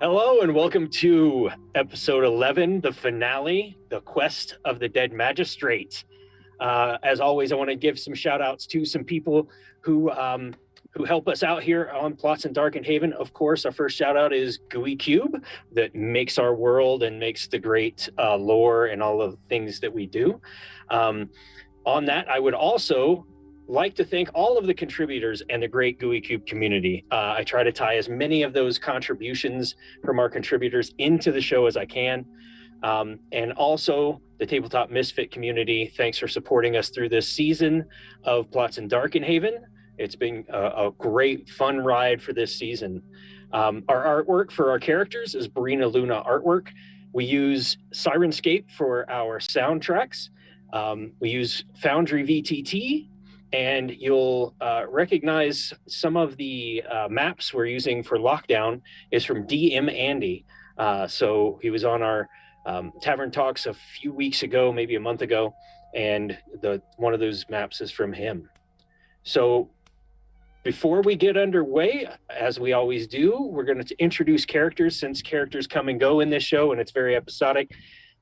Hello and welcome to episode 11, the finale, The Quest of the Dead Magistrate. As always, I want to give some shout outs to some people who help us out here on Plots in Darkenhaven. Of course, our first shout out is GUI Cube that makes our world and makes the great lore and all of the things that we do. On that, I would also like to thank all of the contributors and the great GUI Cube community. I try to tie as many of those contributions from our contributors into the show as I can. And also the Tabletop Misfit community. Thanks for supporting us through this season of Plots in Darkenhaven. It's been a great, fun ride for this season. Our artwork for our characters is Brina Luna artwork. We use Sirenscape for our soundtracks. We use Foundry VTT, and you'll recognize some of the maps we're using for Lockdown is from DM Andy. So he was on our Tavern Talks a few weeks ago, maybe a month ago, and one of those maps is from him. So before we get underway, as we always do, we're going to introduce characters, since characters come and go in this show and it's very episodic.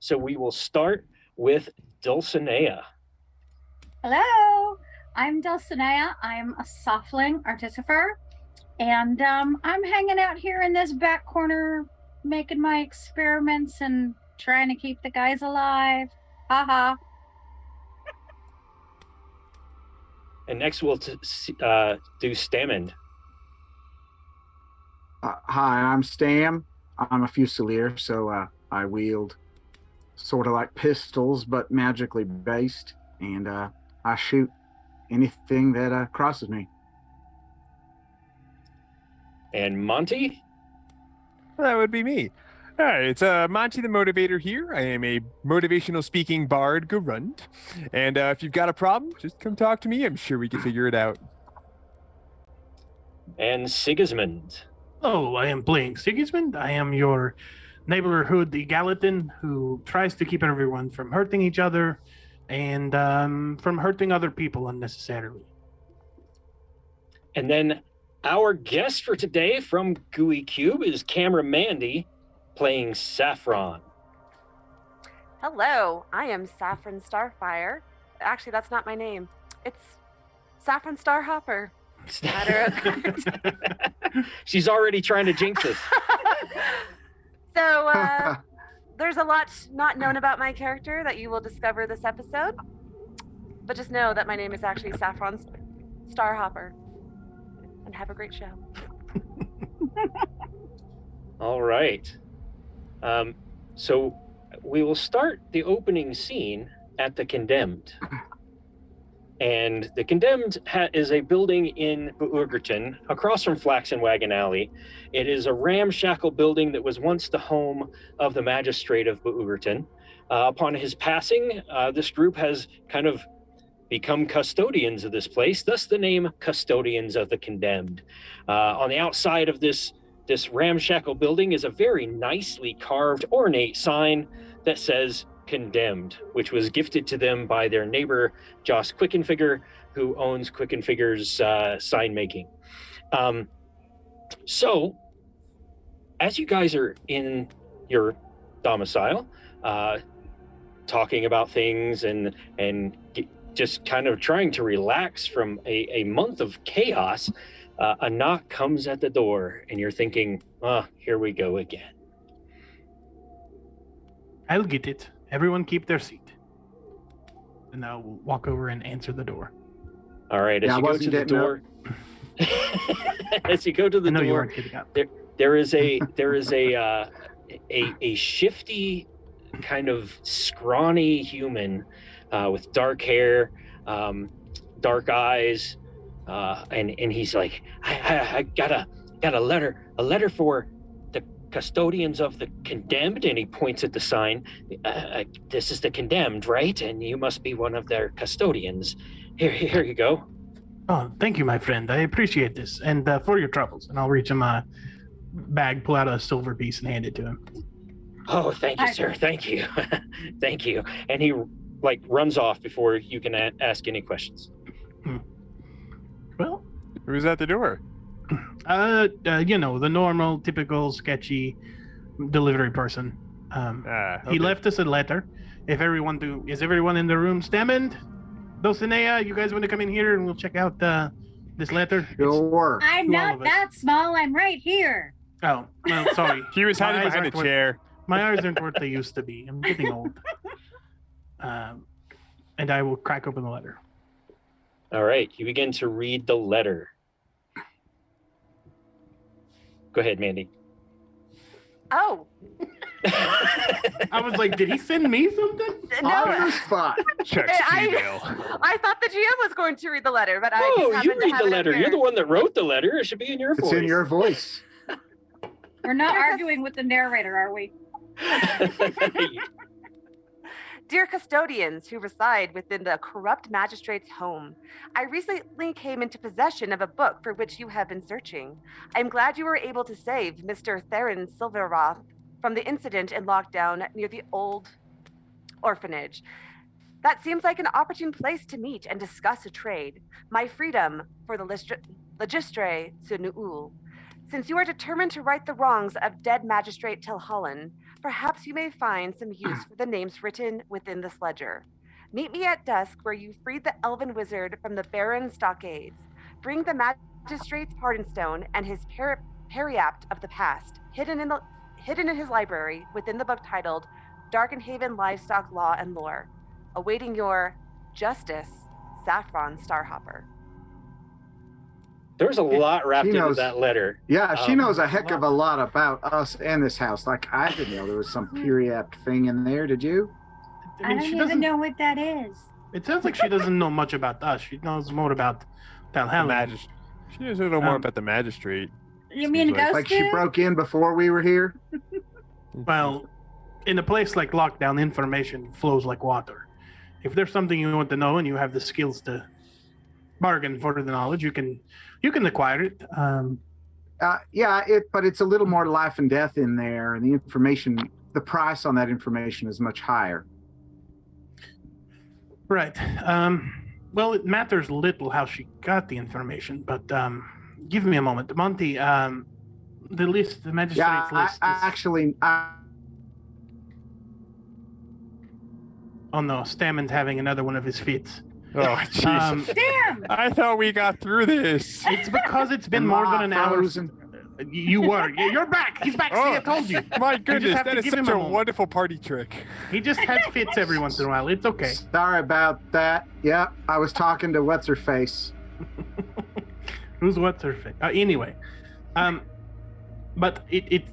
So we will start with Dulcinea. Hello, I'm Dulcinea. I'm a softling artificer, and I'm hanging out here in this back corner making my experiments and trying to keep the guys alive. Haha. And next we'll do Stammond. Hi, I'm Stam. I'm a Fusilier, so I wield sort of like pistols, but magically based, and I shoot anything that crosses me. And Monty? Well, that would be me. All right, it's Monty the Motivator here. I am a motivational speaking bard Garund. And if you've got a problem, just come talk to me. I'm sure we can figure it out. And Sigismond. Oh, I am playing Sigismond. I am your neighborhood egalitarian who tries to keep everyone from hurting each other and from hurting other people unnecessarily. And then our guest for today from GUI Cube is Camera Mandy, playing Saffron. Hello, I am Saffron Starfire. Actually, that's not my name. It's Saffron Starhopper. Matter of fact. She's already trying to jinx us. So, there's a lot not known about my character that you will discover this episode. But just know that my name is actually Saffron Starhopper. And have a great show. All right. So we will start the opening scene at the Condemned. And the Condemned is a building in Buurgerton, across from Flax and Wagon Alley. It is a ramshackle building that was once the home of the Magistrate of Buurgerton. Upon his passing, this group has kind of become custodians of this place, thus the name Custodians of the Condemned. On the outside of this ramshackle building is a very nicely carved, ornate sign that says Condemned, which was gifted to them by their neighbor, Joss Quickenfigure, who owns Quickenfigure's sign making. So, as you guys are in your domicile, talking about things and just kind of trying to relax from a month of chaos, a knock comes at the door, and you're thinking, here we go again. I'll get it. Everyone keep their seat. And I'll walk over and answer the door. All right, as you go to the door, as you go to the door, there is a shifty, kind of scrawny human with dark hair, dark eyes, and he's like, I got a letter for the Custodians of the Condemned, and he points at the sign. This is the Condemned, right? And you must be one of their custodians. Here you go. Oh, thank you, my friend. I appreciate this, and for your troubles. And I'll reach in my bag, pull out a silver piece, and hand it to him. Oh, thank you, sir. Thank you. Thank you. And he runs off before you can ask any questions. Well, who's at the door? The normal, typical, sketchy delivery person. Okay. He left us a letter. Is everyone in the room? Stammond, Dulcinea, you guys want to come in here and we'll check out this letter? Sure. I'm not that small. I'm right here. Oh, well, sorry. He was hiding behind a chair. My eyes aren't what they used to be. I'm getting old. And I will crack open the letter. All right, you begin to read the letter. Go ahead, Mandy. Oh, I was like, did he send me something? no. On the spot. Checks email. I thought the GM was going to read the letter, but I just Oh, you happened to read have the it letter. up You're here. the one that wrote the letter. It should be in your voice. It's in your voice. We're not Dear arguing with the narrator, are we? Dear custodians who reside within the corrupt magistrate's home, I recently came into possession of a book for which you have been searching. I am glad you were able to save Mr. Theron Silverroth from the incident in lockdown near the old orphanage. That seems like an opportune place to meet and discuss a trade. My freedom for the Magistrate to Nu'ul. Since you are determined to right the wrongs of dead Magistrate Telholland, perhaps you may find some use for the names written within this ledger. Meet me at dusk where you freed the elven wizard from the barren stockades. Bring the Magistrate's pardon stone and his periapt of the past, hidden in his library within the book titled Darkenhaven Livestock Law and Lore. Awaiting your justice, Saffron Starhopper. There's a lot wrapped She into knows. that letter. Yeah, she knows a a heck lot. of a lot about us and this house. Like, I didn't know there was some periapt thing in there. Did you? I mean, I she don't doesn't even know what that is. It sounds like she doesn't know much about us. She knows more about The Talhalland. She knows a little more Um, about the magistrate. You mean Seems Ghost Like she Dude? broke in before we were here? Well, in a place like lockdown, information flows like water. If there's something you want to know and you have the skills to bargain for the knowledge, you can acquire it. Yeah, but it's a little more life and death in there, and the information, the price on that information is much higher. Right. Well, it matters little how she got the information, but give me a moment, Monty. The list, the magistrate's Yeah, list. Oh no, Stammond having another one of his fits. Oh, jeez. Damn! I thought we got through this. It's because it's been And more Ma than an hour. frozen. You were. Yeah, you're back. He's back. See, I told you. My just goodness, have that to is give him such a a moment. wonderful party trick. He just has fits every once in a while. It's okay. Sorry about that. Yeah, I was talking to what's her face. Who's what's her face? Anyway, but it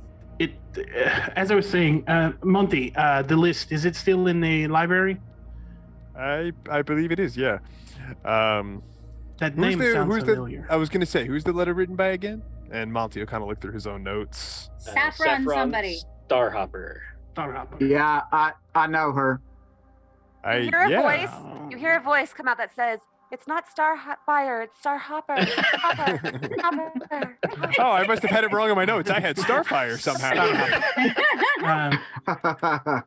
as I was saying, Monty, the list, is it still in the library? I believe it is, yeah. That name sounds familiar. I was going to say, who's the letter written by again? And Monty will kind of look through his own notes. Saffron somebody. Starhopper. Starhopper. Yeah, I know her. You hear a yeah. voice. You hear a voice come out that says, "It's not Starfire, it's Starhopper." Hopper. Oh, I must have had it wrong on my notes. I had Starfire somehow.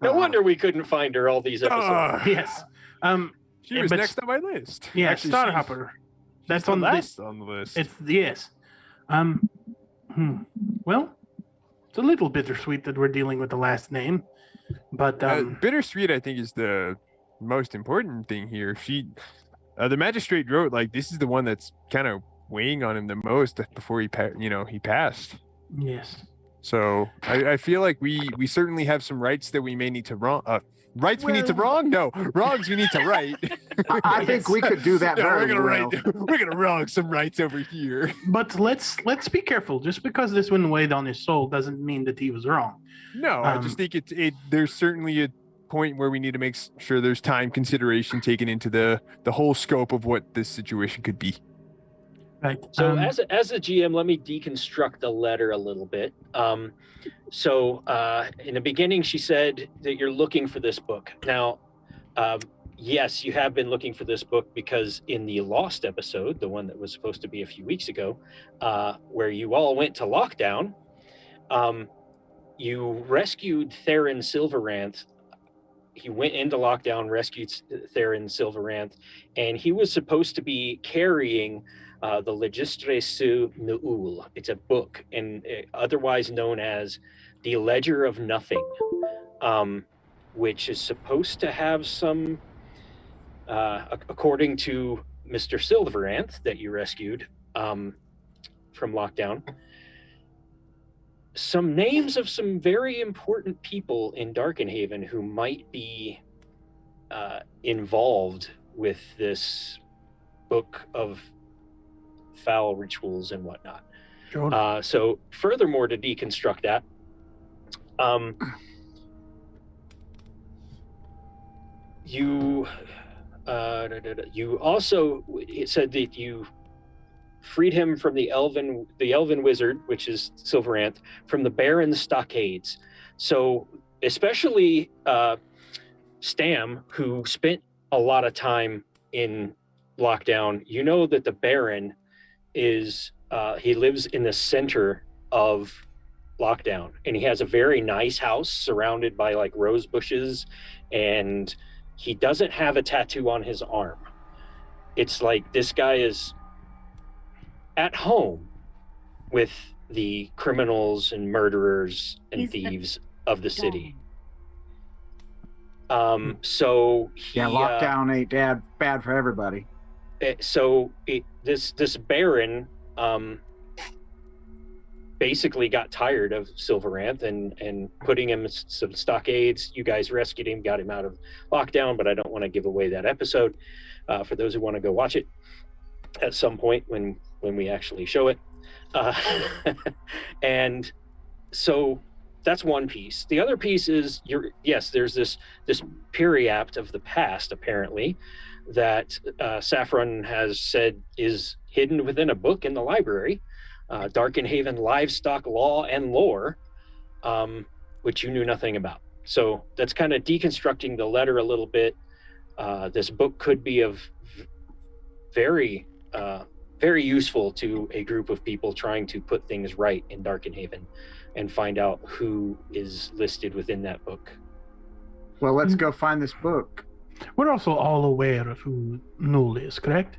No wonder we couldn't find her all these episodes. Yes. She was but- next on my list. Yeah, Actually, Starhopper. That's she's the on the last on the list. It's yes. Well, it's a little bittersweet that we're dealing with the last name, but Bittersweet, I think, is the most important thing here. The magistrate wrote, like, this is the one that's kind of weighing on him the most before he passed. yes. So I feel like we certainly have some rights that we may need to wrong. Rights we need to wrong? No, wrongs we need to right. I think we could do that No, very we're gonna well. we're gonna wrong some rights over here. But let's be careful. Just because this one weighed on his soul doesn't mean that he was wrong. No, I just think there's certainly a point where we need to make sure there's time consideration taken into the whole scope of what this situation could be. Right. So as a GM, let me deconstruct the letter a little bit. So in the beginning, she said that you're looking for this book. Now, yes, you have been looking for this book because in the Lost episode, the one that was supposed to be a few weeks ago, where you all went to lockdown, you rescued Theron Silverranth. He went into lockdown, rescued Theron Silverranth, and he was supposed to be carrying the Magistrate to Nu'ul. It's a book, and otherwise known as the Ledger of Nothing, which is supposed to have some, according to Mr. Silverranth that you rescued from lockdown, some names of some very important people in Darkenhaven who might be involved with this book of foul rituals and whatnot. Sure. So furthermore, to deconstruct that, you also, it said that you freed him from the elven wizard, which is Silveranth, from the Baron's stockades. So especially Stam, who spent a lot of time in lockdown, you know that the Baron is he lives in the center of lockdown, and he has a very nice house surrounded by like rose bushes, and he doesn't have a tattoo on his arm. It's like this guy is at home with the criminals and murderers and thieves of the city. So he, lockdown ain't bad for everybody. This Baron basically got tired of Silveranth and putting him in some stockades. You guys rescued him, got him out of lockdown, but I don't want to give away that episode for those who want to go watch it at some point when we actually show it. And so that's one piece. The other piece is there's this periapt of the past, apparently, that Saffron has said is hidden within a book in the library, Darkenhaven Livestock Law and Lore, which you knew nothing about. So that's kind of deconstructing the letter a little bit. This book could be very useful to a group of people trying to put things right in Darkenhaven and find out who is listed within that book. Well, let's go find this book. We're also all aware of who Null is, correct?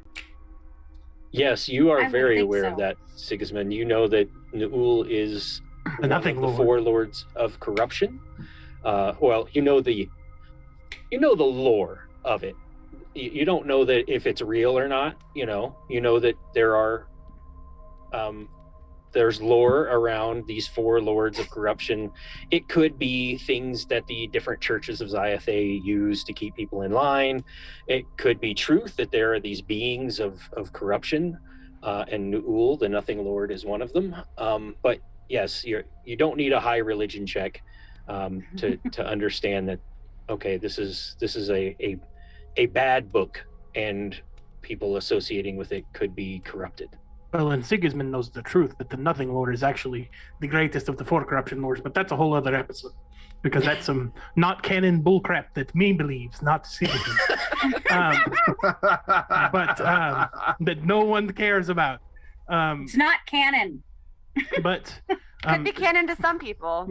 Yes, you are I would very think aware so. of that, Sigismond. You know that Null is The Nothing one of the Lord. four lords of corruption. Well, you know the lore of it. You don't know that if it's real or not. You know that there are there's lore around these four lords of corruption. It could be things that the different churches of Zyathe use to keep people in line. It could be truth that there are these beings of corruption, and Nu'ul, the Nothing Lord, is one of them. But yes, you don't need a high religion check to understand that. Okay, this is a bad book, and people associating with it could be corrupted. Well, and Sigismund knows the truth, that the Nothing Lord is actually the greatest of the four corruption lords, but that's a whole other episode. Because that's some not canon bullcrap that me believes, not Sigismund. But that no one cares about. It's not canon. But Could be canon to some people.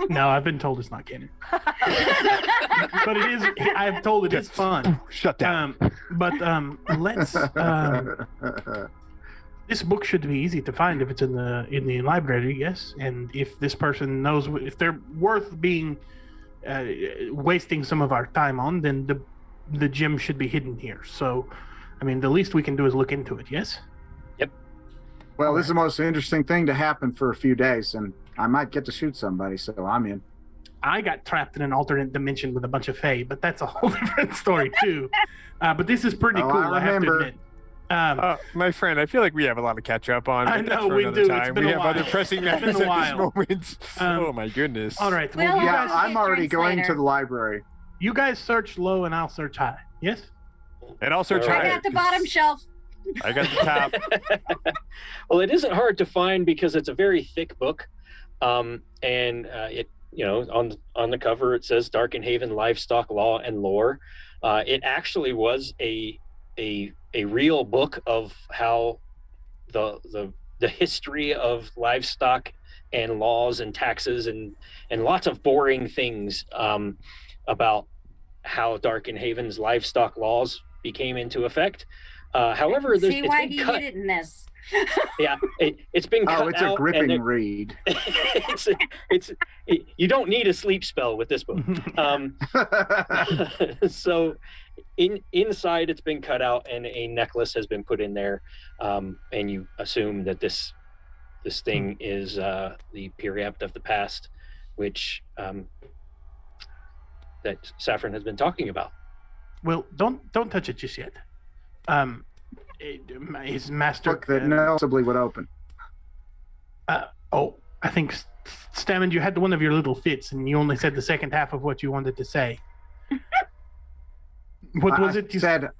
no, I've been told it's not canon. But it is. I've told it is fun. Shut down. Let's. This book should be easy to find if it's in the library, yes. And if this person knows if they're worth being wasting some of our time on, then the gem should be hidden here. So, I mean, the least we can do is look into it. Yes. Well, this is the most interesting thing to happen for a few days, and I might get to shoot somebody, so I'm in. I got trapped in an alternate dimension with a bunch of fae, but that's a whole different story too. But this is pretty cool. I have to admit. My friend, I feel like we have a lot to catch up on. I but that's know, for we another do. time. It's been we a have while. other pressing It's been matters a at this while. moment. Oh my goodness. All right. Well, you Yeah, guys, I'm already going drinks to later. the library. you guys search low and I'll search high. Yes. And I'll search All right. I higher. got the bottom shelf. I got the top. Well, it isn't hard to find because it's a very thick book, and it on the cover it says Darkenhaven Livestock Law and Lore. It actually was a real book of how the history of livestock and laws and taxes and lots of boring things about how Darkenhaven's livestock laws became into effect. However, See it's why been he cut. hid it in this. Yeah, it's been cut Oh, it's a out, gripping and read. you don't need a sleep spell with this book. So inside it's been cut out and a necklace has been put in there, and you assume that this thing is the periapt of the past, which that Saffron has been talking about. Well, don't touch it just yet. His master. Book that noticeably would open. I think Stammond, you had one of your little fits, and you only said the second half of what you wanted to say. What was it? You said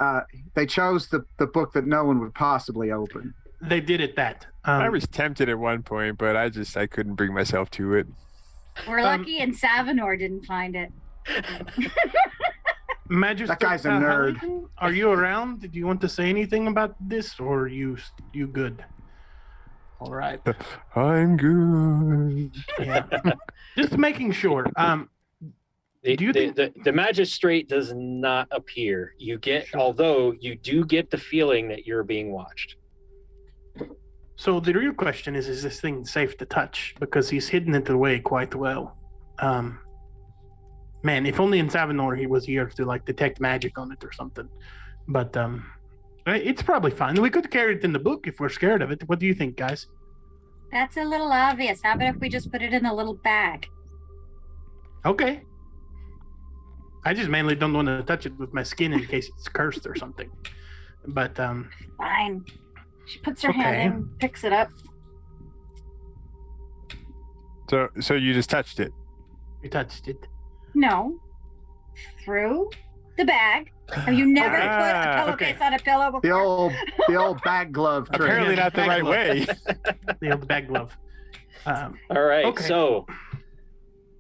they chose the book that no one would possibly open. They did it that. I was tempted at one point, but I couldn't bring myself to it. We're lucky and Savanor didn't find it. Magistrate, that guy's a nerd. Halligan, are you around? Did you want to say anything about this, or are you good? All right. I'm good. Yeah. Just making sure. The magistrate does not appear. Although you do get the feeling that you're being watched. So the real question is this thing safe to touch? Because he's hidden it away quite well. Man, if only in Savanor he was here to detect magic on it or something. But it's probably fine. We could carry it in the book if we're scared of it. What do you think, guys? That's a little obvious. How about if we just put it in a little bag? Okay. I just mainly don't want to touch it with my skin in case it's cursed or something. But fine. She puts her hand in, picks it up. So you just touched it? You touched it. No. Through the bag. Have you never put a pillowcase on a pillow before? The old bag glove trick. Apparently not the right way. The old bag glove. All right, so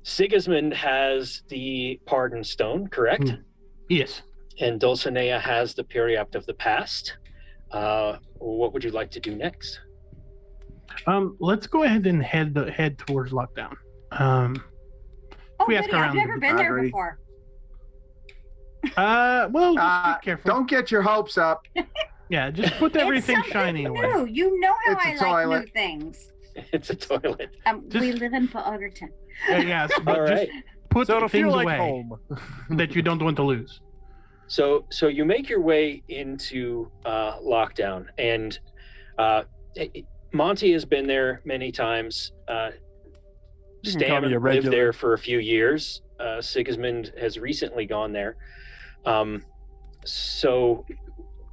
Sigismond has the Pardon Stone, correct? Yes. And Dulcinea has the Periapt of the Past. What would you like to do next? Let's go ahead and head towards lockdown. Goody, I've never been there before. Well, just be careful. Don't get your hopes up. Yeah, just put everything shiny away. New. You know how It's I a like toilet. new things. It's a toilet. We live in Boggerton. Yes, but All right. just put So it'll things feel like away home. that you don't want to lose. So you make your way into lockdown, and Monty has been there many times. You can call me a Stammond lived regular. there for a few years. Sigismond has recently gone there. So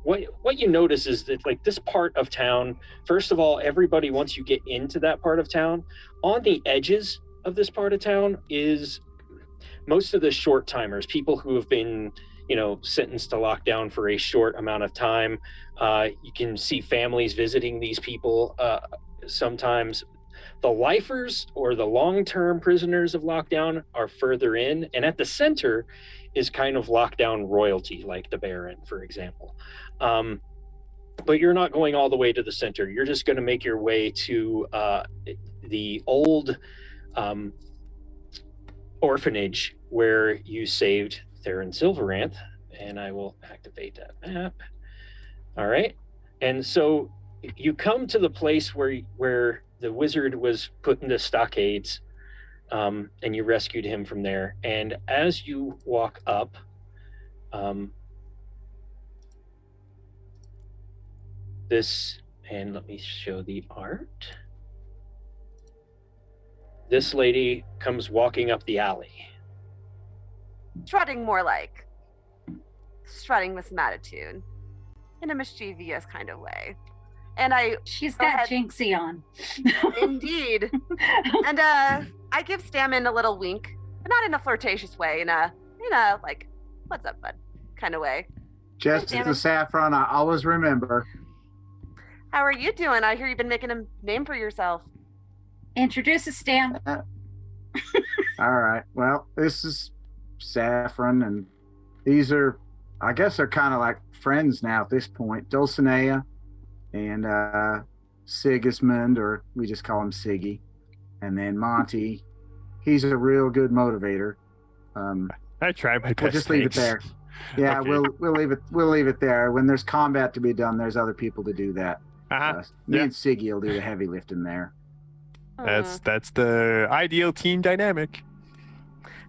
what you notice is that this part of town, first of all, everybody, once you get into that part of town, on the edges of this part of town is most of the short timers, people who have been sentenced to lockdown for a short amount of time. You can see families visiting these people. Sometimes the lifers or the long-term prisoners of lockdown are further in, and at the center is kind of lockdown royalty, like the Baron, for example. But you're not going all the way to the center. You're just going to make your way to the old orphanage where you saved Theron Silveranth, and I will activate that map. All right. And so you come to the place where the wizard was put into stockades, and you rescued him from there. And as you walk up, and let me show the art. This lady comes walking up the alley. Strutting more like strutting with some attitude in a mischievous kind of way. And She's got Jinxie on. Indeed. And I give Stammond a little wink, but not in a flirtatious way, in a what's up, bud kind of way. Just as the saffron, I always remember. How are you doing? I hear you've been making a name for yourself. Introduce us, Stam. All right. Well, this is Saffron, and these are, I guess, they're kind of like friends now at this point. Dulcinea and Sigismond, or we just call him Siggy, and then Monty. He's a real good motivator. I try my best. We'll just leave it there. Yeah, Okay. we'll leave it there. When there's combat to be done, there's other people to do that. Me Yeah. and Siggy will do the heavy lifting there. That's the ideal team dynamic.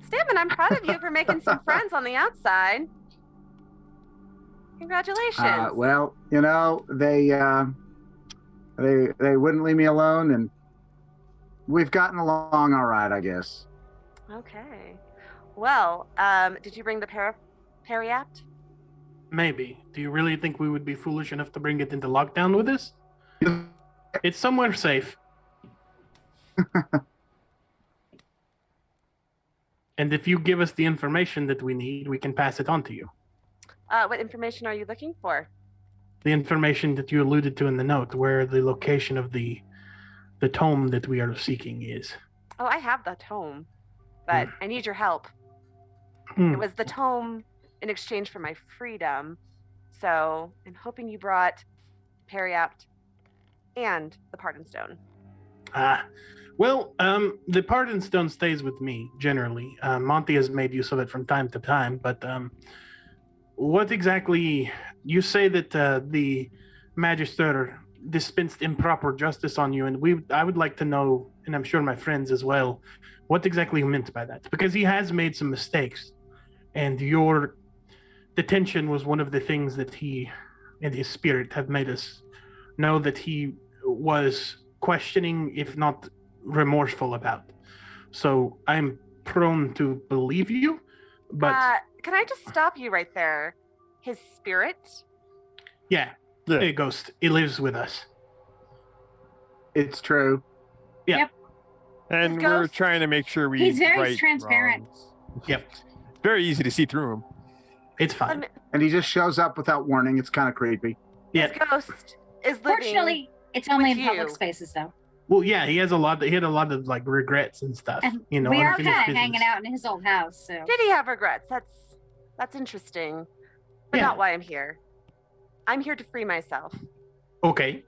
Stammond, I'm proud of you for making some friends on the outside. Congratulations. Well, they wouldn't leave me alone, and we've gotten along all right, I guess. Okay. Well, did you bring the Periapt? Maybe. Do you really think we would be foolish enough to bring it into lockdown with us? It's somewhere safe. And if you give us the information that we need, we can pass it on to you. What information are you looking for? The information that you alluded to in the note, where the location of the tome that we are seeking is. Oh, I have the tome, but I need your help. It was the tome in exchange for my freedom. So I'm hoping you brought Periapt and the Pardon Stone. Well, the Pardon Stone stays with me, generally. Monty has made use of it from time to time, but what exactly... You say that the Magistrate dispensed improper justice on you, and I would like to know, and I'm sure my friends as well, what exactly you meant by that. Because he has made some mistakes, and your detention was one of the things that he and his spirit have made us know that he was questioning, if not remorseful about. So I'm prone to believe you, but... can I just stop you right there? His spirit? Yeah. A ghost. It lives with us. It's true. Yeah. Yep. And His we're ghost- trying to make sure we He's very right transparent. wrongs. Yep. Very easy to see through him. It's fine. Um, And he just shows up without warning. It's kind of creepy. Yeah. His ghost is living. Fortunately, it's only in with public you. spaces, though. Well, yeah, he had a lot of like regrets and stuff. And You know, we are unfinished kind of business. hanging out in his old house, so. Did he have regrets? That's interesting. But Yeah. not why I'm here. I'm here to free myself. Okay.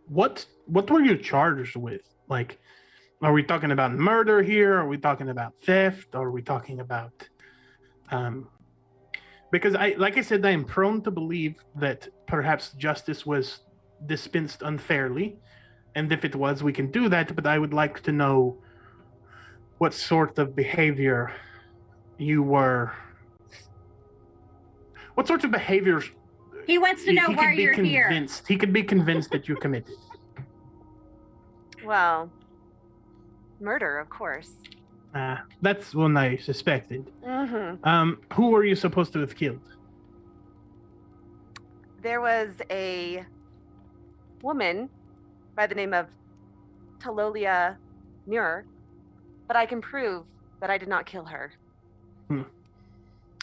What were you charged with? Like, are we talking about murder here? Are we talking about theft? Are we talking about because like I said, I am prone to believe that perhaps justice was dispensed unfairly. And if it was, we can do that, but I would like to know what sort of behavior you were. What sorts of behaviors He wants to know he why could be you're here. convinced. He could be convinced that you committed. Well, murder, of course. That's one I suspected. Mm-hmm. Who were you supposed to have killed? There was a woman by the name of Talolia Muir, but I can prove that I did not kill her.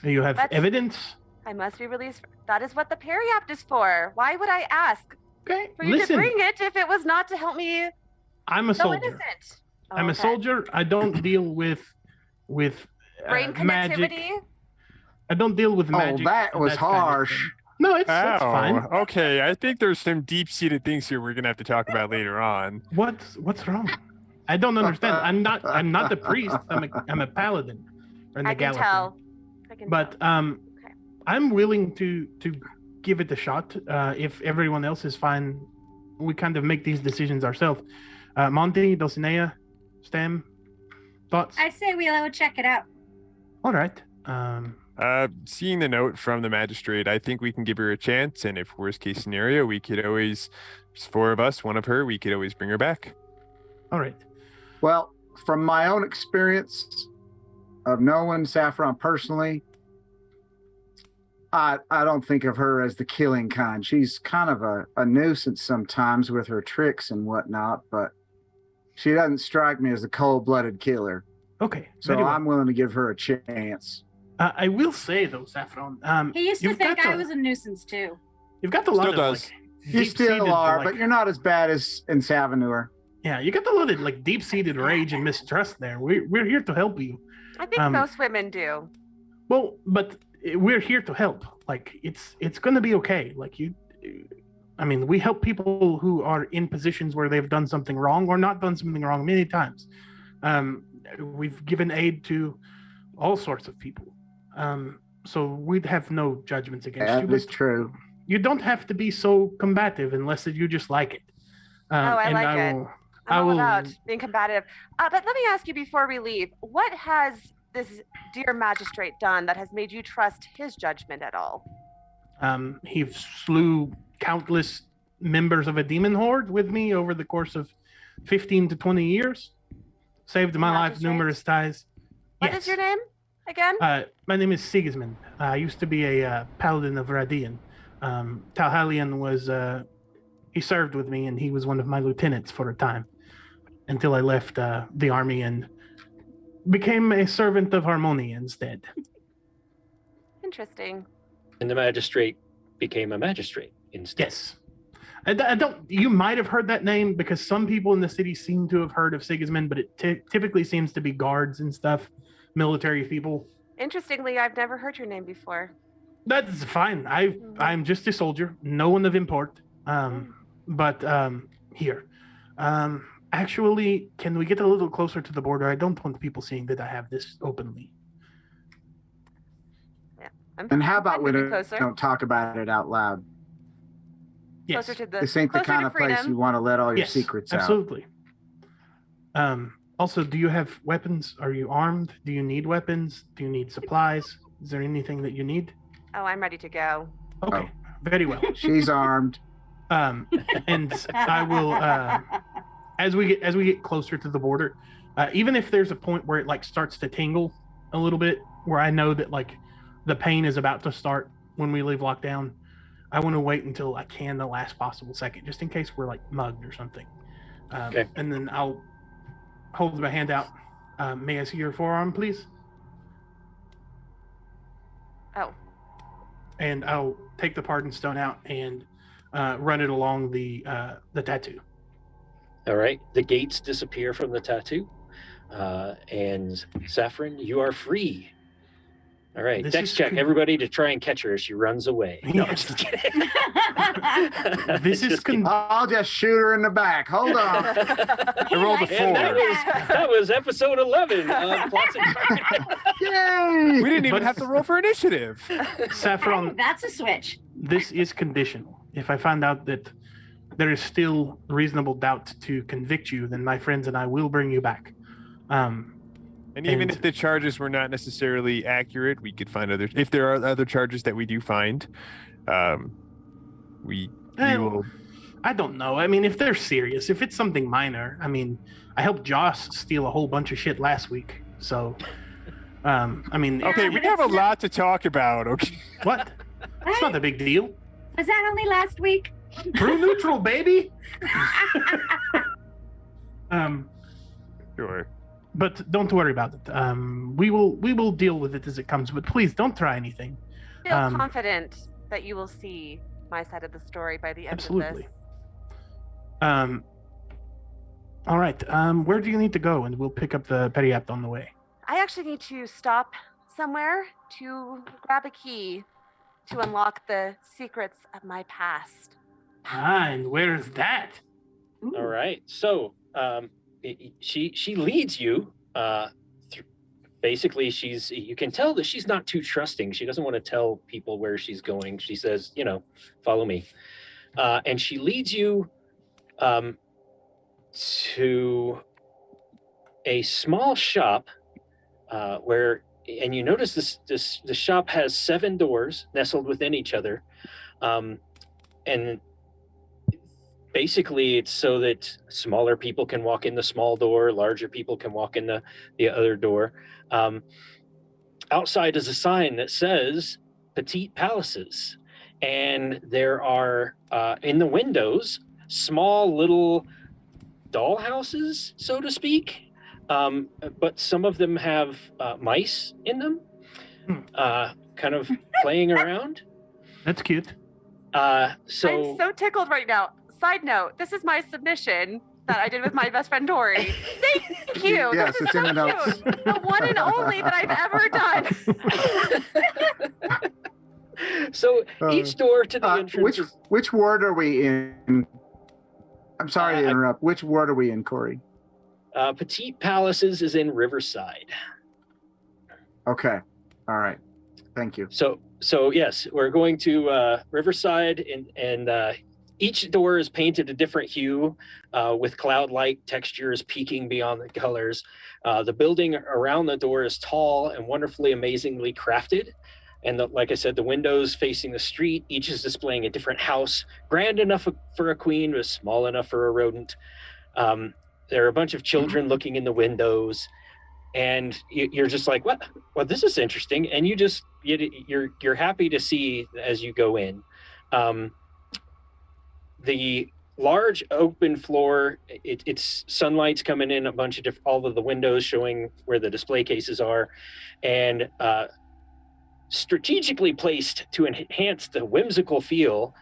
You have That's- evidence? I must be released. That is what the Periapt is for. Why would I ask Okay, for you to listen. bring it if it was not to help me I'm a go soldier. innocent? Oh, I'm a okay. soldier. I don't deal with Brain magic. connectivity? I don't deal with Oh, magic. that and was kind of harsh. thing. No, it's fine. Okay. I think there's some deep-seated things here we're gonna have to talk about later on. What's wrong? I don't understand. I'm not the priest. I'm a paladin. Or I can tell. But I'm willing to give it a shot. If everyone else is fine, we kind of make these decisions ourselves. Monty, Dulcinea, Stam, thoughts? I say we go check it out. All right. Seeing the note from the magistrate, I think we can give her a chance. And if worst case scenario, we could always, there's four of us, one of her, we could always bring her back. All right. Well, from my own experience of knowing Saffron personally, I don't think of her as the killing kind. She's kind of a nuisance sometimes with her tricks and whatnot, but she doesn't strike me as a cold-blooded killer. Okay. So very well. I'm willing to give her a chance. I will say though, Saffron. He used to you've think got I to- was a nuisance too. You've got a lot Still of does. like, You deep-seated, still are, like- but you're not as bad as in Savanur. Yeah, you got a lot of like deep-seated rage and mistrust there. We're here to help you. I think most women do. Well, but we're here to help. Like it's gonna be okay. Like I mean, we help people who are in positions where they've done something wrong or not done something wrong many times. We've given aid to all sorts of people. So we'd have no judgments against you. That but is true. You don't have to be so combative unless you just like it. I and like it. will, I'm I all will. about being combative. But let me ask you before we leave, what has this dear magistrate done that has made you trust his judgment at all? He slew countless members of a demon horde with me over the course of 15 to 20 years. Saved my life Magistrate? numerous times. What is your name? again? My name is Sigismond. I used to be a paladin of Radian. Talhalion was, he served with me, and he was one of my lieutenants for a time until I left the army and became a servant of Harmonia instead. Interesting. And the magistrate became a magistrate instead. Yes. I don't. You might have heard that name because some people in the city seem to have heard of Sigismund, but it typically seems to be guards and stuff, military people. Interestingly, I've never heard your name before. That's fine. I'm just a soldier, no one of import. Here. Actually, can we get a little closer to the border? I don't want people seeing that I have this openly. Yeah. And how about we closer? don't talk about it out loud? Yes. Closer to the, This ain't the closer kind to of place freedom. you want to let all your Yes, secrets out. absolutely. Also, do you have weapons? Are you armed? Do you need weapons? Do you need supplies? Is there anything that you need? Oh, I'm ready to go. Okay, very well. She's armed. And I will, as we get closer to the border, even if there's a point where it like starts to tingle a little bit, where I know that like the pain is about to start when we leave lockdown, I want to wait until I can the last possible second, just in case we're like mugged or something. Okay. And then I'll hold my hand out. May I see your forearm, please? Oh. And I'll take the pardon stone out and run it along the tattoo. All right. The gates disappear from the tattoo. And Saffron, you are free. All right. This Dex is check con- everybody to try and catch her as she runs away. No, I'm Yes. just kidding. This is Just kidding. I'll just shoot her in the back. Hold on. He rolled a likes And four. that was episode 11 of Plots and Carmina. Yay! We didn't even But- have to roll for initiative. Saffron, That's a switch. this is conditional. If I find out that there is still reasonable doubt to convict you, then my friends and I will bring you back. And even And- if the charges were not necessarily accurate, we could find other. If there are other charges that we do find, we will. I don't know. I mean, if they're serious, if it's something minor, I mean, I helped Joss steal a whole bunch of shit last week. So, I mean, Okay, we have a lot to talk about. Okay. what? It's not a big deal. Was that only last week? True neutral, baby. Sure. But don't worry about it. We will deal with it as it comes. But please don't try anything. Feel Um, confident that you will see my side of the story by the end Absolutely. of this. All right. Where do you need to go? And we'll pick up the Periapt on the way. I actually need to stop somewhere to grab a key to unlock the secrets of my past. And where is that? All right. So she leads you. Basically, you can tell that she's not too trusting. She doesn't want to tell people where she's going. She says, follow me. And she leads you to a small shop and you notice the shop has 7 doors nestled within each other. And basically it's so that smaller people can walk in the small door, larger people can walk in the other door. Outside is a sign that says Petite Palaces. And there are, in the windows, small little doll houses, so to speak. But some of them have mice in them, kind of playing around. That's cute. I'm so tickled right now. Side note, this is my submission that I did with my best friend Tori. Thank you. Yes, this is it's in so the notes. cute. The one and only that I've ever done. So each door to the entrance is Which ward are we in? I'm sorry to interrupt. Which ward are we in, Corey? Petite Palaces is in Riverside. Okay. All right. Thank you. So yes, we're going to Riverside, and each door is painted a different hue with cloud-like textures peeking beyond the colors. The building around the door is tall and wonderfully, amazingly crafted. And like I said, the windows facing the street, each is displaying a different house, grand enough for a queen, but small enough for a rodent. There are a bunch of children looking in the windows. and you're just like, what? Well, this is interesting, and you're happy to see as you go in. The large open floor, it's sunlight's coming in a bunch of all of the windows showing where the display cases are, and strategically placed to enhance the whimsical feel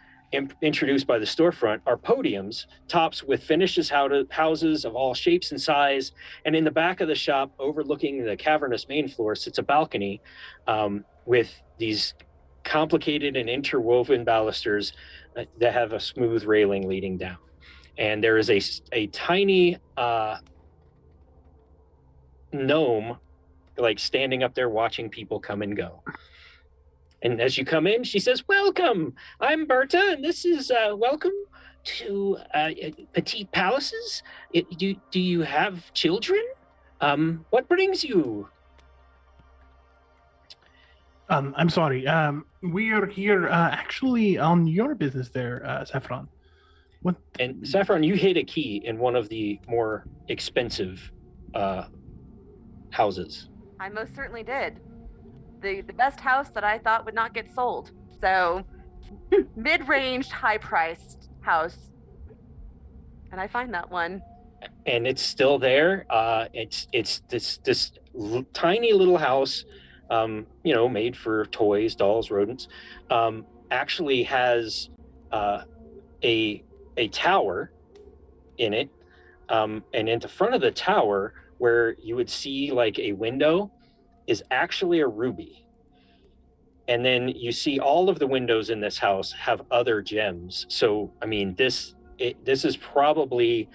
introduced by the storefront are podiums, tops with finishes houses of all shapes and size, and in the back of the shop, overlooking the cavernous main floor, sits a balcony with these complicated and interwoven balusters that have a smooth railing leading down. And there is a tiny gnome like standing up there watching people come and go. And as you come in, she says, "Welcome, I'm Berta, and this is welcome to Petite Palaces. Do you have children? What brings you?" I'm sorry. We are here actually on your business there, Saffron. What? And Saffron, you hit a key in one of the more expensive houses. I most certainly did. The best house that I thought would not get sold. So, mid-ranged, high-priced house. And I find that one. And it's still there. It's this tiny little house, made for toys, dolls, rodents. Actually has a tower in it, and in the front of the tower, where you would see like a window, is actually a ruby. And then you see all of the windows in this house have other gems. So, I mean, this is probably,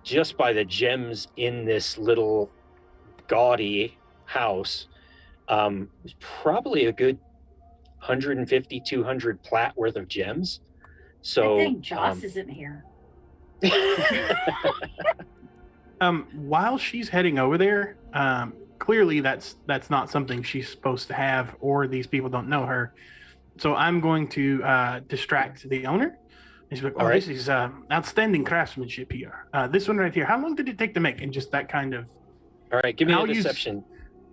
just by the gems in this little gaudy house, probably a good 150, 200 plat worth of gems. So I think Joss isn't here. While she's heading over there, clearly that's not something she's supposed to have, or these people don't know her. So I'm going to distract the owner. He's like, "Oh, This is outstanding craftsmanship here. This one right here. How long did it take to make?" And just that kind of. All right, give me a deception.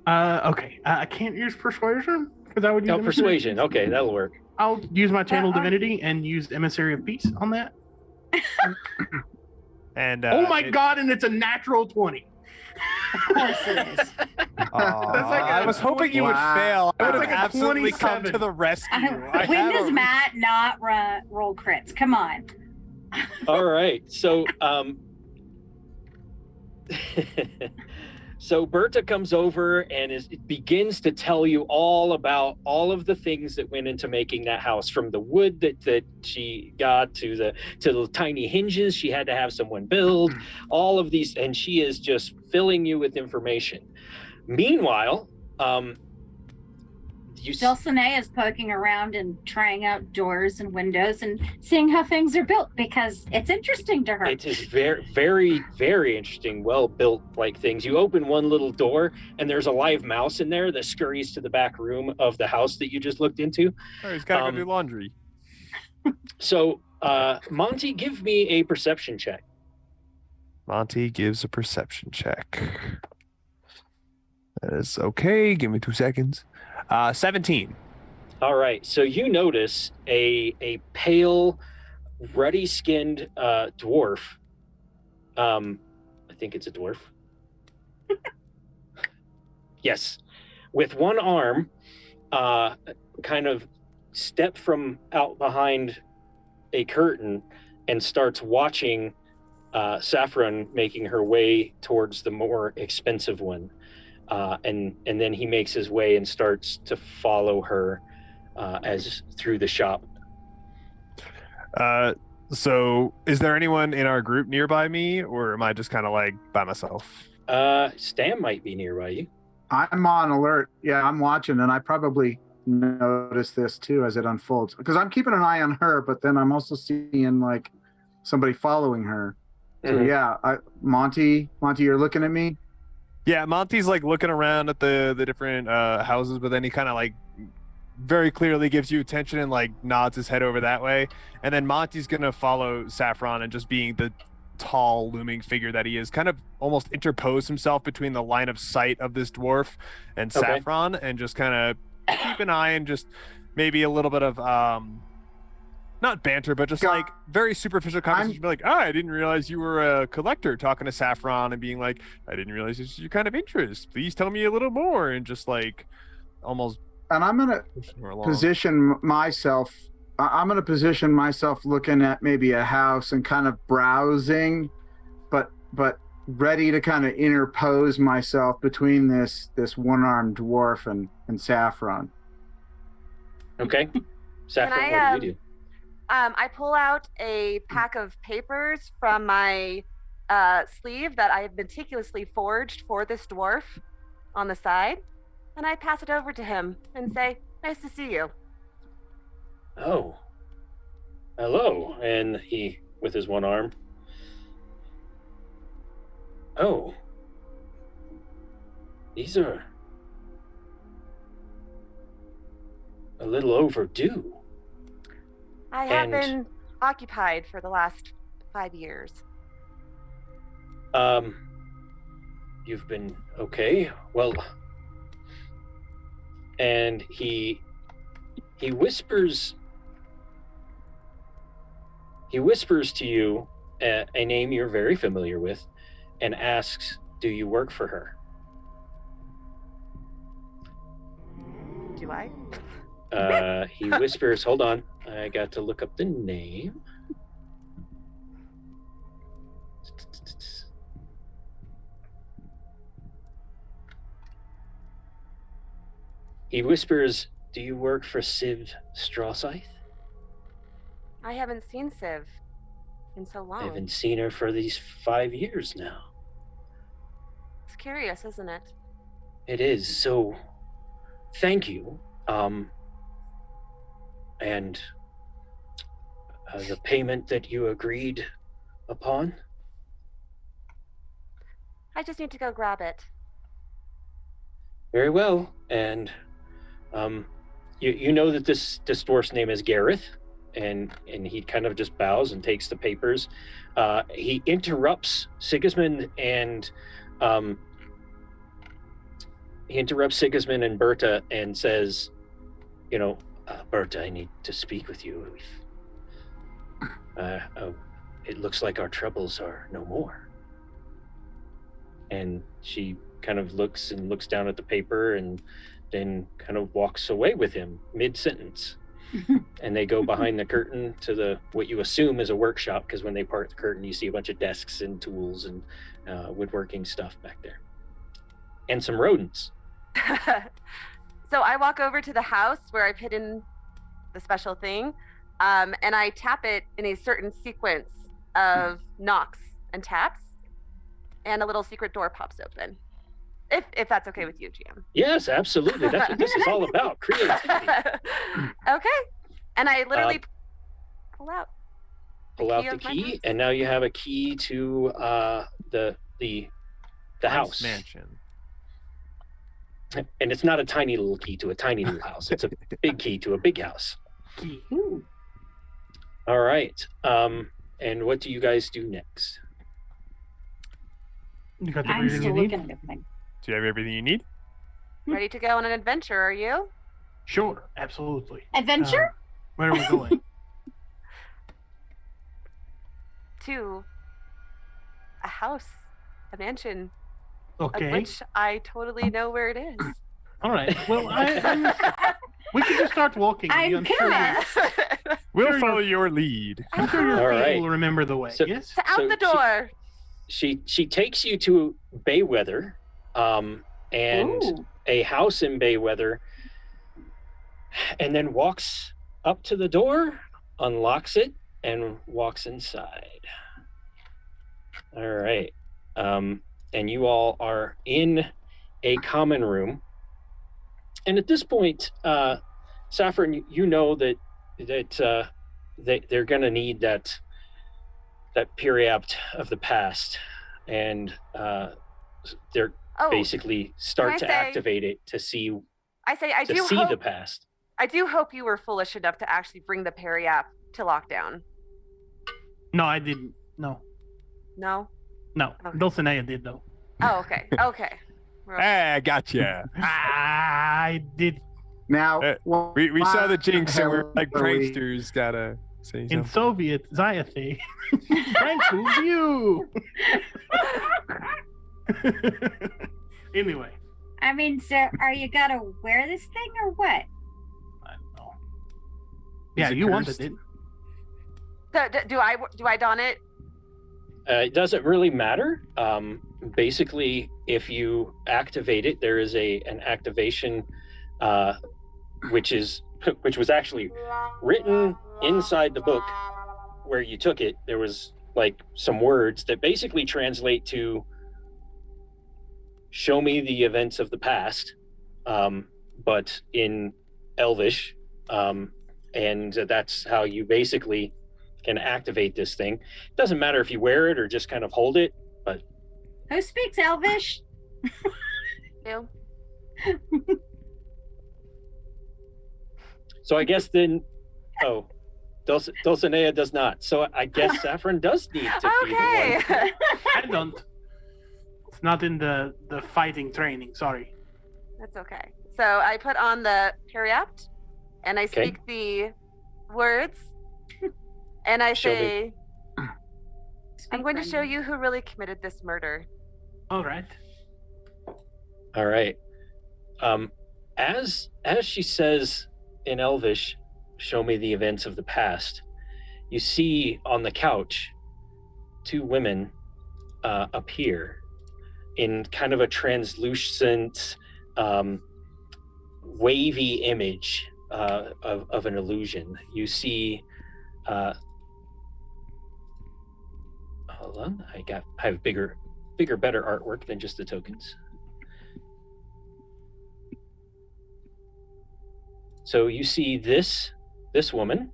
Okay. I can't use persuasion because I would use persuasion. Okay, that'll work. I'll use my channel divinity and use emissary of peace on that. And oh my god! And it's a natural 20. Of course it is. I was hoping you would fail. I would have absolutely come to the rescue. When does Matt not roll crits? Come on. All right. So, so Berta comes over and begins to tell you all about all of the things that went into making that house, from the wood that she got to the tiny hinges she had to have someone build, all of these, and she is just filling you with information. Meanwhile, Dulcinea is poking around and trying out doors and windows and seeing how things are built because it's interesting to her. It is very, very, very interesting, well-built like things. You open one little door and there's a live mouse in there that scurries to the back room of the house that you just looked into. Oh, he's got to go do laundry. So, Monty, give me a perception check. Monty gives a perception check. That is okay. Give me 2 seconds. 17. All right. So you notice a pale, ruddy-skinned dwarf. I think it's a dwarf. Yes. With one arm, kind of step from out behind a curtain and starts watching Saffron making her way towards the more expensive one. And then he makes his way and starts to follow her as through the shop. So is there anyone in our group nearby me, or am I just kind of like by myself? Stam might be nearby you. I'm on alert. Yeah, I'm watching, and I probably notice this too as it unfolds because I'm keeping an eye on her, but then I'm also seeing like somebody following her. So yeah, Monty, you're looking at me. Yeah, Monty's like looking around at the different houses, but then he kind of like very clearly gives you attention and like nods his head over that way. And then Monty's gonna follow Saffron and just being the tall, looming figure that he is, kind of almost interpose himself between the line of sight of this dwarf and Okay. Saffron, and just kind of keep an eye and just maybe a little bit of not banter, but just like very superficial conversation. Be like, I didn't realize you were a collector, talking to Saffron and being like, I didn't realize this is your kind of interest. Please tell me a little more, and just like almost. And I'm gonna position myself. I'm gonna position myself looking at maybe a house and kind of browsing, but ready to kind of interpose myself between this one-armed dwarf and Saffron. Okay. Saffron, what do you do? I pull out a pack of papers from my sleeve that I have meticulously forged for this dwarf on the side, and I pass it over to him and say, "Nice to see you." Oh. Hello. And he, with his one arm. Oh. These are a little overdue. I have been occupied for the last 5 years. You've been okay? Well, and he whispers to you a name you're very familiar with and asks, do you work for her? Do I? He whispers, hold on, I got to look up the name. He whispers, do you work for Civ Strawscythe? I haven't seen Civ in so long. I haven't seen her for these 5 years now. It's curious, isn't it? It is, so thank you. And the payment that you agreed upon? I just need to go grab it. Very well. And you know that this dwarf's name is Gareth, and he kind of just bows and takes the papers. He interrupts Sigismond and Berta and says, Berta, I need to speak with you. It looks like our troubles are no more. And she kind of looks down at the paper and then kind of walks away with him mid-sentence. And they go behind the curtain to what you assume is a workshop, because when they part the curtain, you see a bunch of desks and tools and woodworking stuff back there. And some rodents. So I walk over to the house where I've hidden the special thing, and I tap it in a certain sequence of knocks and taps, and a little secret door pops open. If that's okay with you, GM. Yes, absolutely. That's what this is all about, creativity. Okay. And I literally pull out the key, and now you have a key to the house. Mansion. And it's not a tiny little key to a tiny little house. It's a big key to a big house. Ooh. All right. And what do you guys do next? You got I'm still looking at everything. Do you have everything you need? Ready to go on an adventure, are you? Sure, absolutely. Adventure? Where are we going? To a house, a mansion, Okay. of which I totally know where it is. All right. Well, we can just start walking. I'm curious. We'll follow your lead. I'm sure your All feet right. will remember the way. So- Yes. To out the door. She takes you to Bayweather, and Ooh. a house in Bayweather, and then walks up to the door, unlocks it, and walks inside. All right. And you all are in a common room. And at this point, Saffron, you know that they're going to need that periapt of the past, and they're basically start to activate it to see. I say I to do see hope, the past. I do hope you were foolish enough to actually bring the periapt to lockdown. No, I didn't. No. No? No, Okay. Dulcinea did though. Oh, okay. Okay. Hey, I gotcha. I did Now, We saw the jinx, and we're hell like are we- pranksters. Gotta say in something. Soviet Zayate. Thank you. Anyway, I mean, so are you gonna wear this thing or what? I don't know. Yeah, it you wanted cursed? it. So, do I don it? It doesn't really matter. Basically, if you activate it, there is an activation, which was actually written inside the book where you took it. There was like some words that basically translate to "show me the events of the past," but in Elvish, and that's how you basically can activate this thing. It doesn't matter if you wear it or just kind of hold it. Who speaks Elvish? You? So I guess then, Dulcinea does not. So I guess Saffron does need to be the Okay. one. I don't. It's not in the fighting training. Sorry. That's okay. So I put on the periapt, and I Okay. speak the words, and I Show me. say, Speak I'm going to show Brendan. you who really committed this murder. All right. All right. As she says in Elvish, "show me the events of the past," you see on the couch 2 women appear in kind of a translucent, wavy image of an illusion. You see. Hold on, I have bigger, better artwork than just the tokens. So you see this woman,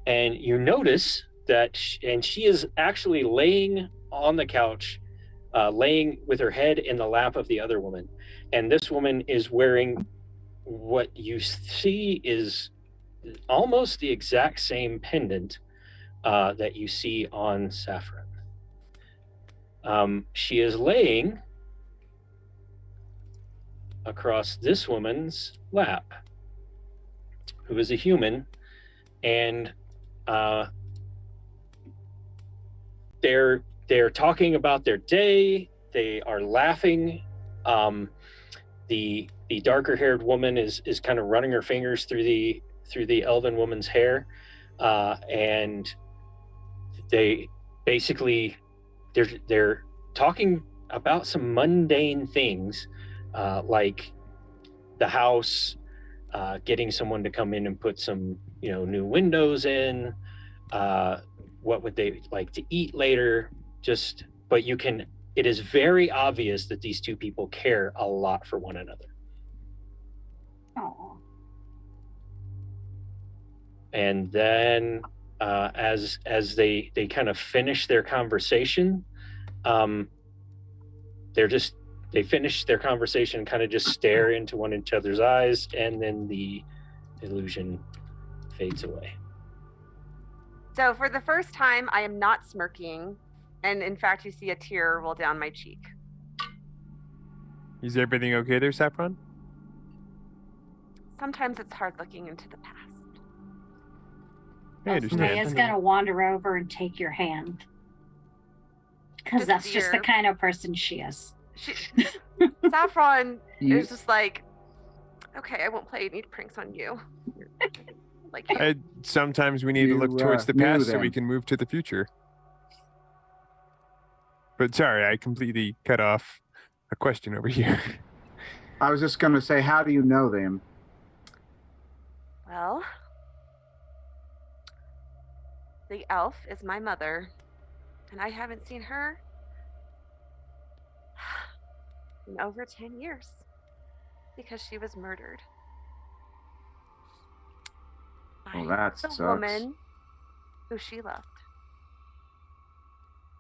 and you notice that, she is actually laying on the couch, laying with her head in the lap of the other woman, and this woman is wearing what you see is almost the exact same pendant that you see on Saffron. She is laying across this woman's lap, who is a human, and they're talking about their day. They are laughing. The darker haired woman is kind of running her fingers through the elven woman's hair, and they basically they're talking about some mundane things, like the house, getting someone to come in and put some new windows in, what would they like to eat later, but it is very obvious that these 2 people care a lot for one another. Oh, And then as they kind of finish their conversation, they finish their conversation and kind of just stare into one each other's eyes, and then the illusion fades away. So for the first time, I am not smirking, and in fact, you see a tear roll down my cheek. Is everything okay there, Saffron? Sometimes it's hard looking into the past. I understand. Dulcinea's gonna wander over and take your hand. Because Just that's just the dear. kind of person she is. Saffron You- is just like, okay, I won't play any pranks on you. Like you. Sometimes we need to look You, towards the knew past so we them. can move to the future. But sorry, I completely cut off a question over here. I was just going to say, how do you know them? Well, the elf is my mother, and I haven't seen her in over 10 years because she was murdered. Well, by that the sucks. woman who she loved.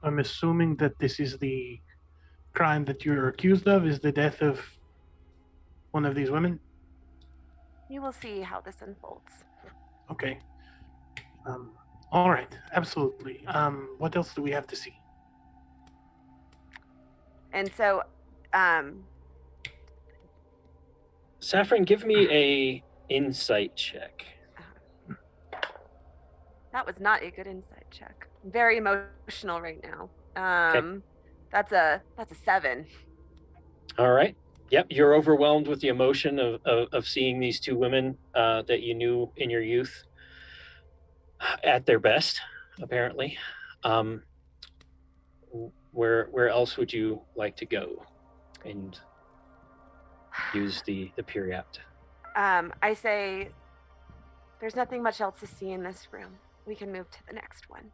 I'm assuming that this is the crime that you're accused of, is the death of one of these women. You will see how this unfolds. Okay. All right, absolutely. What else do we have to see? And so, Saffron, give me a insight check. that was not a good insight check. I'm very emotional right now. Okay. That's a 7. All right. Yep, you're overwhelmed with the emotion of seeing these two women that you knew in your youth at their best, apparently. Where else would you like to go and use the periapt? I say, there's nothing much else to see in this room. We can move to the next one.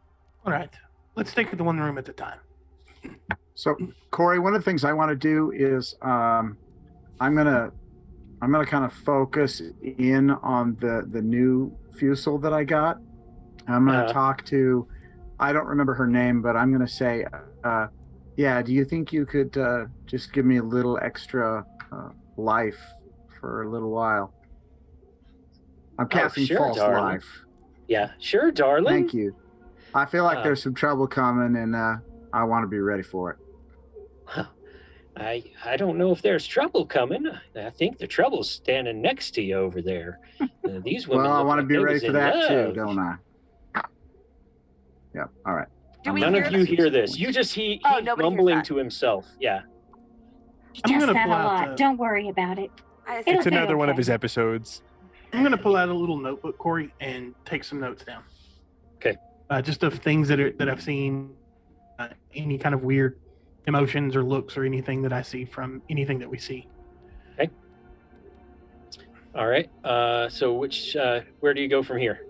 All right, let's take it one room at a time. So, Corey, one of the things I want to do is I'm gonna kind of focus in on the new Fusel that I got. I'm gonna talk to, I don't remember her name, but I'm gonna say, yeah, do you think you could just give me a little extra life for a little while? I'm casting sure, false darling. life. Yeah, sure, darling. Thank you. I feel like there's some trouble coming, and I want to be ready for it. I don't know if there's trouble coming. I think the trouble's standing next to you over there. These women. Well, I want to like be they ready was for in that too, love. don't I? Yeah. All right. None of you hear this. You just he's nobody mumbling hears that. to himself. Yeah. He I'm does gonna that a pull out lot. the- Don't worry about it. I It'll It's be another one of okay. his episodes. I'm gonna pull out a little notebook, Corey, and take some notes down. Okay. Just of things that I've seen, any kind of weird emotions or looks or anything that I see from anything that we see. All right. So where do you go from here?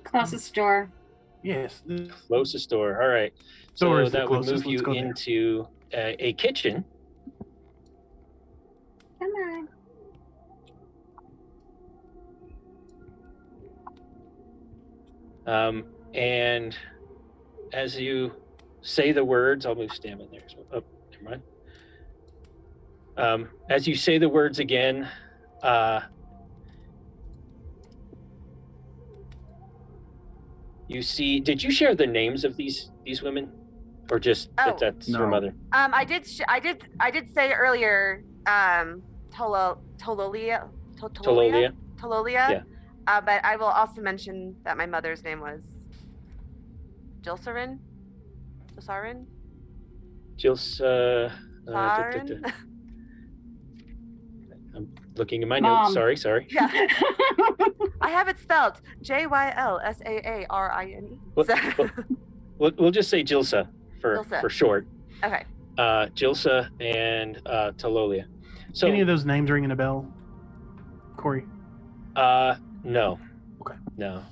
Closest door. Yes. Closest door. All right. Door So is the that would closest. move you Let's go there. into a kitchen. Come on. And as you say the words, I'll move Stammond there as well. Oh, never mind. As you say the words again, you see. Did you share the names of these women, or just that's her No. mother? I did say earlier, Tololia. Tololia. Tololia. But I will also mention that my mother's name was Jilsarin. Jilsa. Sarin? I'm looking at my Mom. notes. Sorry. Yeah. I have it spelled Jylsaarine. We'll just say Jilsa for short. Okay. Jilsa and Tololia. So Any of those names ringing a bell, Corey? no. Okay. No,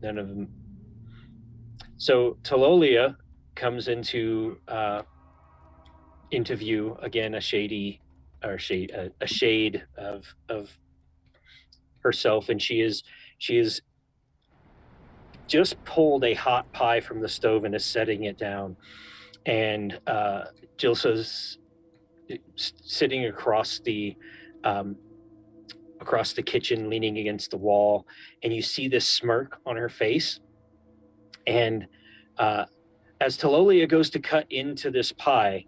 none of them. So Tololia comes into view again, a shade of herself, and she is just pulled a hot pie from the stove and is setting it down, and Jilsa's sitting across the kitchen, leaning against the wall, and you see this smirk on her face. And as Tololia goes to cut into this pie,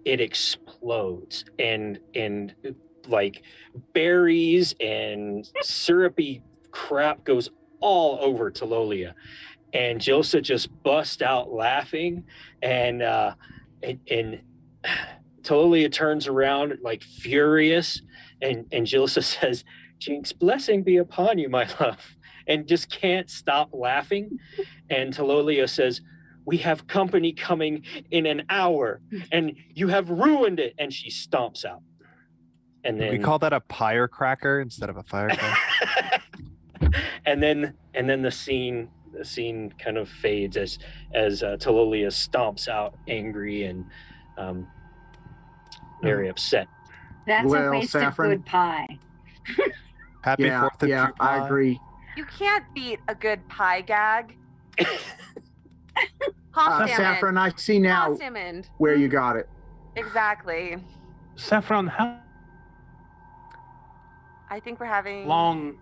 it explodes, and like berries and syrupy crap goes all over Tololia, and Jilsa just busts out laughing, and Tololia turns around like furious, and Jilsa says, "Jinx, blessing be upon you, my love," and just can't stop laughing. And Tololia says, "We have company coming in an hour, and you have ruined it." And she stomps out. And then We call that a firecracker instead of a firecracker. and then the scene kind of fades as Tololia stomps out, angry and very upset. That's a Well, waste Saffron. of good pie. Happy 4th of July. I agree. You can't beat a good pie gag. Hot Saffron, I see now Stammond. where you got it. Exactly. Saffron, how I think we're having long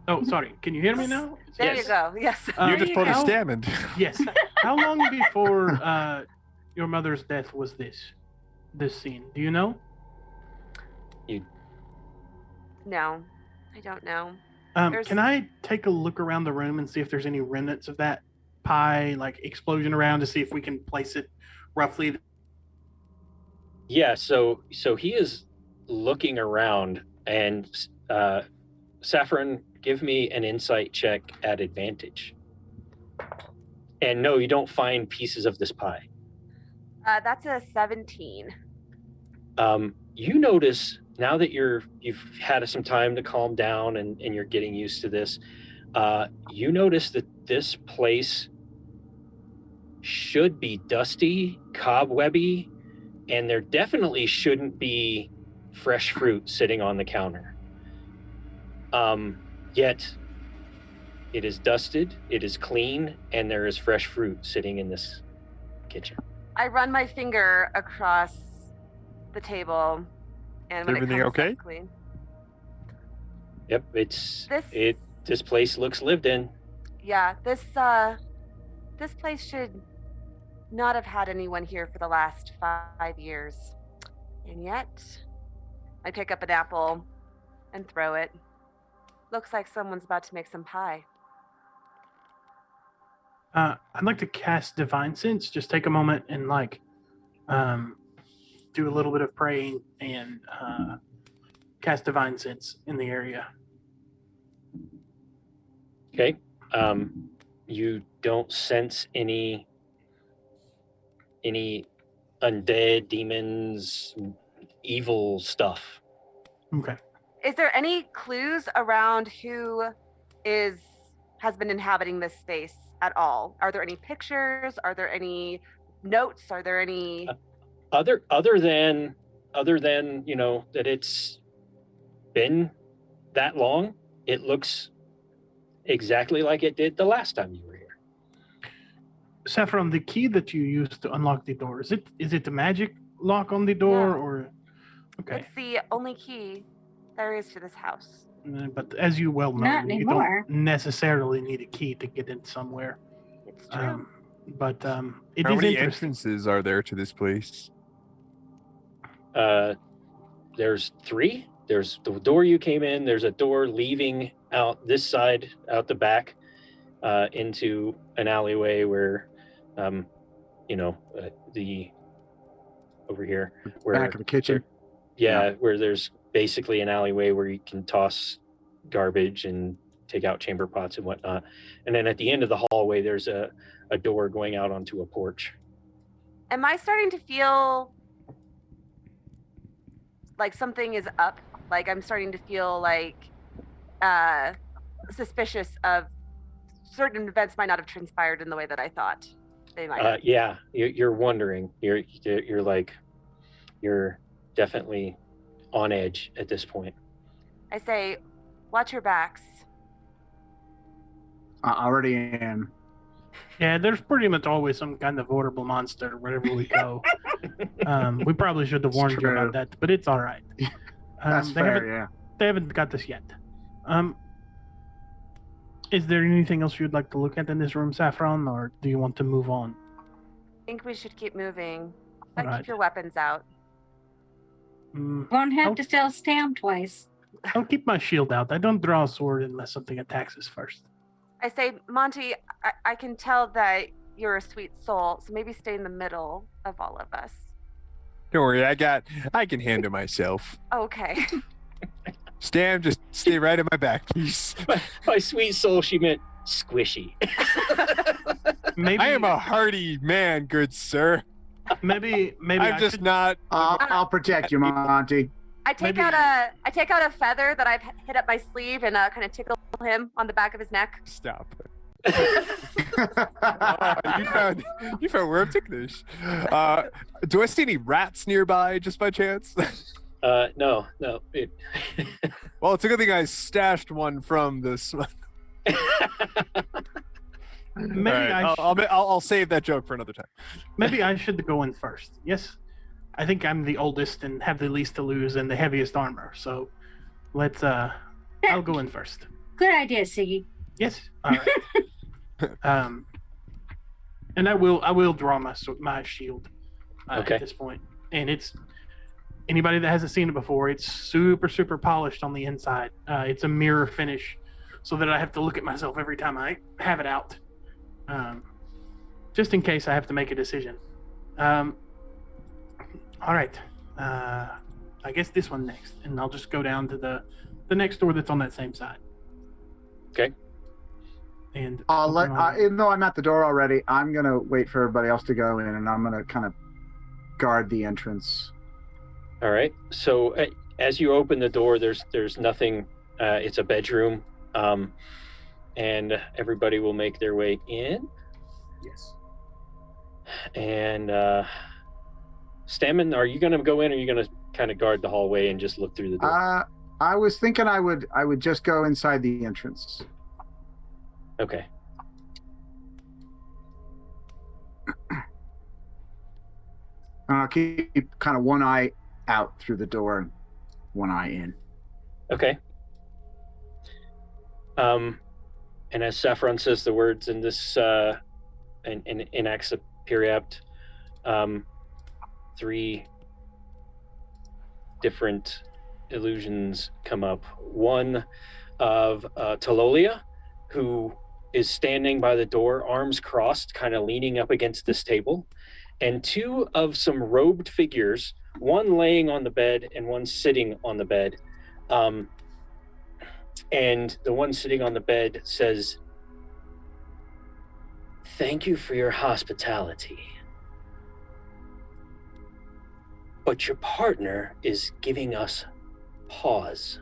Oh, sorry. Can you hear me now? There Yes. you go. Yes. You just pulled a how- Stammond. Yes. How long before your mother's death was this scene? Do you know? No, I don't know. Can I take a look around the room and see if there's any remnants of that pie like explosion around to see if we can place it roughly? Yeah, so he is looking around, and Saffron, give me an insight check at advantage. And no, you don't find pieces of this pie. That's a 17. You notice now that you've had some time to calm down and you're getting used to this. You notice that this place should be dusty, cobwebby, and there definitely shouldn't be fresh fruit sitting on the counter. Yet it is dusted, it is clean, and there is fresh fruit sitting in this kitchen. I run my finger across the table, and when Everything it comes okay? up clean. Yep, this place looks lived in. Yeah, this place should not have had anyone here for the last 5 years, and yet I pick up an apple and throw it. Looks like someone's about to make some pie. I'd like to cast Divine Sense. Just take a moment and do a little bit of praying and cast Divine Sense in the area. Okay. You don't sense any undead, demons, evil stuff. Okay. Is there any clues around who has been inhabiting this space at all? Are there any pictures? Are there any notes? Are there any Other than that it's been that long, it looks exactly like it did the last time you were here. Saffron, the key that you used to unlock the door, is it the magic lock on the door No. or okay. It's the only key there is to this house. But as you well know, Not you anymore. don't necessarily need a key to get in somewhere. It's true. But it How is many interesting. entrances are there to this place? There's 3. There's the door you came in. There's a door leaving out this side, out the back, into an alleyway where, the over here, where Back of the kitchen. where there's basically an alleyway where you can toss garbage and take out chamber pots and whatnot. And then at the end of the hallway, there's a door going out onto a porch. Am I starting to feel like something is up? Like I'm starting to feel like suspicious of certain events might not have transpired in the way that I thought they might have. Yeah, you're wondering. You're like, you're definitely on edge at this point. I say, watch your backs. I already am. Yeah, there's pretty much always some kind of horrible monster wherever we go. We probably should have It's warned you true. about that, but it's all right. That's fair, They haven't got this yet. Is there anything else you'd like to look at in this room, Saffron, or do you want to move on? I think we should keep moving. But Right. keep your weapons out. Won't have Oh. to sell Stam twice. I'll keep my shield out. I don't draw a sword unless something attacks us first. I say, Monty, I can tell that you're a sweet soul, so maybe stay in the middle of all of us. Don't worry, I can handle myself. Okay. Stam, just stay right at my back, please. By sweet soul, she meant squishy. Maybe I am a hardy man, good sir. maybe I'm I just should- not. I'll protect you, Monty. I take Maybe- out a feather that I've hit up my sleeve and kind of tickle him on the back of his neck. Stop. You found where I'm ticklish. Do I see any rats nearby, just by chance? No. Well, it's a good thing I stashed one from this. maybe I'll save that joke for another time. maybe I should go in first. Yes, I think I'm the oldest and have the least to lose and the heaviest armor. So let's. I'll go in first. Good idea, Siggy. Yes. All right. And I will draw my shield Okay. at this point. And it's anybody that hasn't seen it before. It's super, super polished on the inside. It's a mirror finish, so that I have to look at myself every time I have it out, just in case I have to make a decision. All right. I guess this one next, and I'll just go down to the next door that's on that same side. Okay. And even though I'm at the door already, I'm gonna wait for everybody else to go in, and I'm gonna kind of guard the entrance. All right. So as you open the door, there's nothing. It's a bedroom, and everybody will make their way in. Yes. And Stammond, are you going to go in, or are you going to kind of guard the hallway and just look through the door? I was thinking I would just go inside the entrance. Okay. I'll keep kind of one eye out through the door and one eye in. Okay. And as Saffron says the words in this enacts a periapt, 3 different illusions come up. One of Talolia, who is standing by the door, arms crossed, kind of leaning up against this table, and 2 of some robed figures, one laying on the bed and one sitting on the bed. And the one sitting on the bed says, "Thank you for your hospitality. But your partner is giving us pause.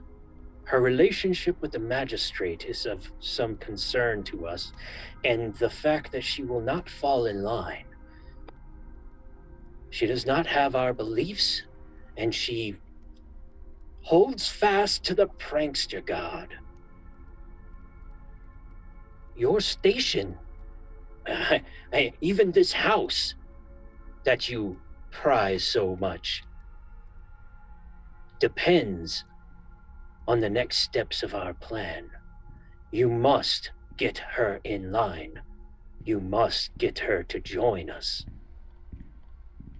Her relationship with the magistrate is of some concern to us, and the fact that she will not fall in line. She does not have our beliefs, and she holds fast to the prankster god. Your station, even this house that you prize so much, depends on the next steps of our plan. You must get her in line. You must get her to join us,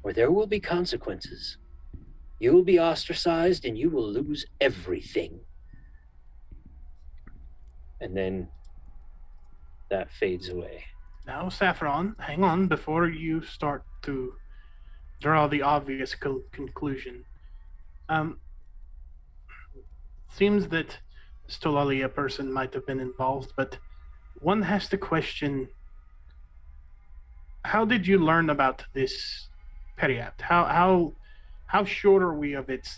or there will be consequences. You will be ostracized and you will lose everything." And then that fades away. Now, Saffron, hang on before you start to draw the obvious conclusion. Seems that Stolalia person might have been involved, but one has to question, how did you learn about this periapt? How sure are we of its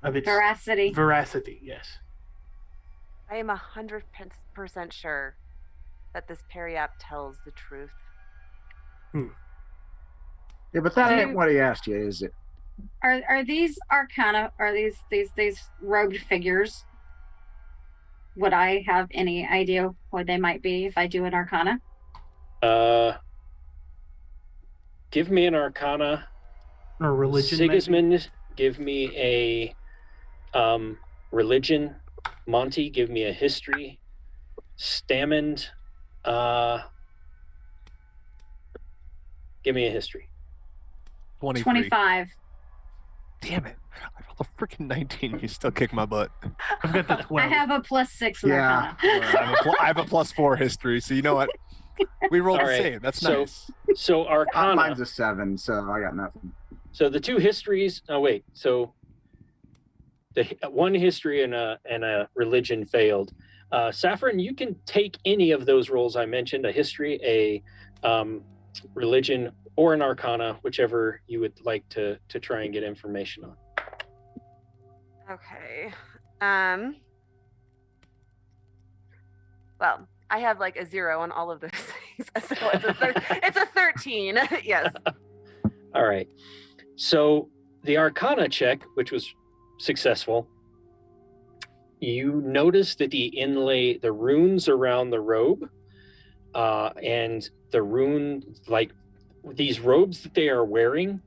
Veracity. Veracity, yes. I am 100% sure that this periapt tells the truth. Yeah, but that ain't what he asked you, is it? Are these arcana? Are these robed figures? Would I have any idea what they might be if I do an arcana? Give me an arcana. Or religion, Sigismond, maybe? give me a religion. Monty, give me a history. Stammond, give me a history. 25. Damn it. I rolled a freaking 19. You still kick my butt. I've got the 12. I have a +6 in Yeah. arcana. I have a +4 history, so you know what? We rolled All the right. same. That's So- nice. So arcana. Mine's a 7, so I got nothing. So the 2 histories. Oh wait. So the 1 history and a religion failed. Saffron, you can take any of those rolls I mentioned: a history, a religion, or an arcana, whichever you would like to try and get information on. Okay. Well, I have like a 0 on all of those things. So it's a 13. Yes. All right. So the arcana check, which was successful, you notice that the runes around the robe, and the rune, like these robes that they are wearing,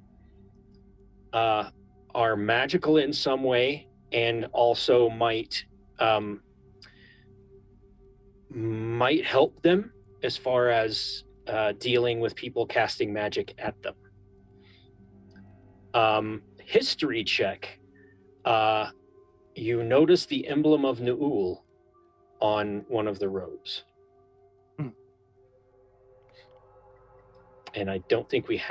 are magical in some way, and also might might help them as far as dealing with people casting magic at them. History check. You notice the emblem of Nu'ul on one of the robes. And I don't think we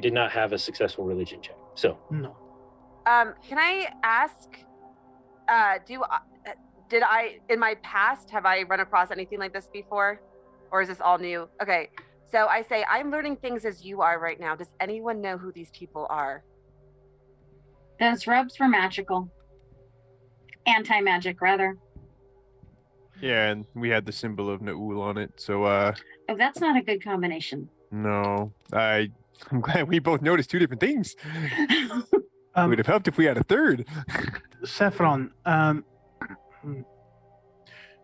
did not have a successful religion check. So No. Can I ask, did I, in my past, have I run across anything like this before? Or is this all new? Okay, so I say, I'm learning things as you are right now. Does anyone know who these people are? Those robes were magical. Anti-magic, rather. Yeah, and we had the symbol of Na'ul on it, so Oh, that's not a good combination. no. I'm glad we both noticed two different things. It would have helped if we had a third. Saffron,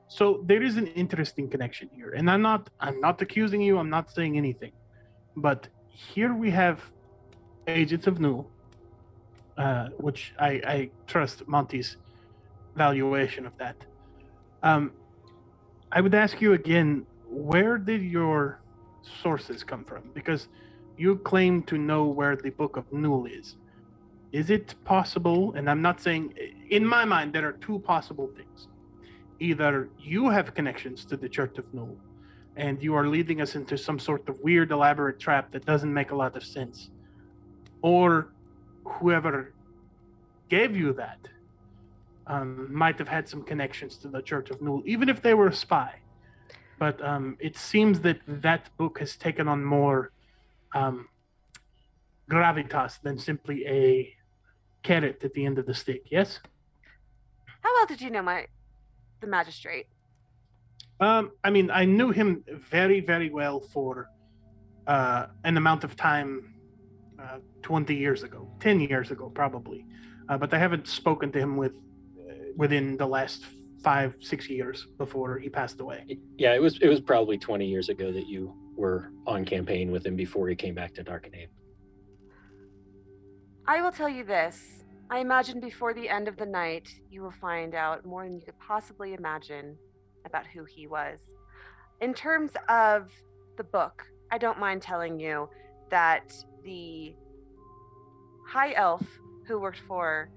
so there is an interesting connection here, and I'm not accusing you, I'm not saying anything, but here we have Agents of Nul, which I trust Monty's valuation of that. I would ask you again, where did your sources come from? Because you claim to know where the Book of Nul is. Is it possible, and I'm not saying, in my mind, there are two possible things. Either you have connections to the Church of Nul, and you are leading us into some sort of weird, elaborate trap that doesn't make a lot of sense. Or whoever gave you that might have had some connections to the Church of Nul, even if they were a spy. But it seems that that book has taken on more gravitas than simply a carrot at the end of the stick, yes? How well did you know the magistrate? I mean, I knew him very, very well for an amount of time 20 years ago, 10 years ago, probably. But I haven't spoken to him within the last 5-6 years before he passed away. Yeah, it was probably 20 years ago that you were on campaign with him before he came back to Darkenhaven. I will tell you this. I imagine before the end of the night, you will find out more than you could possibly imagine about who he was. In terms of the book, I don't mind telling you that the high elf who worked for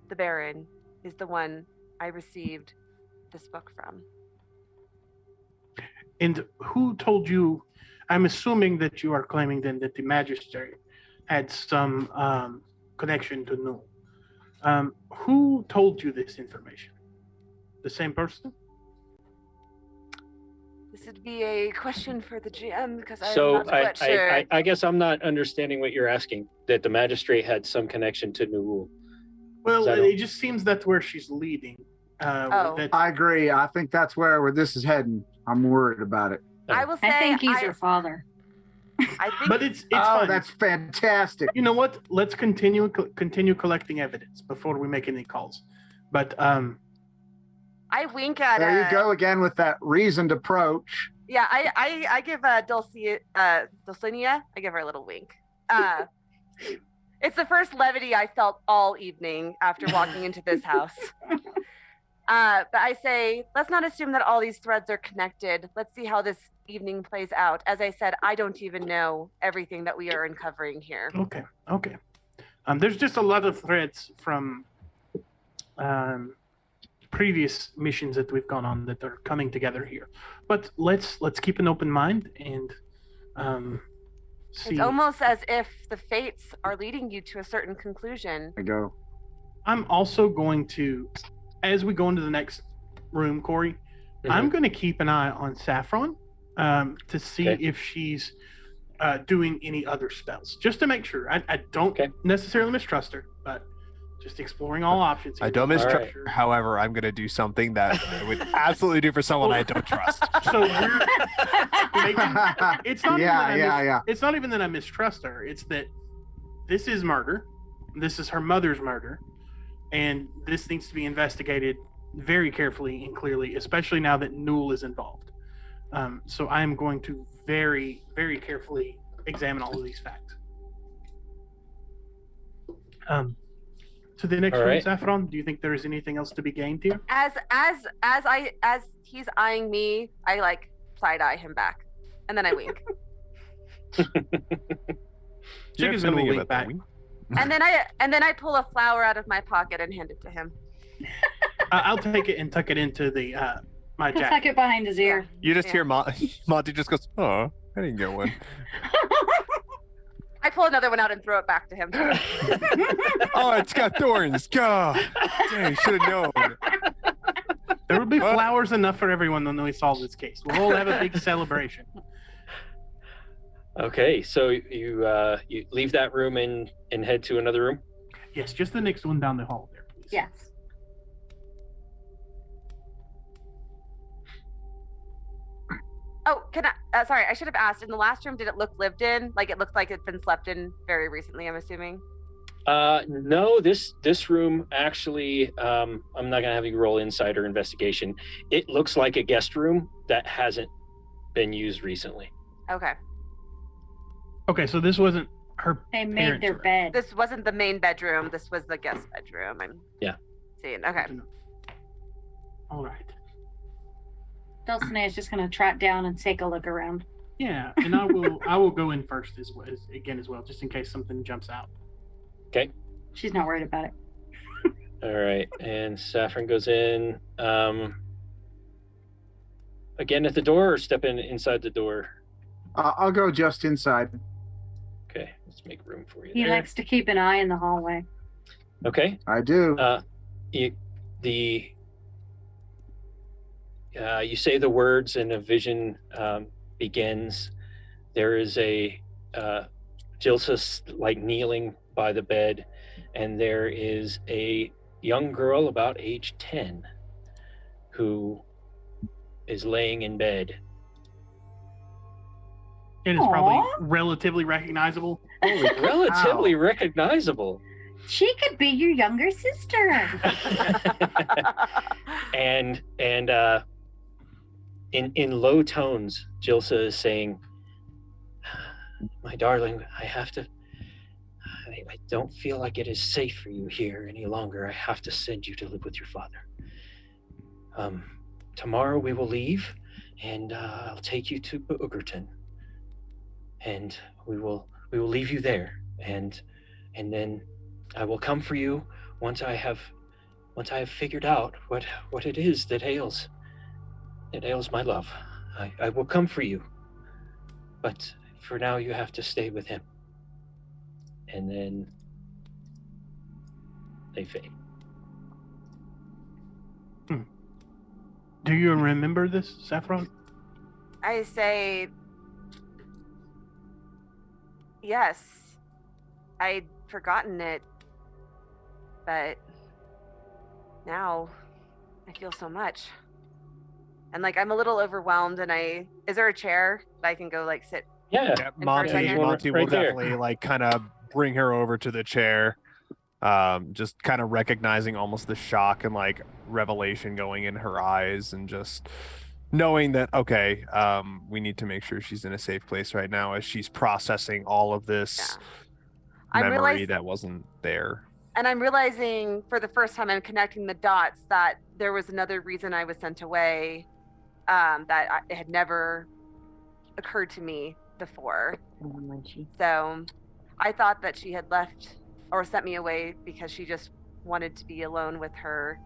the Baron is the one I received this book from. And who told you? I'm assuming that you are claiming then that the magistrate had some connection to Nul. Who told you this information? The same person? This would be a question for the GM because I'm So not quite sure. I guess I'm not understanding what you're asking. That the magistrate had some connection to Nu'ul. Well, it just seems that's where she's leading. I agree. I think that's where this is heading. I'm worried about it. I will say I think he's your father. I think But it's Oh, fine. that's fantastic. You know what? Let's continue collecting evidence before we make any calls. But I wink at There you go again with that reasoned approach. Yeah, I give Dulcinea, I give her a little wink. It's the first levity I felt all evening after walking into this house. But I say, let's not assume that all these threads are connected. Let's see how this evening plays out. As I said, I don't even know everything that we are uncovering here. Okay. There's just a lot of threads from previous missions that we've gone on that are coming together here. But let's keep an open mind and see. It's almost as if the fates are leading you to a certain conclusion. I go. I'm also going to, as we go into the next room, Corey, I'm going to keep an eye on Saffron to see if she's doing any other spells, just to make sure. I don't necessarily mistrust her, but just exploring all options here. I don't mistrust her. However, I'm going to do something that I would absolutely do for someone I don't trust. So we're making, it's not It's not even that I mistrust her. It's that this is murder. This is her mother's murder. And this needs to be investigated very carefully and clearly, especially now that Nul is involved. So I am going to very, very carefully examine all of these facts. to the next All room, right. Saffron? Do you think there is anything else to be gained here? As he's eyeing me, I like side eye him back, and then I wink. Do you have Sigismond will something wink about back. the wing? and then I pull a flower out of my pocket and hand it to him. I'll take it and tuck it into the my He'll tuck jacket. it behind his ear. You just Yeah. hear Monty just goes, "Oh, I didn't get one." I pull another one out and throw it back to him. Oh, it's got thorns. God, dang, should have known. There will be What? flowers enough for everyone when we solve this case. We'll all have a big celebration. Okay, so you leave that room and head to another room. Yes, just the next one down the hall there, please. Yes. Oh, can I? Sorry, I should have asked. In the last room, did it look lived in? Like it looked like it'd been slept in very recently. I'm assuming. No, this room actually, I'm not gonna have you roll insider investigation. It looks like a guest room that hasn't been used recently. Okay, Okay, so this wasn't her. They made parents' their room. bed. this wasn't the main bedroom. This was the guest bedroom. I'm Yeah. seeing. Okay. All right. Dulcinea is just gonna trot down and take a look around. Yeah, and I will go in first as well, just in case something jumps out. Okay. She's not worried about it. All right, and Saffron goes in. Again at the door, or step inside the door. I'll go just inside. Okay, let's make room for you He there. likes to keep an eye in the hallway. Okay. I do. You say the words and a vision begins. There is a Jilsa's like kneeling by the bed, and there is a young girl about age 10 who is laying in bed. It is probably Aw. relatively recognizable. Relatively recognizable. She could be your younger sister. and in low tones, Jilsa is saying, "My darling, I don't feel like it is safe for you here any longer. I have to send you to live with your father. Tomorrow we will leave, and I'll take you to Boogerton, and we will leave you there, and then I will come for you once I have figured out what it is that ails my love. I will come for you, but for now you have to stay with him." And then they fade. Do you remember this, Saffron? I say yes. I'd forgotten it, but now I feel so much. And like I'm a little overwhelmed, and is there a chair that I can go like sit? Yeah. Yeah, for a Monty second. will Right there. definitely like kind of bring her over to the chair. Just kind of recognizing almost the shock and like revelation going in her eyes, and just knowing that okay, we need to make sure she's in a safe place right now as she's processing all of this memory that wasn't there. And I'm realizing for the first time I'm connecting the dots that there was another reason I was sent away, it had never occurred to me before. So I thought that she had left or sent me away because she just wanted to be alone with her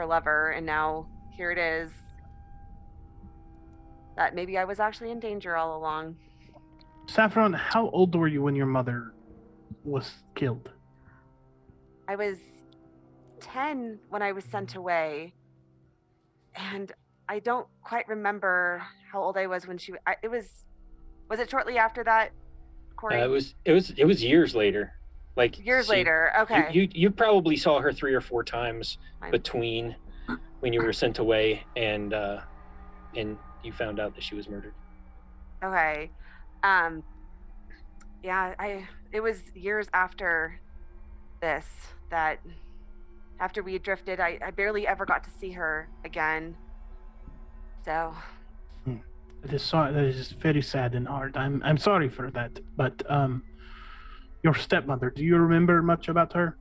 lover, and now here it is that maybe I was actually in danger all along. Saffron, how old were you when your mother was killed? I was 10 when I was sent away, and I don't quite remember how old I was when was it shortly after that, Corey? It was years later. Like Years later. Okay. You probably saw her 3 or 4 times Fine. between when you were sent away and you found out that she was murdered. Okay. Yeah, it was years after this that after we drifted, I barely ever got to see her again. So That is very sad and hard. I'm sorry for that. But your stepmother, do you remember much about her?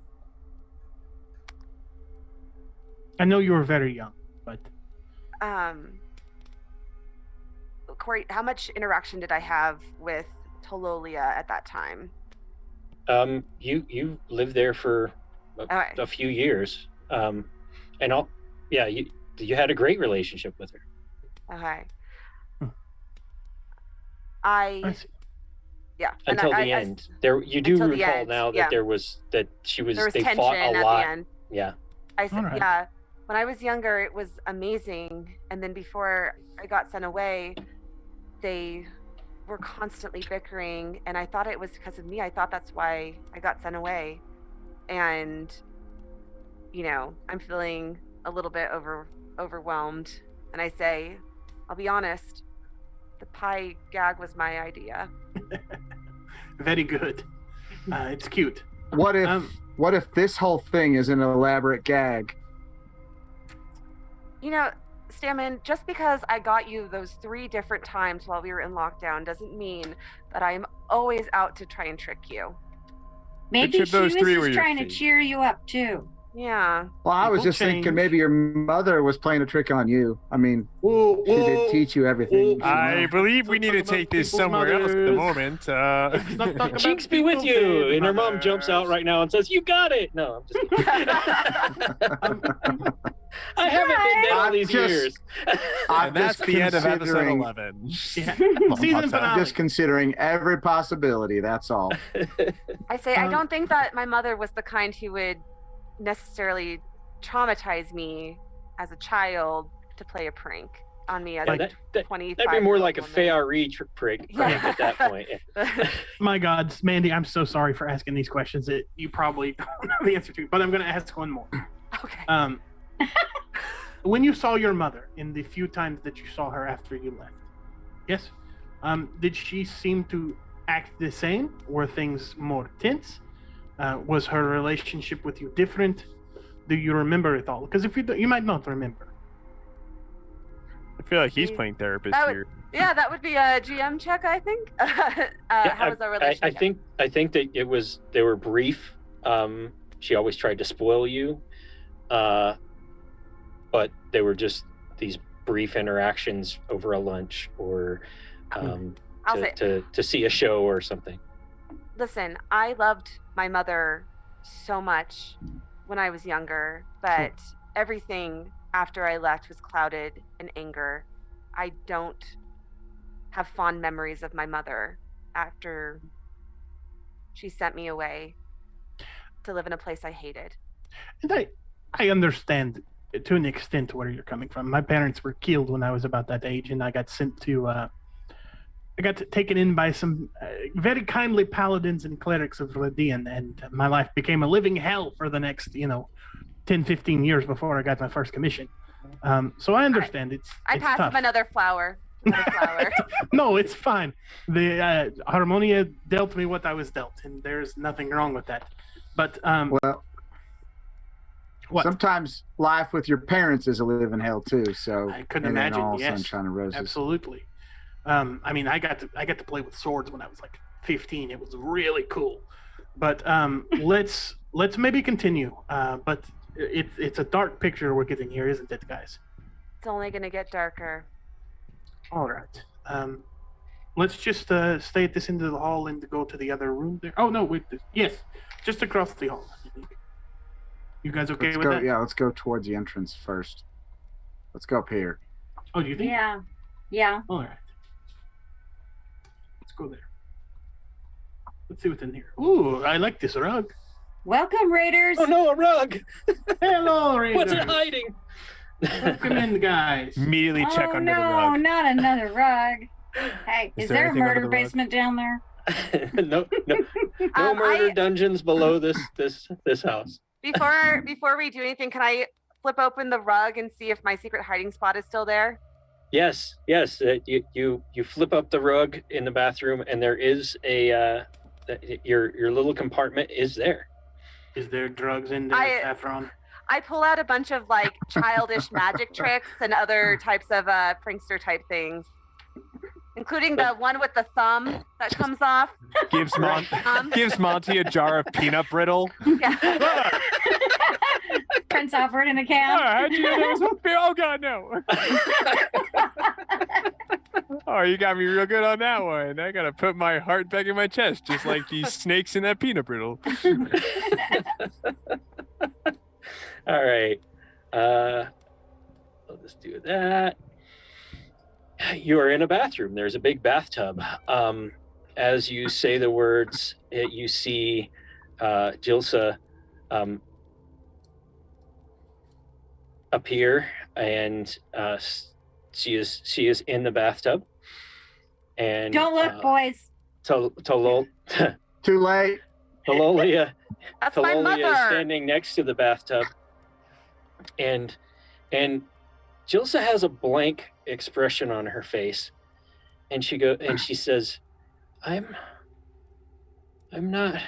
I know you were very young, but Corey, how much interaction did I have with Tololia at that time? You lived there for a few years, and you had a great relationship with her. Okay. Until the end. There, you do recall now that there was they tension fought a lot. At the end. Yeah. I said, yeah. When I was younger, it was amazing, and then before I got sent away, they were constantly bickering, and I thought it was because of me. I thought that's why I got sent away, and I'm feeling a little bit overwhelmed, and I say, I'll be honest, the pie gag was my idea. Very good. It's cute. What if this whole thing is an elaborate gag? Stammond, just because I got you those 3 different times while we were in lockdown doesn't mean that I'm always out to try and trick you. Maybe she was just trying to cheer you up too. Yeah. Well, I was just thinking maybe your mother was playing a trick on you. I mean, she did teach you everything. I believe we need to take this somewhere else at the moment. Jinx be with you! And her mom jumps out right now and says, "You got it!" No, I'm just kidding. I haven't been dead all these years. And that's the end of episode 11. Yeah. Season finale. I'm just considering every possibility, that's all. I say, I don't think that my mother was the kind who would necessarily traumatize me as a child to play a prank on me as a 25. That'd be more like a Feyari prank at that point. My God, Mandy, I'm so sorry for asking these questions that you probably don't know the answer to, but I'm going to ask one more. Okay. When you saw your mother in the few times that you saw her after you left, yes, did she seem to act the same? Were things more tense? Was her relationship with you different? Do you remember it all? Because if you do, you might not remember. I feel like he's playing therapist here. Yeah, that would be a GM check, I think. How was our relationship? I think that they were brief. She always tried to spoil you, but they were just these brief interactions over a lunch or to see a show or something. Listen, I loved my mother so much when I was younger, but everything after I left was clouded in anger. I don't have fond memories of my mother after she sent me away to live in a place I hated. And I understand to an extent where you're coming from. My parents were killed when I was about that age, and I got sent to I got taken in by some very kindly paladins and clerics of Lydian, and my life became a living hell for the next, 10, 15 years before I got my first commission. So I understand it's passed tough. him another flower. No, it's fine. The Harmonia dealt me what I was dealt, and there's nothing wrong with that. But sometimes life with your parents is a living hell too. So I couldn't imagine. All yes, sunshine and roses. Absolutely. I mean, I got to play with swords when I was like 15. It was really cool. But let's maybe continue. But it's a dark picture we're getting here, isn't it, guys? It's only gonna get darker. All right. Let's just stay at this end of the hall and go to the other room there. Oh no, wait. Yes, just across the hall. I think. You guys okay with that? Yeah, let's go towards the entrance first. Let's go up here. Oh, do you think? Yeah. All right. Let's go there. Let's see what's in here. Ooh, I like this rug. Welcome, Raiders. Oh no, a rug! Hello, Raiders. What's it hiding? Welcome in, guys. Immediately check under the rug. No, not another rug. Hey, is there a murder basement down there? No murder dungeons below this house. Before we do anything, can I flip open the rug and see if my secret hiding spot is still there? Yes. You flip up the rug in the bathroom, and there is your little compartment is there. Is there drugs in there, Saffron? I pull out a bunch of childish magic tricks and other types of prankster type things. Including the one with the thumb that comes off. Gives Monty a jar of peanut brittle. Yeah. Prince Albert in a can. How'd you know there was one beer? Oh God, no. Oh, you got me real good on that one. I gotta put my heart back in my chest, just like these snakes in that peanut brittle. All right. I'll just do that. You are in a bathroom. There's a big bathtub. As you say the words, you see Jilsa appear, and she is in the bathtub. And Don't look, boys. Too late. Talolia That's my mother. is standing next to the bathtub, and Jilsa has a blank expression on her face, and she says, I'm not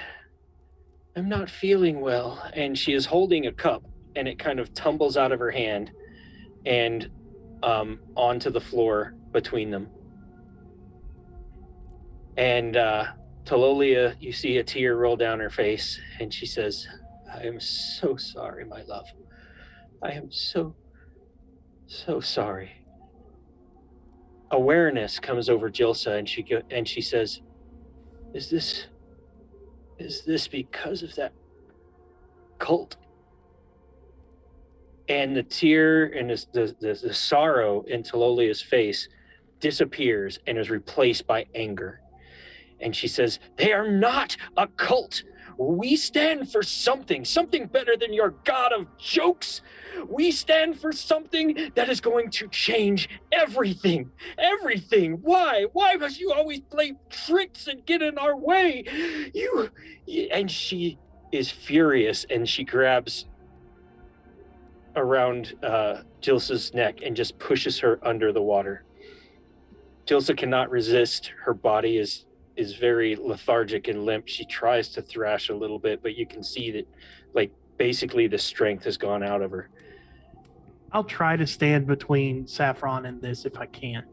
feeling well. And she is holding a cup, and it kind of tumbles out of her hand and onto the floor between them. And Talolia, you see a tear roll down her face, and she says, I am so sorry, my love. I am so sorry. Awareness comes over Jilsa, and she says, Is this because of that cult? And the tear and the sorrow in Talolia's face disappears and is replaced by anger. And she says, they are not a cult. We stand for something better than your god of jokes. We stand for something that is going to change everything. Why? Why must you always play tricks and get in our way? And she is furious, and she grabs around Jilsa's neck and just pushes her under the water. Jilsa cannot resist. Her body is very lethargic and limp. She tries to thrash a little bit, but you can see that, like, basically the strength has gone out of her. I'll try to stand between Saffron and this if I can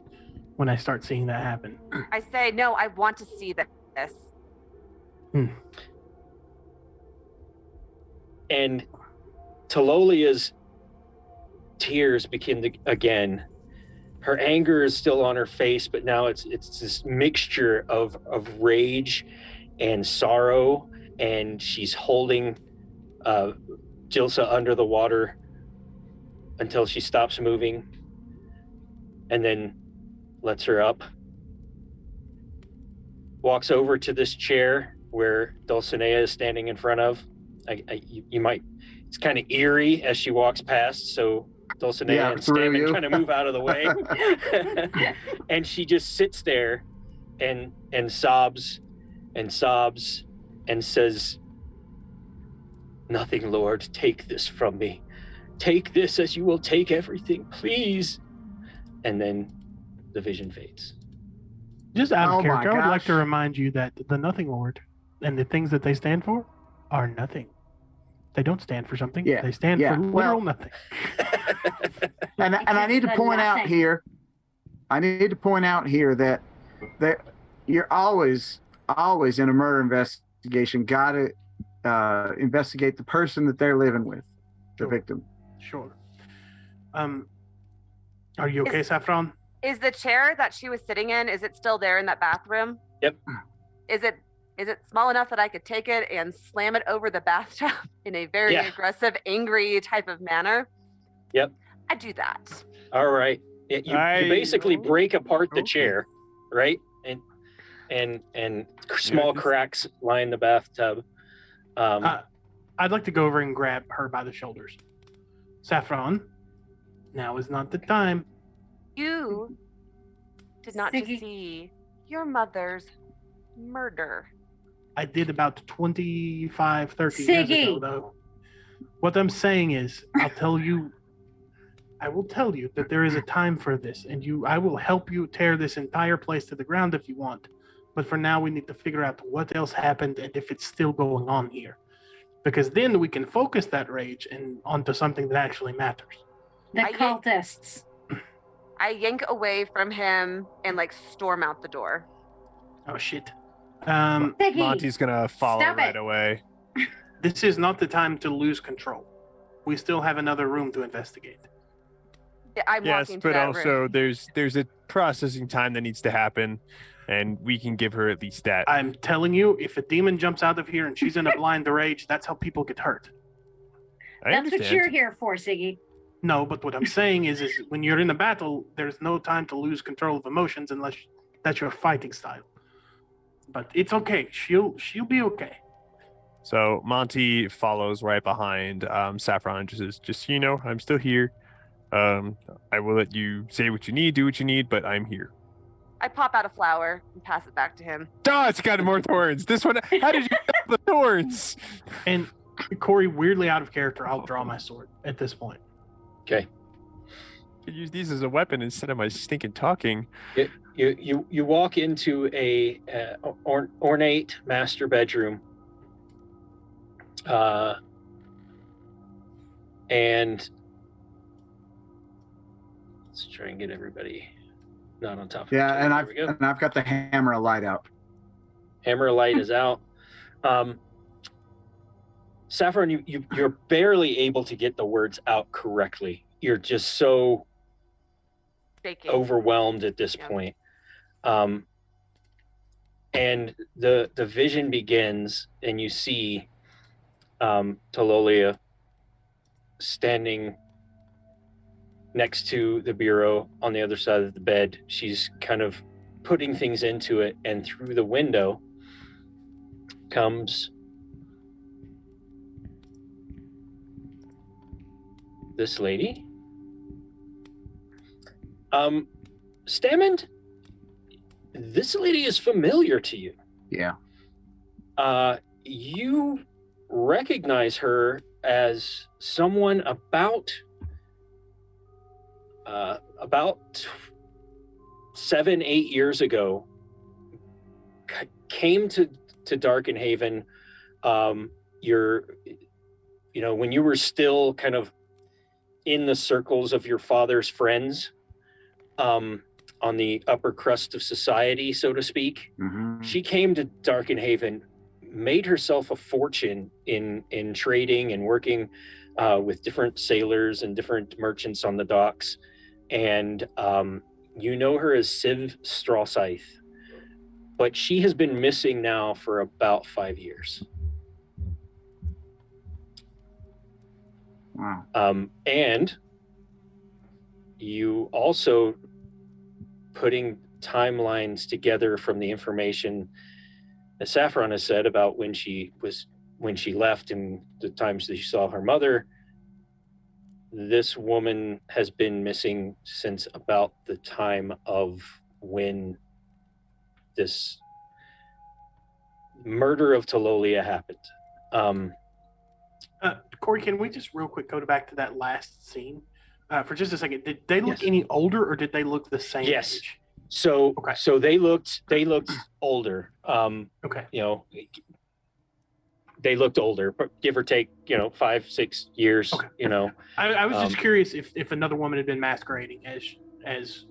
when I start seeing that happen. I say, no, I want to see this. And Talolia's tears begin again. Her anger is still on her face, but now it's this mixture of rage and sorrow, and she's holding Jilsa under the water until she stops moving, and then lets her up. Walks over to this chair where Dulcinea is standing in front of. You might. It's kind of eerie as she walks past, so Dulcinea and Stammond kind of move out of the way. And she just sits there and sobs and says, nothing, Lord, take this from me. Take this as you will take everything, please. And then the vision fades. Just out of character, I would like to remind you that the Nothing Lord and the things that they stand for are nothing. They don't stand for something. They stand for literal nothing. And I need to point out here, that you're always in a murder investigation got to investigate the person that they're living with, the victim. Sure. Are you okay, Saffron? Is the chair that she was sitting in, is it still there in that bathroom? Yep. Is it small enough that I could take it and slam it over the bathtub in a very aggressive, angry type of manner? Yep. I do that. All right. You basically break apart the chair, right? And small cracks line the bathtub. I'd like to go over and grab her by the shoulders. Saffron, now is not the time. You did not just see your mother's murder. I did about 25, 30 years ago, though. What I'm saying is, I will tell you that there is a time for this, and I will help you tear this entire place to the ground if you want. But for now, we need to figure out what else happened and if it's still going on here. Because then we can focus that rage and onto something that actually matters. The cultists. I yank away from him and like storm out the door. Oh shit. Ziggy, Monty's gonna follow stop right it. away. This is not the time to lose control. We still have another room to investigate. Yeah, I'm Yes, walking to but that also room. there's a processing time that needs to happen, and we can give her at least that. I'm telling you, if a demon jumps out of here and she's in a blind rage, that's how people get hurt. I That's understand. what you're here for, Siggy. No, but what I'm saying is when you're in a battle, there's no time to lose control of emotions unless that's your fighting style. But it's okay. She'll be okay. So Monty follows right behind Saffron and just says, just so you know, I'm still here. I will let you say what you need, do what you need, but I'm here. I pop out a flower and pass it back to him. Oh, it's got more thorns. This one, how did you get the thorns? And Corey, weirdly out of character, I'll draw my sword at this point. Okay. I could use these as a weapon instead of my stinking talking. You walk into a ornate master bedroom, and let's try and get everybody not on top of Yeah, each other. and There we go. I've got the hammer of light out. Hammer of light is out. Saffron, you're barely able to get the words out correctly. You're just so Shaking. overwhelmed at this Yeah. point. And the vision begins, and you see Talolia standing next to the bureau on the other side of the bed. She's kind of putting things into it, and through the window comes this lady. Stammond, this lady is familiar to you. Yeah. You recognize her as someone about 7-8 years ago came to Darkenhaven. When you were still kind of in the circles of your father's friends, on the upper crust of society, so to speak. Mm-hmm. She came to Darkenhaven, made herself a fortune in trading and working with different sailors and different merchants on the docks. And you know her as Civ Strawscythe, but she has been missing now for about 5 years. Wow. And you also putting timelines together from the information that Saffron has said about when she left and the times that she saw her mother. This woman has been missing since about the time of when this murder of Talolia happened. Corey, can we just real quick go back to that last scene for just a second? Did they look Yes. any older, or did they look the same Yes. age? So Okay. so they looked older. Okay. They looked older, but give or take, 5-6 years. Okay. I was just Um, curious if another woman had been masquerading as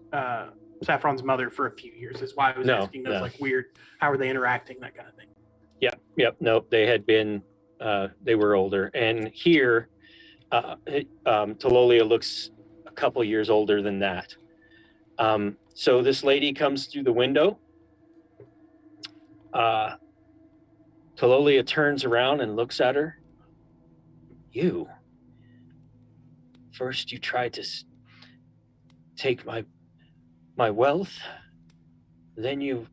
Saffron's mother for a few years. That's why I was asking those like weird, how are they interacting, that kind of thing. Yep. Nope. They had been. They were older, and here, Talolia looks a couple years older than that. So this lady comes through the window. Talolia turns around and looks at her. You. First, you tried to take my wealth. Then you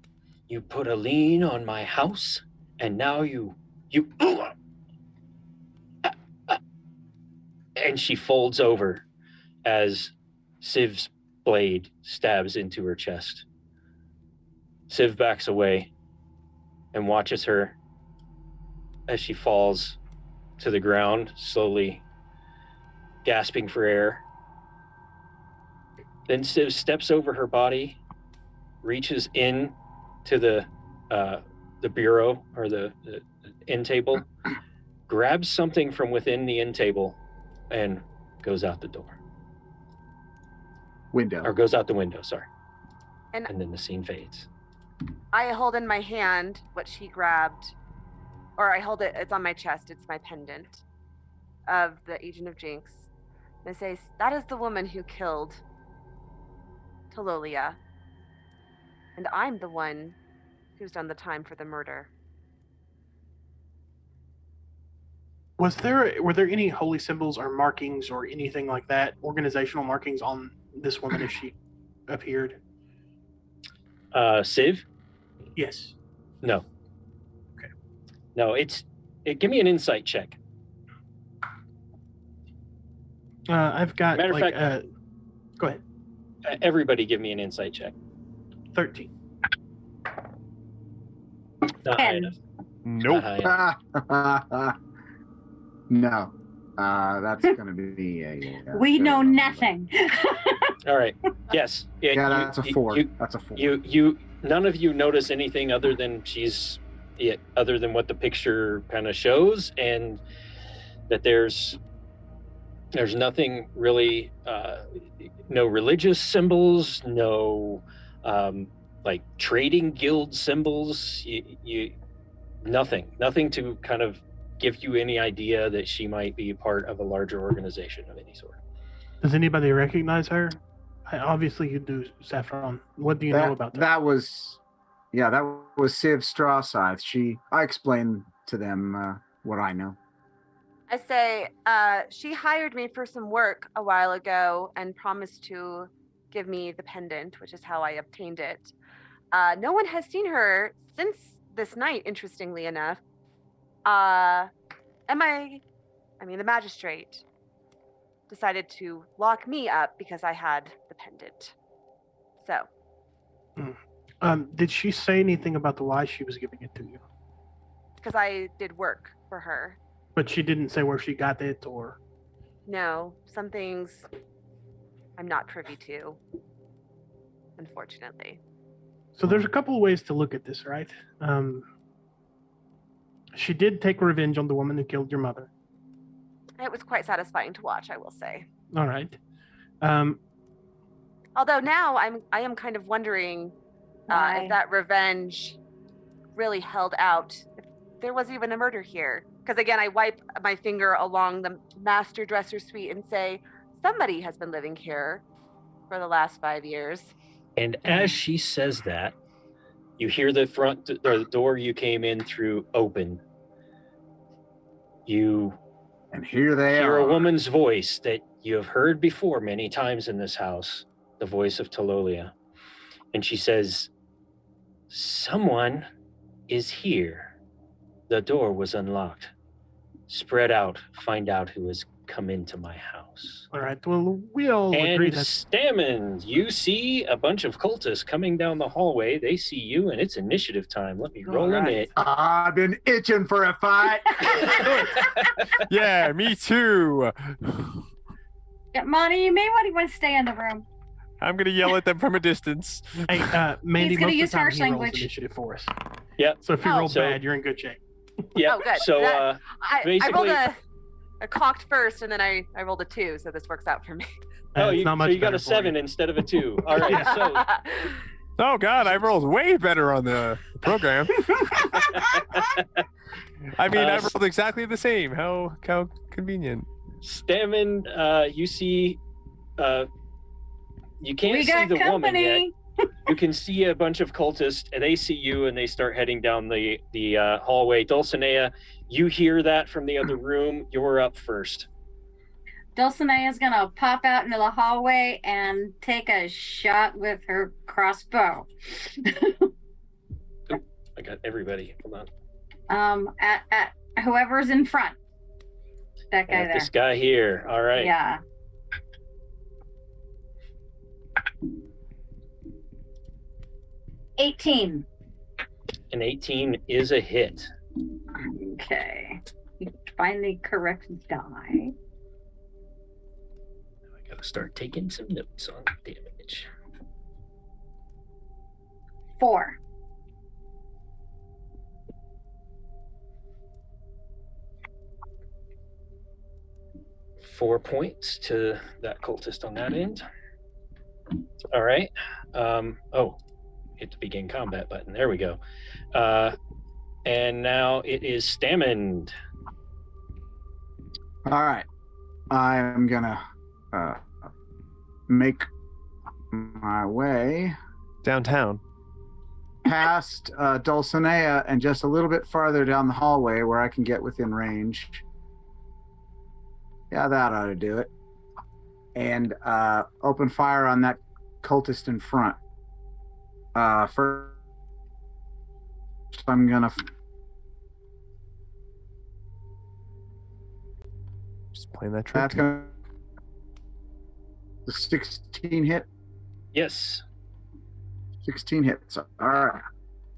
put a lien on my house, and now you. And she folds over as Civ's blade stabs into her chest. Civ backs away and watches her as she falls to the ground, slowly gasping for air. Then Civ steps over her body, reaches in to the bureau or the end table, grabs something from within the end table, and goes out the door. window. Or goes out the window, sorry. And then the scene fades. I hold in my hand what she grabbed, or I hold it, it's on my chest, it's my pendant of the Agent of Jinx. And I say, that is the woman who killed Talolia. And I'm the one who's done the time for the murder. Were there any holy symbols or markings or anything like that, organizational markings on this woman as she appeared? Civ? Yes. No. Okay. No, give me an insight check. I've got Matter of fact, go ahead. Everybody give me an insight check. 13. Not high 10. enough. Nope. Not high enough. No. That's going to be a... We know nothing. All right. Yes. Yeah, that's a 4. That's a 4. None of you notice anything other than other than what the picture kind of shows, and that there's nothing really, no religious symbols, no like trading guild symbols. Nothing to kind of give you any idea that she might be part of a larger organization of any sort. Does anybody recognize her? Obviously you do, Saffron. What do you know about that? That was Civ Strawscythe. I explained to them what I know. I say, she hired me for some work a while ago and promised to give me the pendant, which is how I obtained it. No one has seen her since this night, interestingly enough. The magistrate decided to lock me up because I had the pendant. So. Did she say anything about why she was giving it to you? Because I did work for her. But she didn't say where she got it, or? No, some things I'm not privy to, unfortunately. So there's a couple of ways to look at this, right? She did take revenge on the woman who killed your mother. It was quite satisfying to watch, I will say. All right. Although now I am kind of wondering if that revenge really held out. If there was even a murder here. Because again, I wipe my finger along the master dresser suite and say, somebody has been living here for the last 5 years. And as she says that, you hear the door you came in through open. And here they hear are. a woman's voice that you have heard before many times in this house, the voice of Talolia. And she says, someone is here. The door was unlocked. Spread out, find out who has come into my house. All right, well, we all agree And that... Stammond, you see a bunch of cultists coming down the hallway. They see you, and it's initiative time. Let me roll in it. I've been itching for a fight. Yeah, me too. Yeah, Monty, you may want to stay in the room. I'm going to yell at them from a distance. Hey, Mandy, He's gonna most use of the time harsh he rolls language. initiative for us. Yeah. So if you roll so- bad, you're in good shape. Yeah. Oh, good. So I basically, rolled a cocked first, and then I rolled a 2, so this works out for me. oh, It's you, not much so you got better a for 7 instead of a 2. All right. So Oh, God, I rolled way better on the program. I mean, I rolled exactly the same. How convenient. Stammond, you see, you can't We see got the woman yet. company. You can see a bunch of cultists, and they see you, and they start heading down the hallway. Dulcinea, you hear that from the other room. You're up first. Dulcinea is gonna pop out into the hallway and take a shot with her crossbow. I got everybody. Hold on. At whoever's in front. That guy Got there. this guy here. All right. Yeah. $18. An 18 is a hit. Okay. Find the correct die. I gotta start taking some notes on damage. 4. Four points to that cultist on that end. All right. Hit the begin combat button. There we go. And now it is Stammond. All right. I am gonna make my way Downtown. past Dulcinea and just a little bit farther down the hallway where I can get within range. Yeah, that ought to do it. And open fire on that cultist in front. First, I'm gonna. Just playing that trick. That's gonna. The 16 hit. Yes. 16 hits. All right.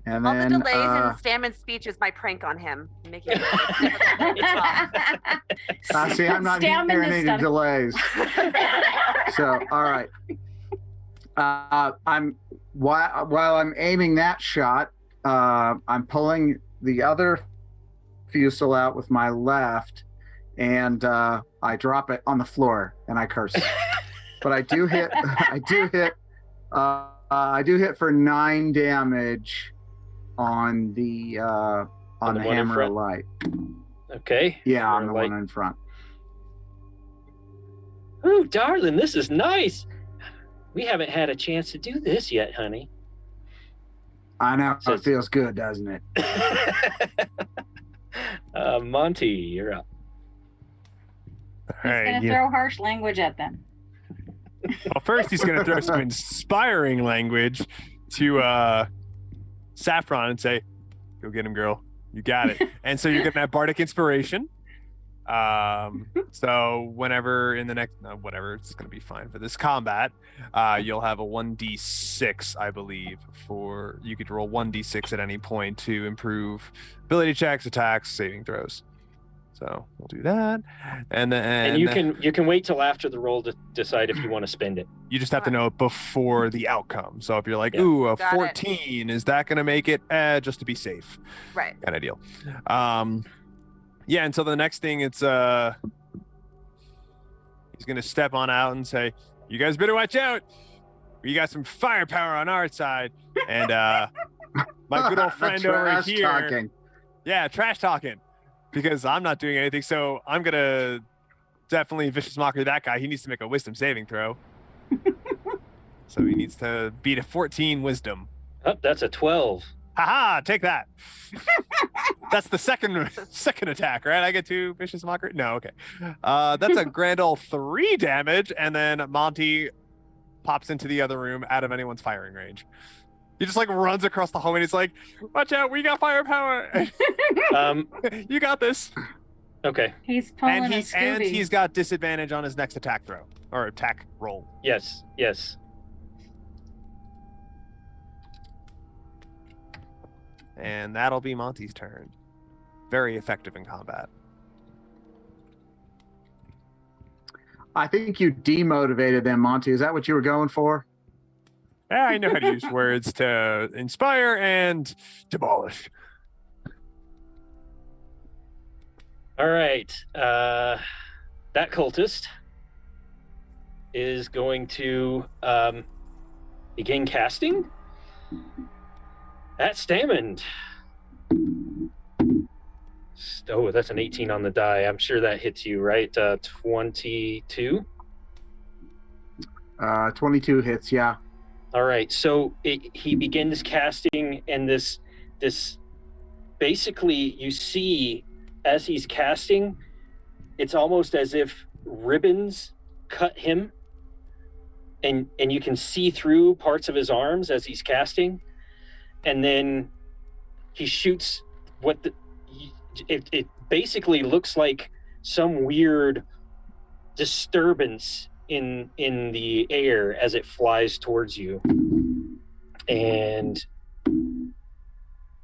And All then the delays in Stammond's speech is my prank on him, making it see, I'm not Stammond hearing is any stunning. delays. So, all right. I'm while I'm aiming that shot, I'm pulling the other fusel out with my left, and I drop it on the floor and I curse. But I do hit. I do hit for 9 damage on the On the one in hammer front? of light. Okay. Yeah, on Hammer the light. one in front. Ooh, darling, this is nice. We haven't had a chance to do this yet, honey. I know. So- It feels good, doesn't it? Monty, you're up. All He's right, gonna yeah. throw harsh language at them. Well, first he's going to throw some inspiring language to Saffron and say, "Go get him, girl. You got it." And so you're going to have bardic inspiration. So whenever in the next, whatever, it's going to be fine for this combat. You'll have a 1d6, I believe, for you could roll 1d6 at any point to improve ability checks, attacks, saving throws. So we'll do that, and then And you can wait till after the roll to decide if you want to spend it. you just have to know it before the outcome. So if you're like, Yeah. ooh, a Got it. 14, is that going to make it? Just to be safe, Right. kind of deal. Yeah, and so the next thing, it's he's going to step on out and say, "You guys better watch out. We got some firepower on our side." And my good old friend over Trash here, talking. yeah, trash talking, because I'm not doing anything. So I'm going to definitely vicious mockery that guy. He needs to make a wisdom saving throw. So he needs to beat a 14 wisdom. Oh, that's a 12. Haha, take that. That's the second attack, right? I get 2 vicious mockery. No, okay. That's a grand old 3 damage, and then Monty pops into the other room out of anyone's firing range. He just like runs across the hallway and he's like, "Watch out, we got firepower." You got this. Okay. He's pulling And a Scooby. he's got disadvantage on his next attack throw or attack roll. Yes. And that'll be Monty's turn. Very effective in combat. I think you demotivated them, Monty. Is that what you were going for? Yeah, I know how to use words to inspire and demolish. All right. That cultist is going to begin casting at Stammond. Oh, that's an 18 on the die. I'm sure that hits you, right? 22. 22 hits, yeah. All right. So he begins casting, and this basically you see as he's casting, it's almost as if ribbons cut him, and you can see through parts of his arms as he's casting, and then he shoots it basically looks like some weird disturbance in the air as it flies towards you, and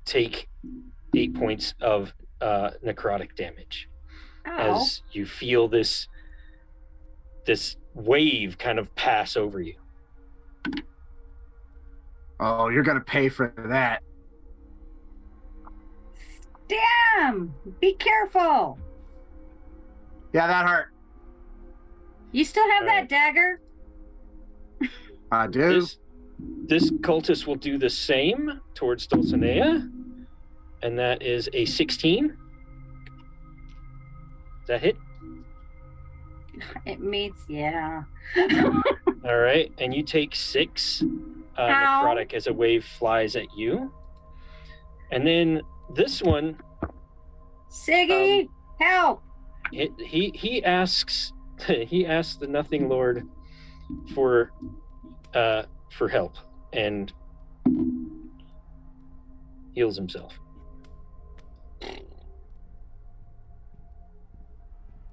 take 8 points of necrotic damage as you feel this wave kind of pass over you. Oh, you're going to pay for that. Damn! Be careful. Yeah, that hurt. You still have All that right. dagger? I do. This cultist will do the same towards Dulcinea, and that is a 16. Does that hit? It meets, yeah. All right, and you take 6 necrotic as a wave flies at you. And then this one, Siggy, help! he asks the Nothing Lord for help and heals himself.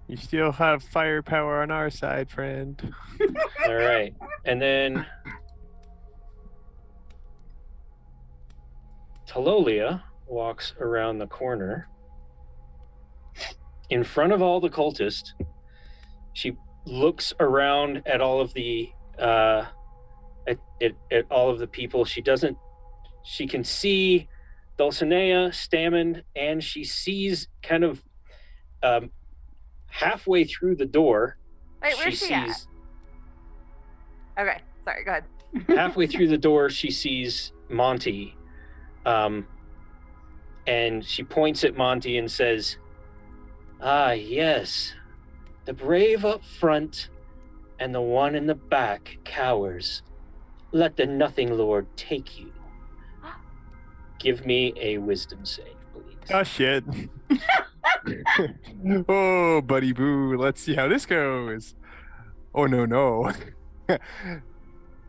You still have firepower on our side, friend. All right, and then Talolia walks around the corner in front of all the cultists. She looks around at all of the at all of the people. She can see Dulcinea, Stammond, and she sees kind of halfway through the door. Wait, where's she at? Okay, sorry, go ahead. Halfway through the door, she sees Monty. And she points at Monty and says, "Ah, yes, the brave up front and the one in the back cowers. Let the Nothing Lord take you. Give me a wisdom save, please." Oh, shit. Oh, buddy boo. Let's see how this goes. Oh, no. That's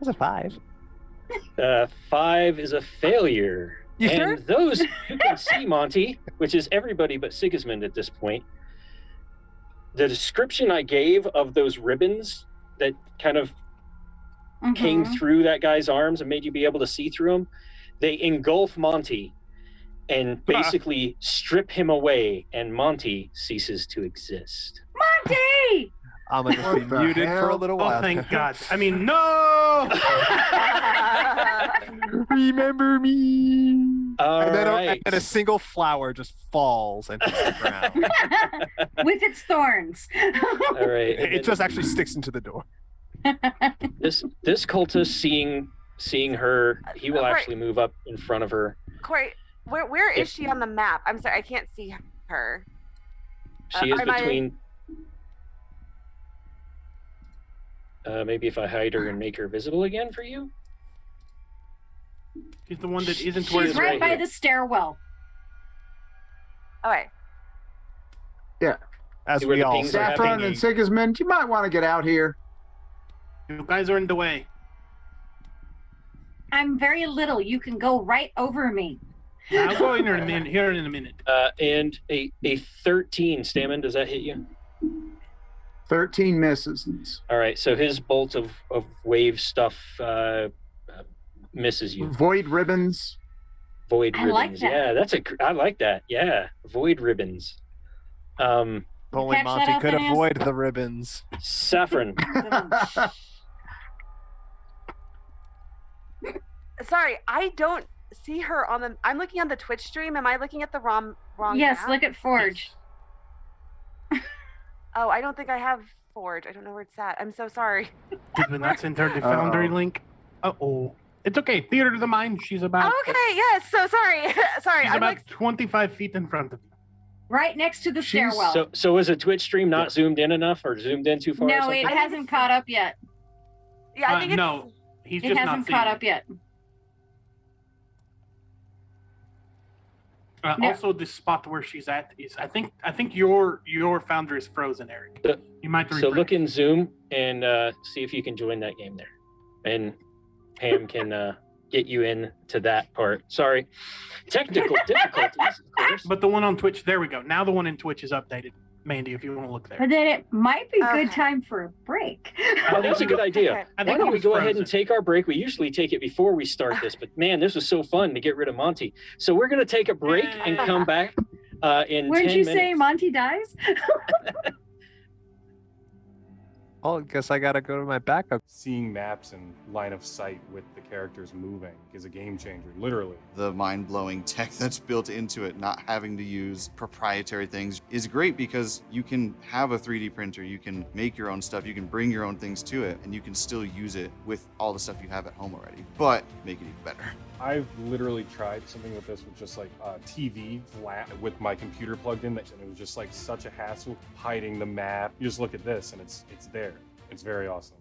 a 5. 5 is a failure. You and sure? Those who can see Monty, which is everybody but Sigismond at this point, the description I gave of those ribbons that kind of came through that guy's arms and made you be able to see through them, they engulf Monty and basically strip him away, and Monty ceases to exist. Monty! I'm going to be muted for a little while. Oh, thank God. I mean, no! Remember me. All and right. then a single flower just falls and hits the ground. With its thorns. All right. It just actually sticks into the door. This cultist seeing her, he will actually move up in front of her. Corey, where is she on the map? I'm sorry, I can't see her. She is between. Maybe if I hide her and make her visible again for you. She's the one that isn't She's where She's right by here. the stairwell. Okay. Yeah. As See where we the all pings are start Saffron pinging. and Sigismund, you might want to get out here. You guys are in the way. I'm very little. You can go right over me. I'll go in here in a minute. And a 13, Stammond, does that hit you? 13 misses. All right, so his bolt of wave stuff misses you. Void ribbons. Void I ribbons. like that. Yeah, I like that. Yeah, void ribbons. If only catch that Monty up, could Phineas? avoid the ribbons. Saffron. Sorry, I don't see her on the. I'm looking on the Twitch stream. Am I looking at the wrong? Yes, map? look at Forge. Oh, I don't think I have Forge. I don't know where it's at. I'm so sorry. Did we not send her the Foundry link? Uh-oh. It's okay. Theater of the mind. She's about. Okay, yes. So sorry. Sorry. She's I'm about like. 25 feet in front of you. Right next to the She's stairwell. So was a Twitch stream not zoomed in enough or zoomed in too far? or No, something? it hasn't caught up yet. Yeah, I think it's. No, he's It just hasn't not seeing caught it. up yet. No. Also, the spot where she's at is. I think your Foundry is frozen, Eric. You might. So refresh. look in Zoom and see if you can join that game there. And Pam can get you in to that part. Sorry. Technical difficulties, of course. But the one on Twitch, there we go. Now the one in Twitch is updated. Mandy, if you want to look there. But then it might be a good Okay. time for a break. Oh, that's a good idea. Okay. I Why think don't it we was go ahead frozen. and take our break? We usually take it before we start this, but man, this was so fun to get rid of Monty. So we're going to take a break and come back in Where'd 10 you minutes. say Monty dies? Oh, I guess I gotta go to my backup. Seeing maps and line of sight with the characters moving is a game changer, literally. The mind-blowing tech that's built into it, not having to use proprietary things, is great because you can have a 3D printer, you can make your own stuff, you can bring your own things to it, and you can still use it with all the stuff you have at home already, but make it even better. I've literally tried something with this with just like a TV flat with my computer plugged in, and it was just like such a hassle hiding the map. You just look at this and it's there. It's very awesome.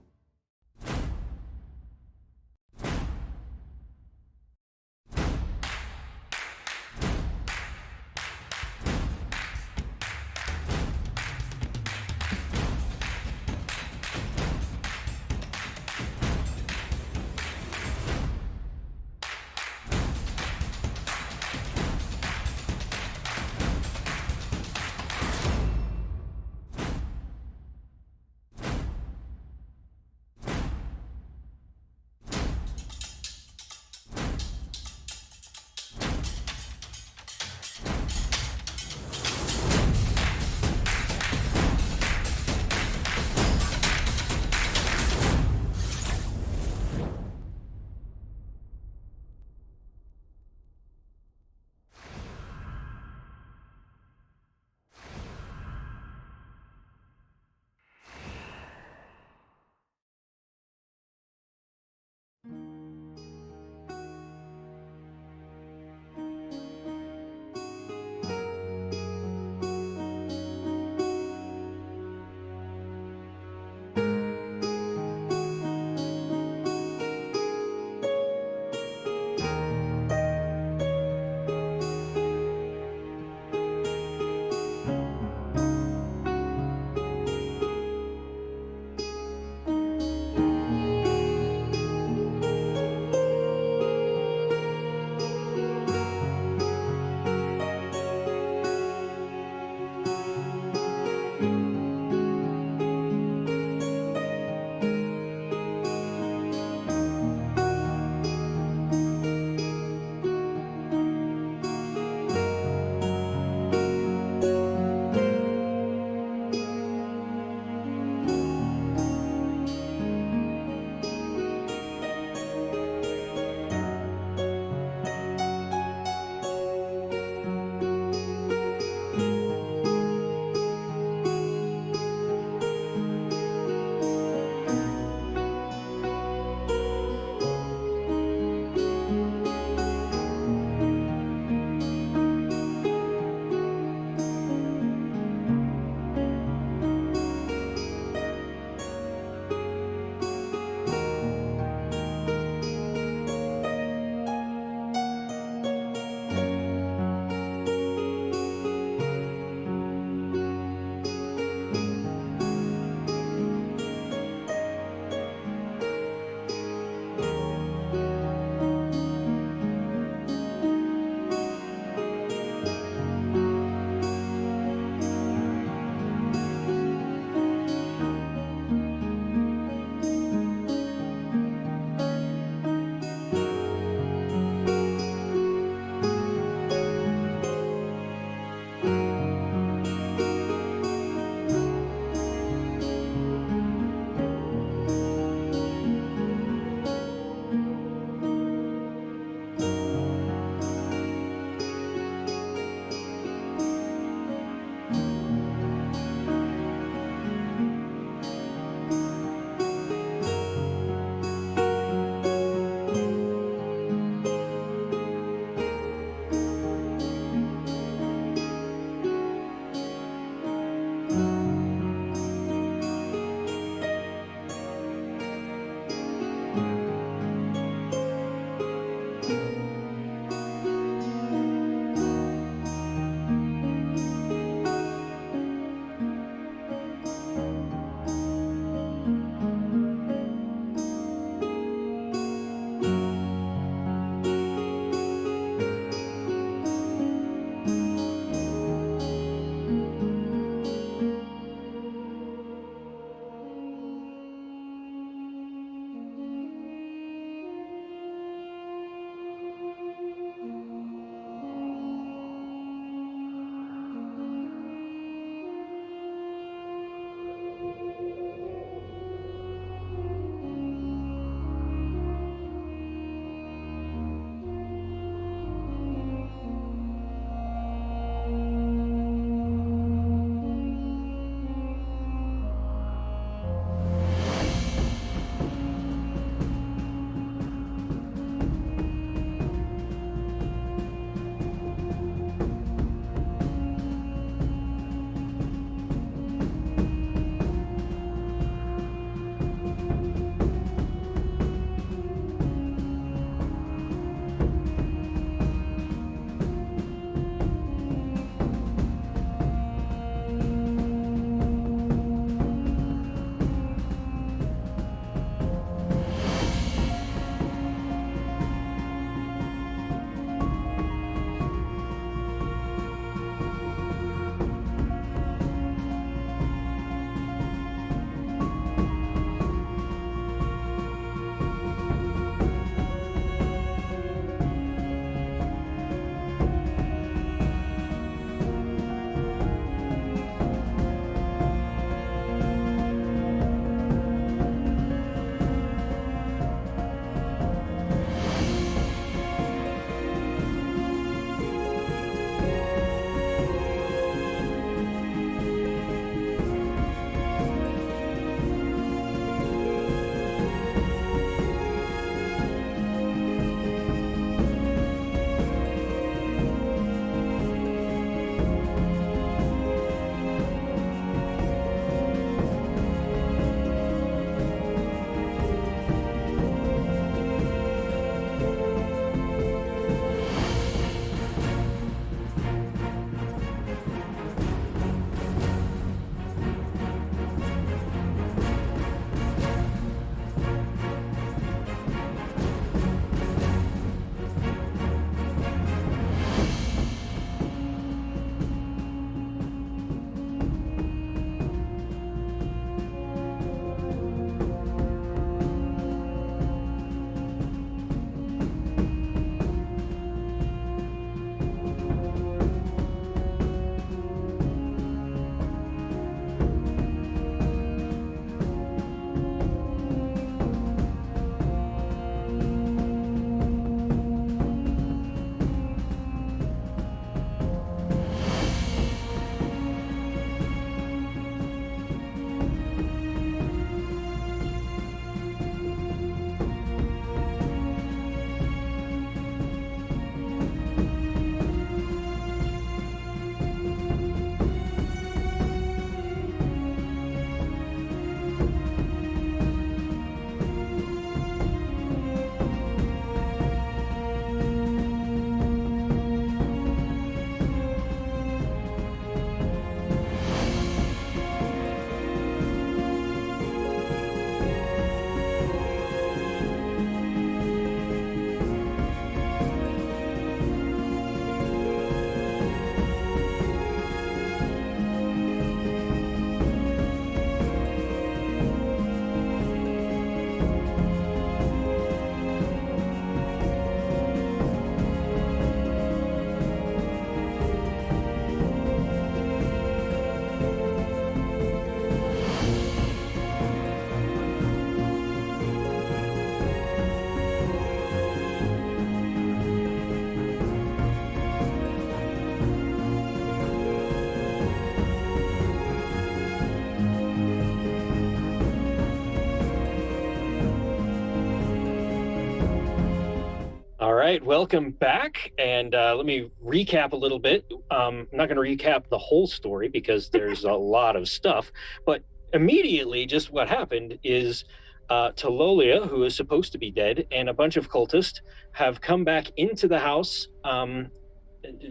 right, welcome back. And let me recap a little bit. I'm not going to recap the whole story because there's a lot of stuff. But immediately, just what happened is Talolia, who is supposed to be dead, and a bunch of cultists have come back into the house,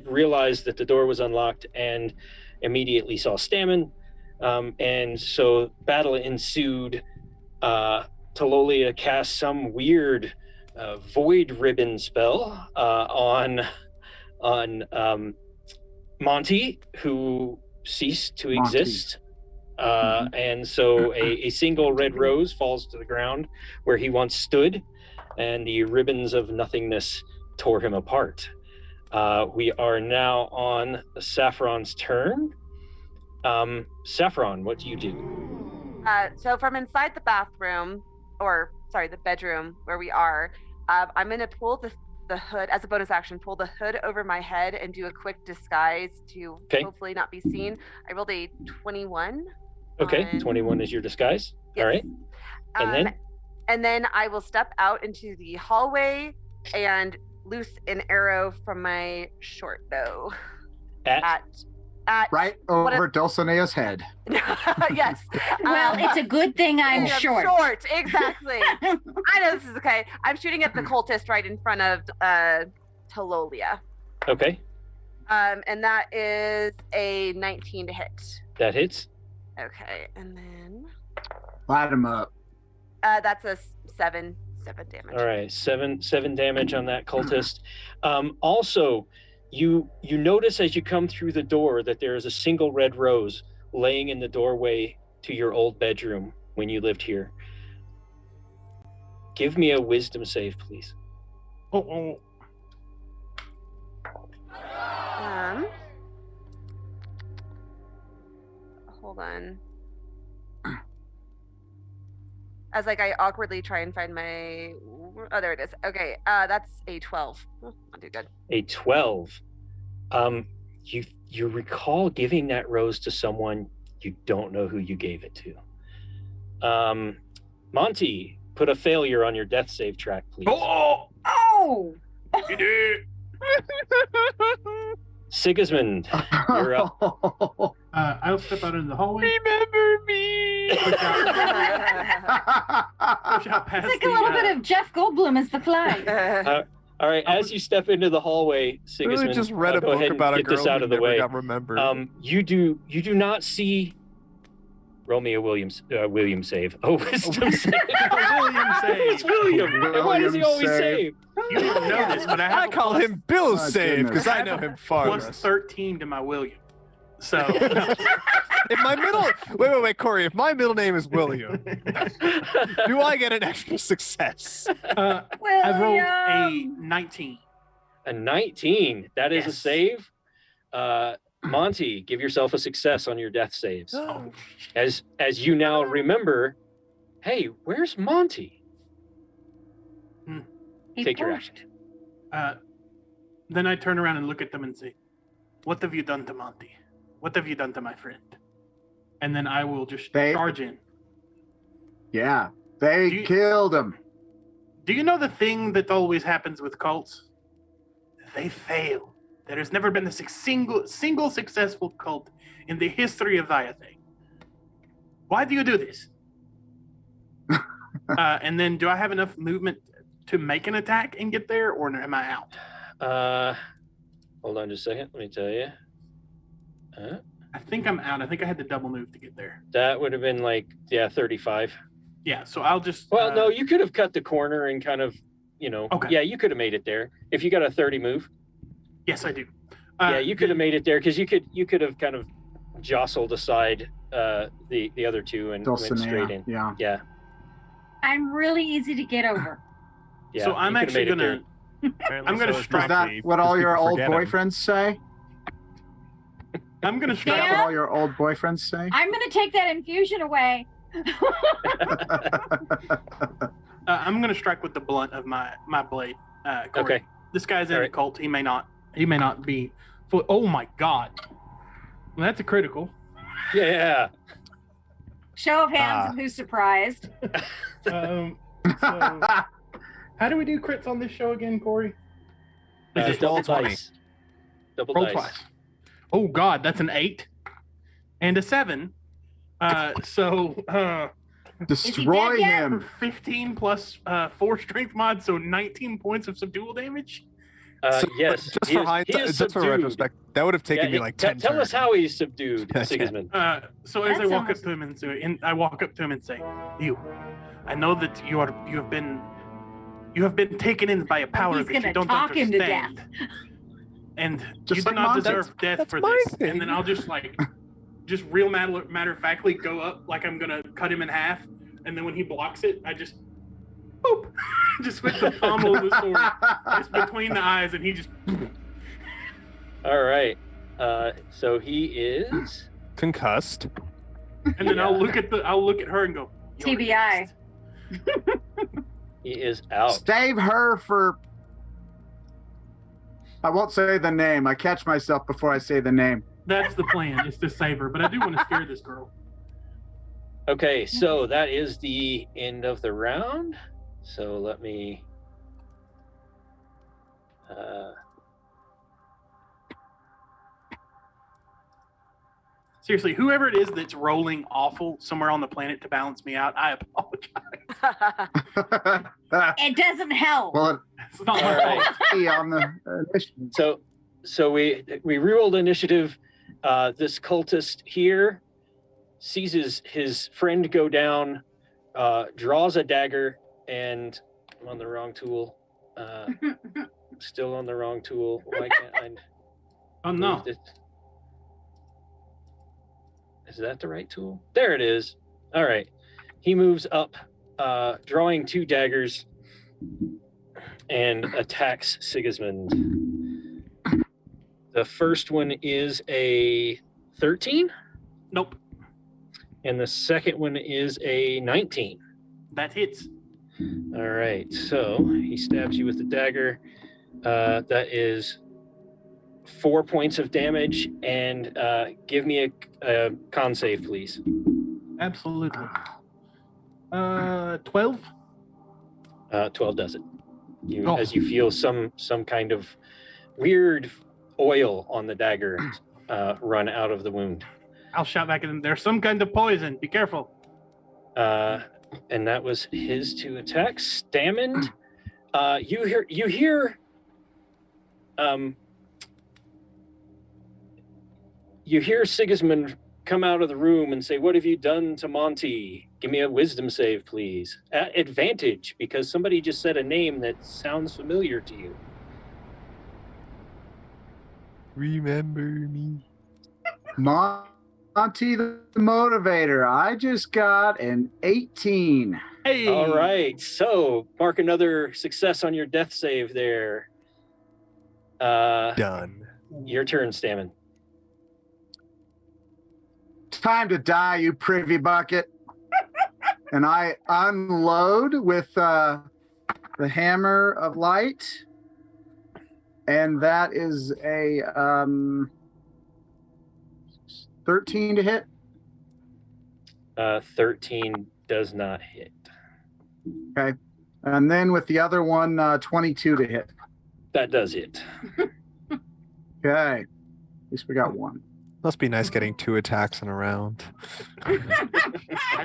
realized that the door was unlocked, and immediately saw Stammond. And so battle ensued. Talolia cast some weird void ribbon spell on Monty, who ceased to exist. And so a single red rose falls to the ground where he once stood, and the ribbons of nothingness tore him apart. We are now on Saffron's turn. Saffron, what do you do? So from inside the bathroom, the bedroom where we are, I'm going to pull the hood, as a bonus action, pull the hood over my head and do a quick disguise to hopefully not be seen. I rolled a 21. Okay, 21 is your disguise. Yes. All right. And then I will step out into the hallway and loose an arrow from my short bow. At right over Dulcinea's head. Yes. Well, it's a good thing I'm short. Short, exactly. I know this is okay. I'm shooting at the cultist right in front of Talolia. Okay. And that is a 19 to hit. That hits. Okay, and then Light him up. that's a 7 damage. All right, seven damage on that cultist. Also, you notice as you come through the door that there is a single red rose laying in the doorway to your old bedroom when you lived here. Give me a wisdom save, please. Hold on. As I awkwardly try and find my... Oh, there it is. Okay, that's a 12. Not too good. A 12. You recall giving that rose to someone, you don't know who you gave it to. Monty, put a failure on your death save track, please. Oh! You did. Sigismond, you're up. I'll step out in the hallway. Remember me. Push out past It's like a little bit of Jeff Goldblum as the fly. All right, as you step into the hallway, Sigismund, just read a go book ahead and about a get girl this out who of the never way. got remembered. You do not see. Roll me a William save. Oh, wisdom save. William save. It's William. And why does he always save? You didn't know this, but I call him Bill Save because I know him far plus less. 13 to my William. So If my middle wait, Corey, if my middle name is William, do I get an extra success? I rolled a 19. A 19. That is a Yes. save. Monty, give yourself a success on your death saves. As you now remember, hey, where's Monty? Take your action. Then I turn around and look at them and say, "What have you done to Monty? What have you done to my friend?" And then I will just charge in. Yeah, they killed him. Do you know the thing that always happens with cults? They fail. There has never been a single successful cult in the history of Viathane. Why do you do this? And then do I have enough movement to make an attack and get there, or am I out? Hold on just a second. Let me tell you. I think I'm out. I think I had to double move to get there. That would have been 35. Yeah, so I'll just... Well, no, you could have cut the corner and kind of, Okay. Yeah, you could have made it there. If you got a 30 move. Yes, I do. Yeah, you could have made it there because you could have kind of jostled aside the other two and went straight in. Yeah. Yeah. I'm really easy to get over. Yeah, So I'm actually gonna... I'm gonna strike. Is that what all your old boyfriends say? I'm gonna Is that strike. what all your old boyfriends say? I'm going to take that infusion away. I'm gonna strike with the blunt of my blade. Corey. Okay. This guy's in All a right. cult. He may not be. Oh my god. Well, that's a critical. Yeah. Show of hands of who's surprised. So, how do we do crits on this show again, Corey? Is it roll double 20. dice. Double roll dice. twice? Oh God, that's an 8 and a 7. Destroy yet? him. 15 plus 4 strength mod, so 19 points of subdual damage. Yes. Just he for is- he hindsight, is just for subdued. retrospect, that would have taken me Yeah, like tell- 10 Tell us turns. how he's subdued, Okay. Sigismund. So as I That's walk almost- up to him I walk up to him and say, "You, I know that you have been taken in by a power he's that you gonna don't talk him to death. understand, and Just you do like not Monty. deserve death That's for my this." thing. And then I'll just real matter of factly go up like I'm gonna cut him in half, and then when he blocks it, I just boop, just with the pommel of the sword. It's between the eyes, and he just. All right. So he is. Concussed. And then I'll look at her and go, "You're TBI. next." He is out. Save her for. I won't say the name. I catch myself before I say the name. That's the plan, is to save her, but I do want to scare this girl. Okay, so that is the end of the round. So let me. Seriously, whoever it is that's rolling awful somewhere on the planet to balance me out, I apologize. It doesn't help. Well, It's not All my right. fault. it's on the initiative. So we rerolled initiative. This cultist here sees his friend go down, draws a dagger, and I'm on the wrong tool. Still on the wrong tool. Why can't I Oh no. move it? Is that the right tool? There it is. All right. He moves up, drawing 2 daggers, and attacks Sigismund. The first one is a 13, Nope. and the second one is a 19. That hits. All right. So he stabs you with the dagger. That is 4 points of damage, and give me a con save, please. Absolutely. 12? 12 does it. Oh. As you feel some kind of weird oil on the dagger run out of the wound. I'll shout back at him. There's some kind of poison. Be careful. And that was his 2 attacks. Stammond, you hear Sigismund come out of the room and say, "What have you done to Monty? Give me a wisdom save, please." At advantage, because somebody just said a name that sounds familiar to you. Remember me. Monty the Motivator. I just got an 18. Hey. All right, so mark another success on your death save there. Done. Your turn, Stammond. Time to die, you privy bucket. And I unload with the hammer of light. And that is a 13 to hit. 13 does not hit. Okay. And then with the other one, 22 to hit. That does hit. Okay. At least we got one. Must be nice getting 2 attacks in a round. I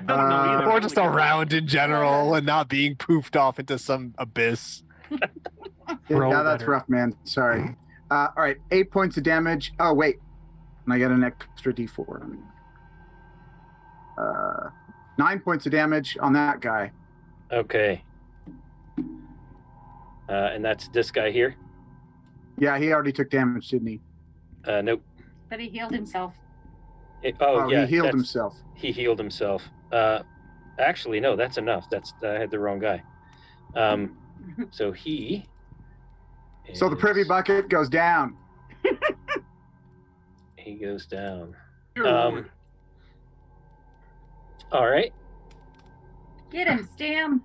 don't know either. Or just a round in general and not being poofed off into some abyss. Roll Yeah, that's better. rough, man. Sorry. All right. 8 points of damage. Oh, wait. And I get an extra d4. 9 points of damage on that guy. Okay. And that's this guy here? Yeah, he already took damage, didn't he? Nope. But he healed himself. Yeah. He healed that's- himself. He healed himself. Actually, no, that's enough. I had the wrong guy. So he. So the privy is- bucket goes down. He goes down. Dear Lord. All right. Get him, Stam.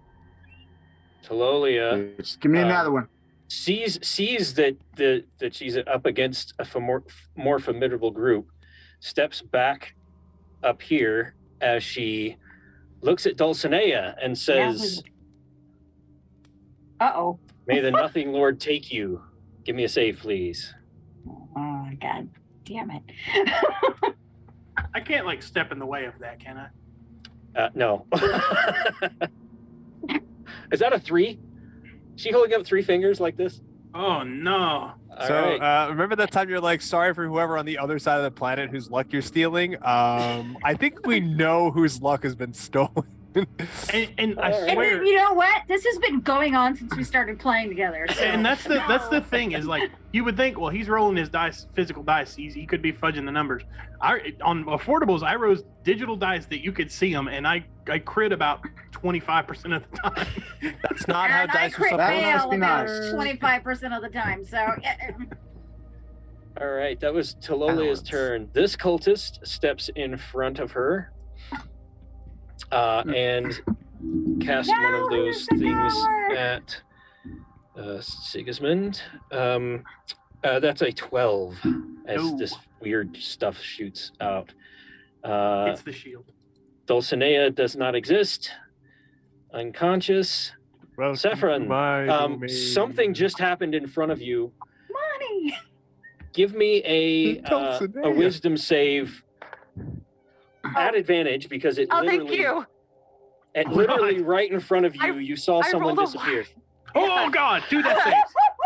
Talolia Just give me another one. sees that that she's up against a more formidable group, steps back up here as she looks at Dulcinea and says, Uh-oh. "May the Nothing Lord take you." Give me a save, please. Oh, God damn it. I can't like step in the way of that, can I? No. Is that a 3? She holding up 3 fingers like this? Oh no. All So right. remember that time you're like, sorry for whoever on the other side of the planet whose luck you're stealing? I think we know whose luck has been stolen. And I All right. swear. And you know what? This has been going on since we started playing together. So. And that's the thing is like you would think, well, he's rolling his dice, physical dice. He could be fudging the numbers. On affordables, I rose digital dice that you could see them, and I crit about 25% of the time. That's not how and I dice are crit supposed That must fail be about nice. 25% of the time. So All right, that was Talolia's Balance. turn. This cultist steps in front of her and cast one No, of those here's the things power. at Sigismond. That's a 12 as No. this weird stuff shoots out. It's the shield. Dulcinea does not exist. Unconscious. Welcome Saffron, to my domain. something just happened in front of you. money. Give me a Dulcinea. wisdom save at advantage because it Oh, literally, thank you. it literally right in front of you, you saw I someone rolled a disappear. Oh God, do that saves.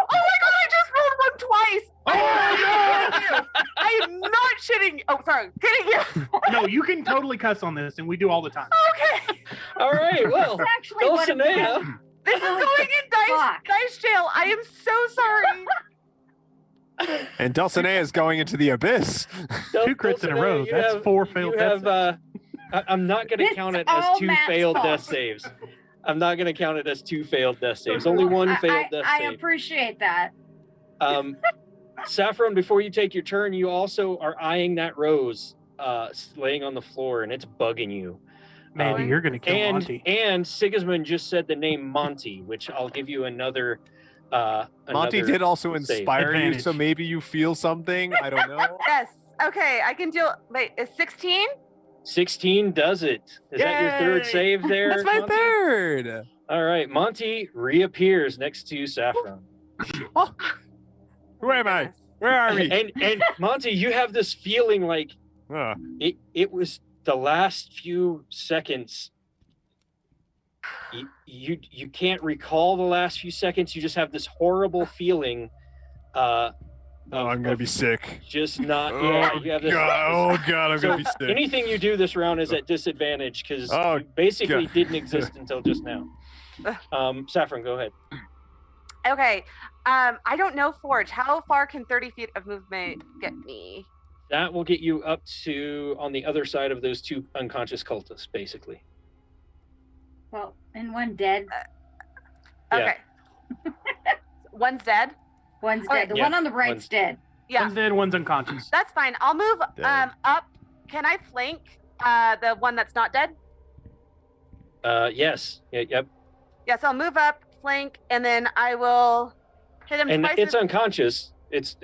Oh my god, I just rolled one twice. Oh I am not shitting. Oh, sorry, kidding you. no! No, you can totally cuss on this, and we do all the time. Okay, All right, well, That's actually what it Dulcinea, was. this is Holy going in fuck. dice jail. I am so sorry. And Dulcinea is going into the abyss. Two crits in a row. You That's have- 4 failed you death have, I'm not going to It's count it as all 2 Matt's failed fault. death saves. I'm not going to count it as 2 failed death saves. Only one failed death I save. appreciate that. Saffron, before you take your turn, you also are eyeing that rose laying on the floor, and it's bugging you. Mandy, you're gonna kill And Monty. Sigismund just said the name Monty, which I'll give you another. Monty another did also save. inspire you, so Advantage. maybe you feel something. I don't know. Yes. Okay, I can deal. Wait, is 16? 16 does it. Is that your third Yay! save there? That's my Monty? third. All right, Monty reappears next to Saffron. Who am I? Yes. Where are we? And Monty, you have this feeling like Oh, it was the last few seconds. You can't recall the last few seconds. You just have this horrible feeling. I'm gonna be sick. Just not. Oh, Yeah, you have this. God. Oh God, I'm So gonna be sick. anything you do this round is at disadvantage because Oh, you basically God. didn't exist until just now. Saffron, go ahead. Okay. I don't know Forge. How far can 30 feet of movement get me? That will get you up to on the other side of those 2 unconscious cultists, basically. Well, and one dead, Yeah. Okay. One's dead. one's Okay. dead. The Yeah, one on the right's one's- dead. Yeah, One's dead, one's unconscious. that's fine. I'll move Dead. up. Can I flank the one that's not dead? Yes. Yep. Yes, I'll move up, flank, and then I will hit him And twice. it's with- unconscious. It's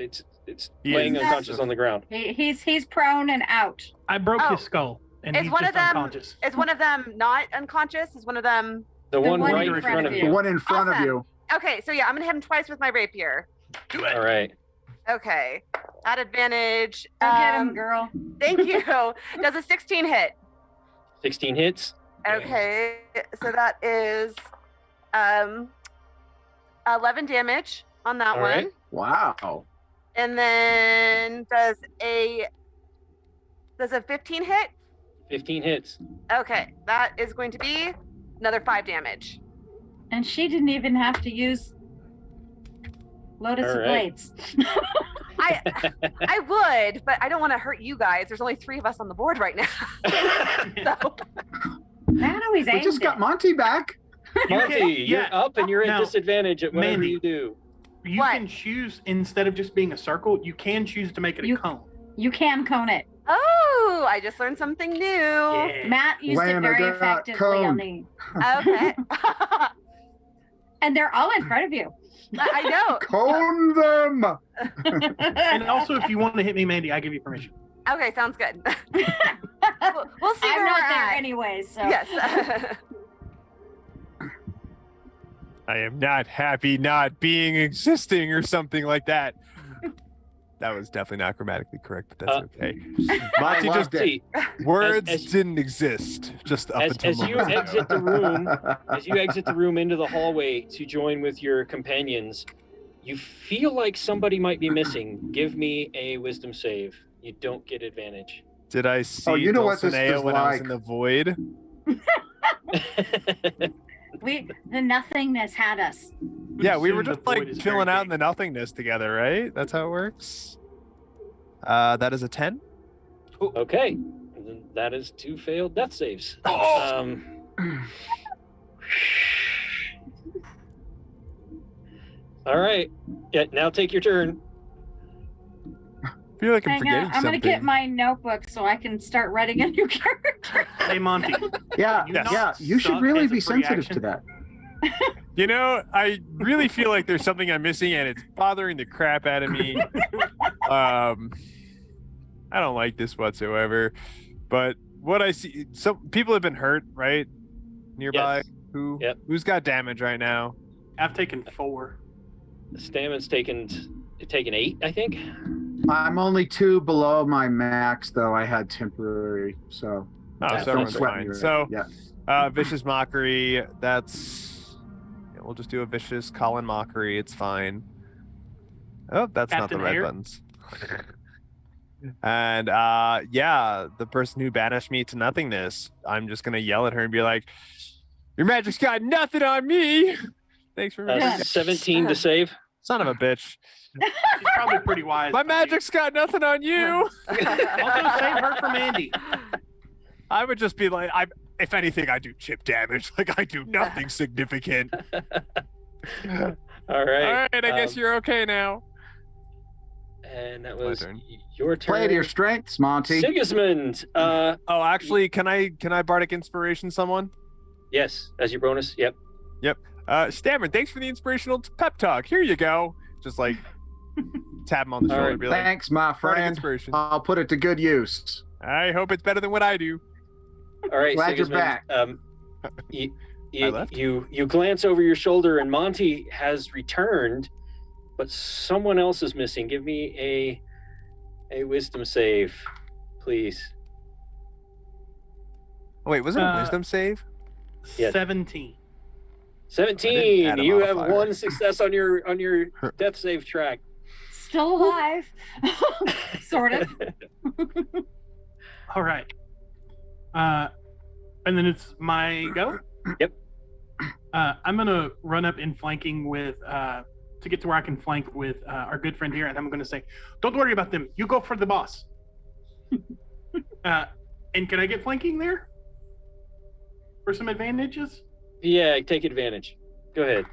He laying is. unconscious on the ground. He's prone and out. I broke Oh. his skull, and Is he's one just of them- unconscious. Is one of them not unconscious? Is one of them? The one one right in in front front of of The you. one in front of Awesome. you. Okay, so yeah, I'm gonna hit him twice with my rapier. Do it. All right. Okay, at advantage. Go get him, girl. Thank you. Does a 16 hit? 16 hits. Okay, so that is 11 damage on that All one. right. Wow. And then does a 15 hit? 15 hits. Okay, that is going to be another 5 damage. And she didn't even have to use Lotus All of right. Blades. I would, but I don't want to hurt you guys. There's only 3 of us on the board right now. So, That always We aimed just got it. Monty back. Monty, you're yeah. up and you're at Now, disadvantage at whatever Mandy. you do. You What? can choose, instead of just being a circle, you can choose to make it a You- cone. You can cone it. oh, I just learned something new. Yeah. Matt used it Land very of that effectively on cone. the. Okay. And they're all in front of you. I know. Cone them. And also, if you want to hit me, Mandy, I give you permission. Okay, sounds good. We'll see I'm where not we're there at. anyways, so. Yes. I am not happy not being existing or something like that. That was definitely not grammatically correct, but that's okay. Monty just See, words as- didn't exist just up until as you moments ago. exit the room, as you exit the room into the hallway to join with your companions, you feel like somebody might be missing. Give me a wisdom save. You don't get advantage. Did I see you know what this Dulcinea is when I was like. in the void? The nothingness had us. Yeah, we were assume just the void like is chilling very out in the big. nothingness together, right? That's how it works. That is a 10. Okay, that is 2 failed death saves. Oh! All right. Yeah, now take your turn. I feel like I'm Hang forgetting on, I'm something. gonna get my notebook so I can start writing a new character. Hey, Monty. Yeah, You Yes. yeah. You should suck really as a be free sensitive action. to that. You know, I really feel like there's something I'm missing, and it's bothering the crap out of me. I don't like this whatsoever. But what I see, some people have been hurt, right? Nearby. Yes. Who's got damage right now? I've taken 4. Stammond's taken 8, I think. I'm only 2 below my max, though. I had temporary, so Oh, so don't everyone's sweat fine. me. So, yeah. vicious mockery. That's. Yeah, we'll just do a vicious Colin mockery. It's fine. Oh, that's Captain not the red Hair? buttons. And yeah, the person who banished me to nothingness, I'm just gonna yell at her and be like, "Your magic's got nothing on me." Thanks for remembering. 17 to save. Son of a bitch. She's probably pretty wise. My magic's got nothing on you. Also, save her from Andy. I would just be like, if anything, I do chip damage. Like I do nothing significant. All All right. right, I guess you're okay now. And that My was turn. your turn. Play to your strengths, Monty. Sigismond. Oh, actually, can I bardic inspiration someone? Yes, as your bonus. Yep. Stammond, thanks for the inspirational pep talk. Here you go. Just like tap him on the All shoulder right, and be like, Thanks, my bardic friend. inspiration. I'll put it to good use. I hope it's better than what I do. All right, Glad you're Sigismund, back. You, I left. you glance over your shoulder, and Monty has returned, but someone else is missing. Give me a wisdom save, please. Wait, was it a Uh, wisdom save? Yes. 17. 17. add a You have modifier. 1 success on your death save track. Still alive. Sort of. All right. And then it's my go? Yep. I'm going to run up in flanking with, to get to where I can flank with our good friend here, and I'm going to say, don't worry about them. You go for the boss. And can I get flanking there? For some advantages? Yeah, take advantage. Go ahead.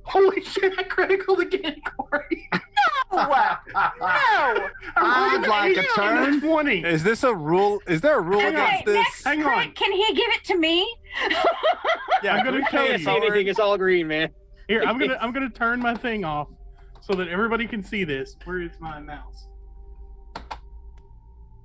Holy shit, I critical again, Corey. No! I'd like a turn. 20. Is this a rule? Is there a rule Okay, against this? next Hang on. crit, can he give it to me? Yeah, I'm gonna we tell Can't you. see anything. It's all green, man. Here, I'm gonna turn my thing off so that everybody can see this. Where is my mouse?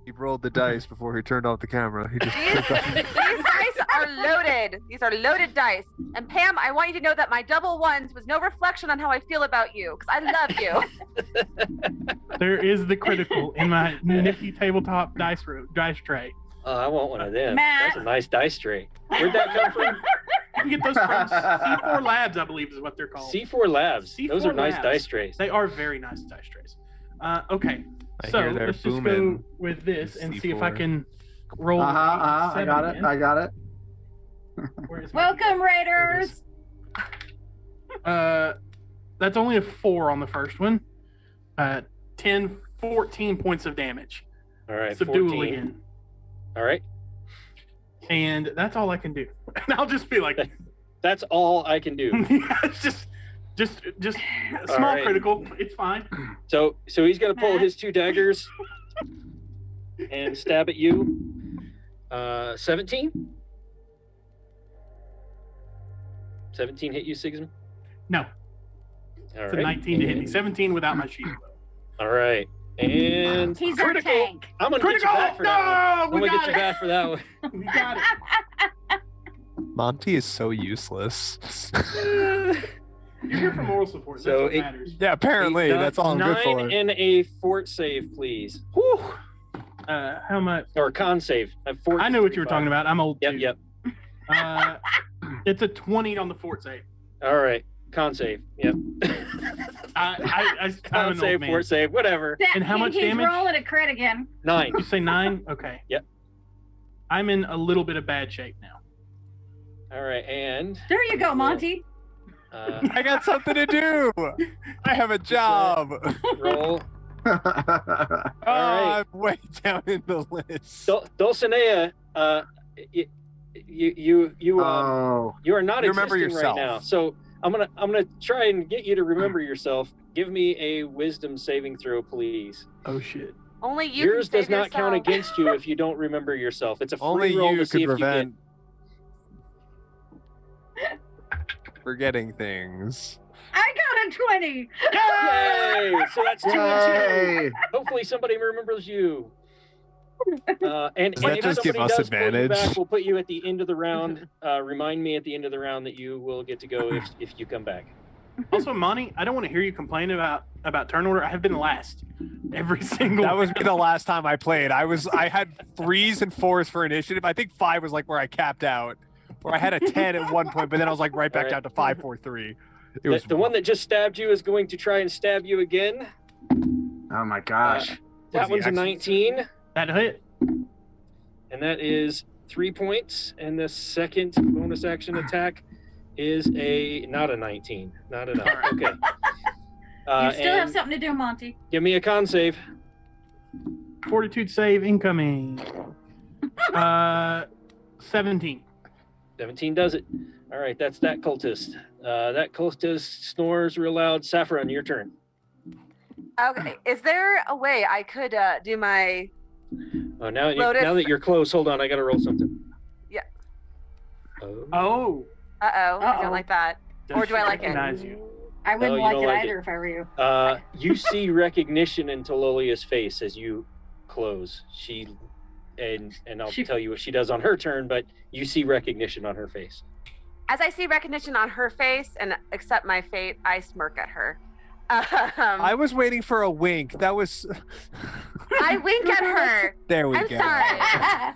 He rolled the dice before he turned off the camera. He just These dice are loaded. These are loaded dice. And Pam, I want you to know that my double ones was no reflection on how I feel about you, because I love you. There is the critical in my nifty tabletop dice tray. Oh, I want one of them. Matt. That's a nice dice tray. Where'd that come from? You can get those from C4 Labs, I believe is what they're called. C4 Labs. Those C4 are nice Labs. dice trays. They are very nice dice trays. Okay, I so hear they're let's just go booming. with this and see if I C4. can roll. I got it. I got it. Where is my- Welcome, Raiders. That's only a 4 on the first one. 14 points of damage. All right, Subdue 14. again. All right. And that's all I can do. And I'll just be like, That's all I can do. it's just a small right. critical. It's fine. So he's gonna pull his 2 daggers and stab at you. 17. 17 hit you, Sigismond? No, All it's a right. 19 to hit me. 17 without my shield. All right. And He's our critical. tank. I'm gonna Critical! get you back for that one. No, I'm we gonna get got you it. back for that one. We got it. Monty is so useless. You're here for moral support. So That's what it- matters. Yeah, apparently that's all I'm good for. 9 and a fort save, please. Whew. How much? Or con save. I know what you were talking about. I'm old Yep, too. yep. It's a 20 on the fort save. All right. Con save. Yep. I'm Con an save, old man. fort save, whatever. And how much he's damage? rolling a crit again. 9. You say 9? Okay. Yep. I'm in a little bit of bad shape now. All right, and There you go, Monty. I got something to do. I have a job. roll. Oh, right. I'm way down in the list. Dulcinea, you Oh, are not You remember existing right yourself. now. So I'm gonna try and get you to remember yourself. Give me a wisdom saving throw, please. Oh shit. Only you. Yours can does save not count yourself. against you if you don't remember yourself. It's a free Only roll you to see could if prevent forgetting things. I got a 20. you get. Yay! So that's 2 and 2. yay! Hopefully somebody remembers you. And Does that if just give somebody us does pull you advantage? back, we'll put you at the end of the round. Remind me at the end of the round that you will get to go if you come back. Also, Monty, I don't want to hear you complain about turn order. I have been last every single. That was me the last time I played. I had 3s and 4s for initiative. I think 5 was like where I capped out, where I had a 10 at one point, but then I was like right back All right. down to 5, 4, 3. It was The one that just stabbed you is going to try and stab you again. Oh my gosh. That Was one's a the 19, that hit. and that is 3 points. And the second bonus action attack is not a 19. Not enough. Okay. You still have and something to do, Monty. give me a con save. Fortitude save incoming. 17. 17 does it. All right, that's that cultist. That cultist snores real loud. Saffron, your turn. Okay. Is there a way I could do my? Oh, now Lotus. that you're close, hold on. I got to roll something. Yeah. Oh. Oh. I Uh-oh. don't like that. Or do I like it? Recognize you. I wouldn't you like don't it like either if I were you. You see recognition in Talolia's face as you close. And I'll She- tell you what she does on her turn, but you see recognition on her face. As I see recognition on her face and accept my fate, I smirk at her. I was waiting for a wink. That was. I wink at her. There we I'm go. sorry.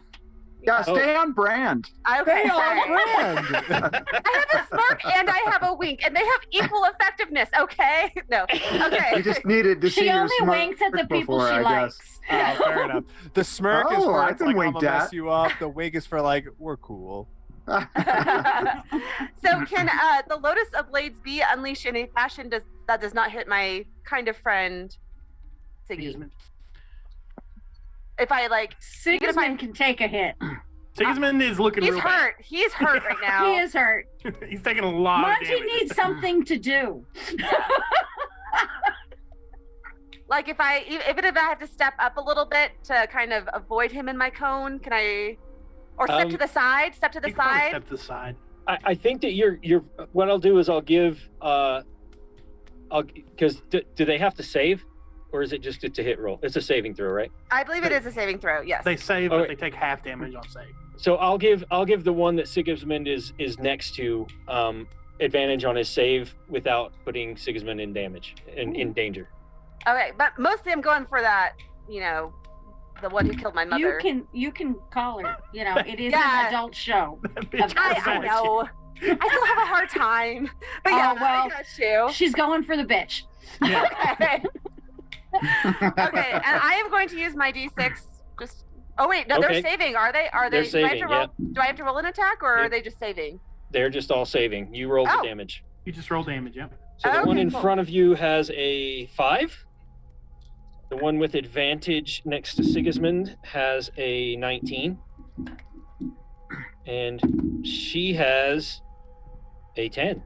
Yeah, stay on brand. Okay, Stay sorry. on brand. I have a smirk and I have a wink, and they have equal effectiveness. Okay, no, okay. You just needed to see She your only smirk winks at the people before, she I guess. likes. Oh, fair enough. The smirk is Oh, for I it's can like I'm wink gonna mess that. you up. The wink is for like we're cool. So can the Lotus of Blades be unleashed in a fashion that does not hit my kind of friend Siggy? Sigismond. If I like, Sigismond can take a hit. Sigismond is looking he's real hurt. He's hurt right now. He is hurt. bad. He's taking a lot of Monty damage. needs something to do. Like if I have to step up a little bit to kind of avoid him in my cone, can I? Or step to the side. Step to the You can probably side. Step to the side. I think that you're what I'll do is I'll give because do they have to save, or is it just a hit roll? It's a saving throw, right? I believe it is a saving throw. Yes. They save, All but right. they take half damage on save. So I'll give the one that Sigismund is next to advantage on his save without putting Sigismund in damage in danger. Okay, but mostly I'm going for that. You know, the one who killed my mother. You can call her. You know, it is Yeah. an adult show. That bitch I got know. I still have a hard time. But yeah, Oh, well. I got you. She's going for the bitch. Yeah. Okay. Okay, and I am going to use my D6. Just. Oh wait, no, Okay. they're saving. Are they? Are They're they? Do I have to saving, roll? Do I have to roll an attack, or Yeah. are they just saving? They're just all saving. You roll Oh. the damage. You just roll damage, yeah. So the one Okay, in cool. front of you has a 5. The one with advantage next to Sigismund has a 19. And she has a 10.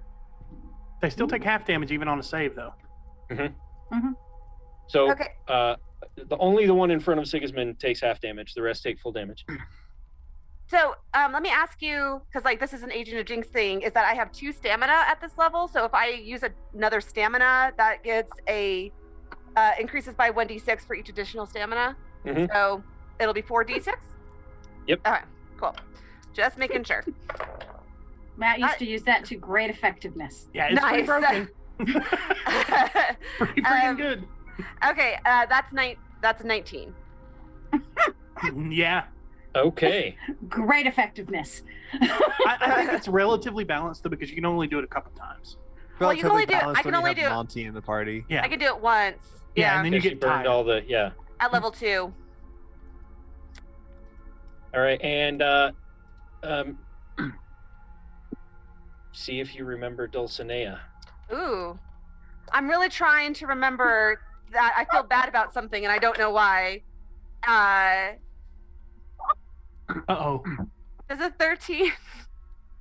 They still take half damage even on a save, though. So Okay. the one in front of Sigismund takes half damage. The rest take full damage. So let me ask you, because like this is an Agent of Jinx thing, is that I have 2 stamina at this level. So if I use another stamina, that gets a increases by 1d6 for each additional stamina. Mhm. So it'll be 4d6. Yep. Okay, cool. Just making sure. Matt used to use that to great effectiveness. Yeah, it's pretty Nice. broken. Pretty freaking good. Okay, that's 19. Yeah. Okay. Great effectiveness. I think it's relatively balanced though, because you can only do it a couple times. Well, you can only Relatively do- I balanced can when you only have do- Monty in the party. Yeah. I can do it once. Yeah, and then you She get burned tired. all the At level 2. All right, and see if you remember Dulcinea. Ooh. I'm really trying to remember that I feel bad about something and I don't know why. Uh-oh. Does a 13?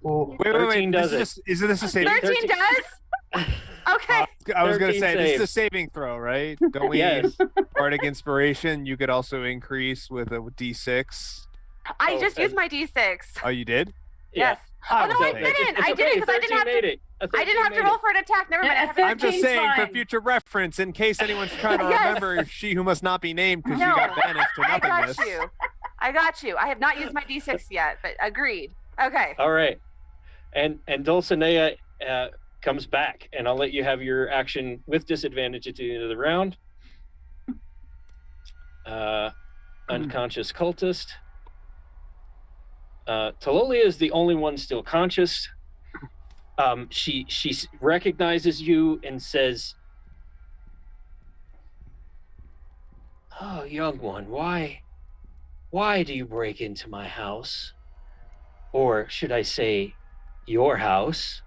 Oh. Wait. 13 does it. Is this a saving? 13 does? Okay. I was gonna 13 say this is a saves. saving throw, right? Don't we? Yes. Bardic Inspiration. You could also increase with a D6. I Oh, just and- used my D6. Oh, you did? Yes. I Oh, no, was I saying. didn't. It's I okay, did it because I 13 didn't have made to. it. A I didn't 13 have to made roll it. for an attack. Never mind. I Yeah, have to- I'm just 13's saying for fine. future reference, in case anyone's trying to Yes. remember she who must not be named because No, you got banished to I got nothingness. you. I got you. I have not used my D6 yet, but agreed. Okay. All right, and Dulcinea comes back, and I'll let you have your action with disadvantage at the end of the round. Unconscious cultist. Talolia is the only one still conscious. She recognizes you and says, "Oh, young one, why do you break into my house? Or should I say, your house?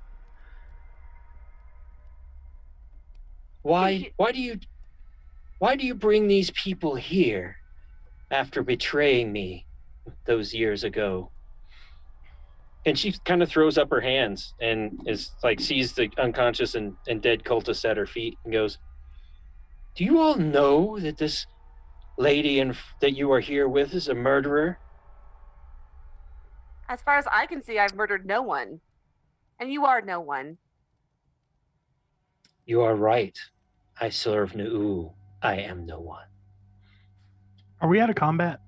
Why do you bring these people here after betraying me those years ago?" And she kind of throws up her hands and is like, sees the unconscious and dead cultist at her feet and goes, "Do you all know that this lady that you are here with is a murderer?" As far as I can see, I've murdered no one. And you are no one. "You are right. I serve Nu'u. I am no one." Are we out of combat?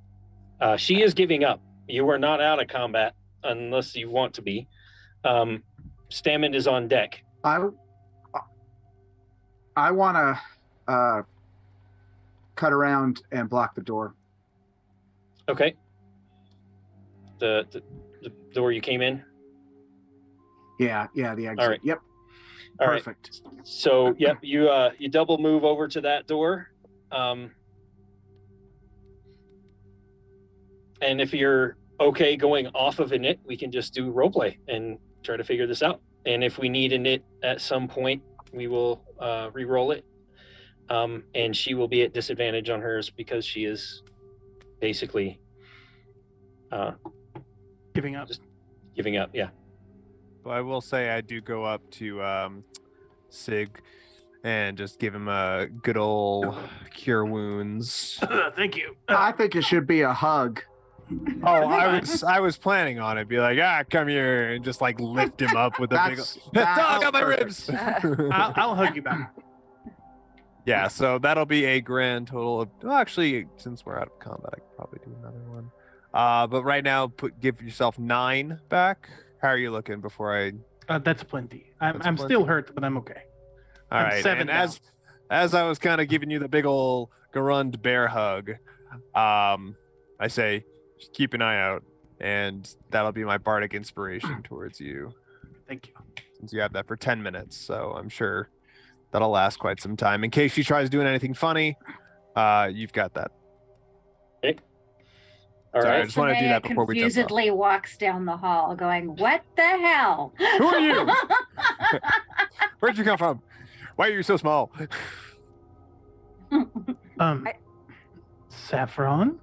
She is giving up. You are not out of combat unless you want to be. Stammond is on deck. I want to cut around and block the door. Okay. The door you came in. Yeah, the exit. All right. Yep. All right. Perfect. So yep, you double move over to that door. And if you're okay going off of a knit, we can just do roleplay and try to figure this out. And if we need a knit at some point, we will re-roll it. And she will be at disadvantage on hers because she is basically Giving up. giving up. Yeah. Well, I will say I do go up to Sig and just give him a good old cure wounds. Thank you. I think it should be a hug. Oh, I was planning on it. Be like, come here, and just like lift him up with a big. Dog on my ribs. I'll hug you back. Yeah, so that'll be a grand total of. Well, actually, since we're out of combat, I could probably do another one. But right now, give yourself 9 back. How are you looking before I? That's plenty. I'm plenty. still hurt, but I'm okay. All I'm right, 7 and now. as I was kind of giving you the big old Garund bear hug, I say, just keep an eye out, and that'll be my bardic inspiration towards you. Thank you. Since you have that for 10 minutes, so I'm sure that'll last quite some time. In case she tries doing anything funny, you've got that. Okay. All Sorry, I right. just want to do that before we jump off. Confusedly walks down the hall, going, "What the hell? Who are you? Where'd you come from? Why are you so small? Saffron.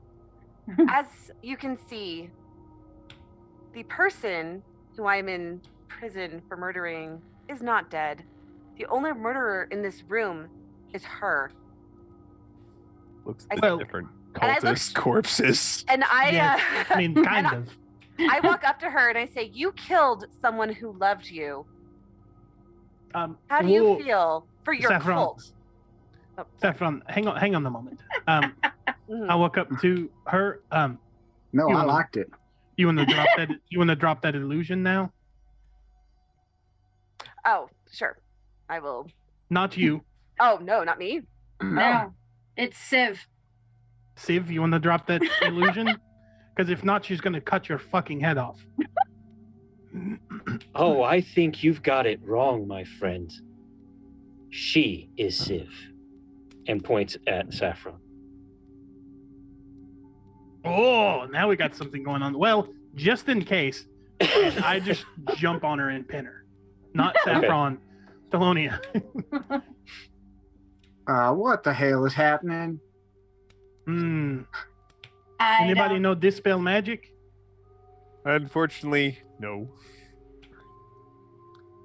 As you can see, the person who I'm in prison for murdering is not dead. The only murderer in this room is her. Looks I- like different And I look- cultist corpses. And I, Yeah, I mean, and kind of. I walk up to her and I say, "You killed someone who loved you. How do you well, feel for your Saffron. cult?" Saffron, hang on a moment. I Mhm. walk up to her. No, You I know. liked it. You want to drop that? You want to drop that illusion now? Oh, sure. I will. Not you. Oh, no, not me. No, it's Civ. Civ, you want to drop that illusion? Because if not, she's going to cut your fucking head off. Oh, I think you've got it wrong, my friend. She is Civ. And points at Saffron. Oh, now we got something going on. Well, just in case, I just jump on her and pin her. Not Saffron, Dulcinea. What the hell is happening? Anybody know Dispel Magic? Unfortunately, no.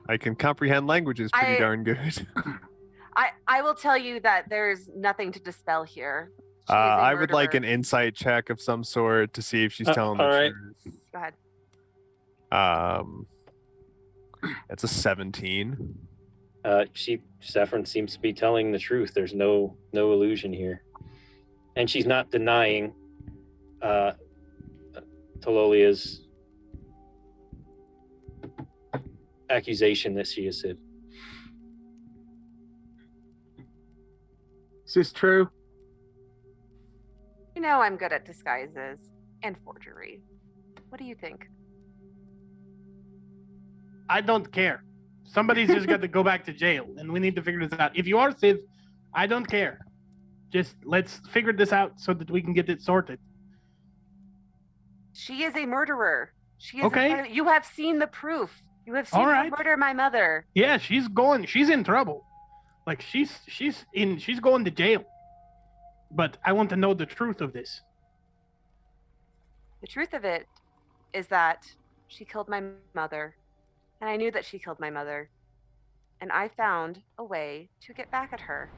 I can comprehend languages pretty darn good. I will tell you that there's nothing to dispel here. I would like an insight check of some sort to see if she's telling the truth. Go ahead. It's a 17. Saffron seems to be telling the truth. There's no illusion here. And she's not denying Talolia's accusation that she is Civ. Is this true? You know I'm good at disguises and forgery. What do you think? I don't care. Somebody's just got to go back to jail, and we need to figure this out. If you are Civ, I don't care. Just let's figure this out so that we can get it sorted. She is a murderer. She is okay. You have seen the proof. You have seen her murder my mother. Yeah, she's in trouble. Like she's going to jail. But I want to know the truth of this. The truth of it is that she killed my mother. And I knew that she killed my mother. And I found a way to get back at her.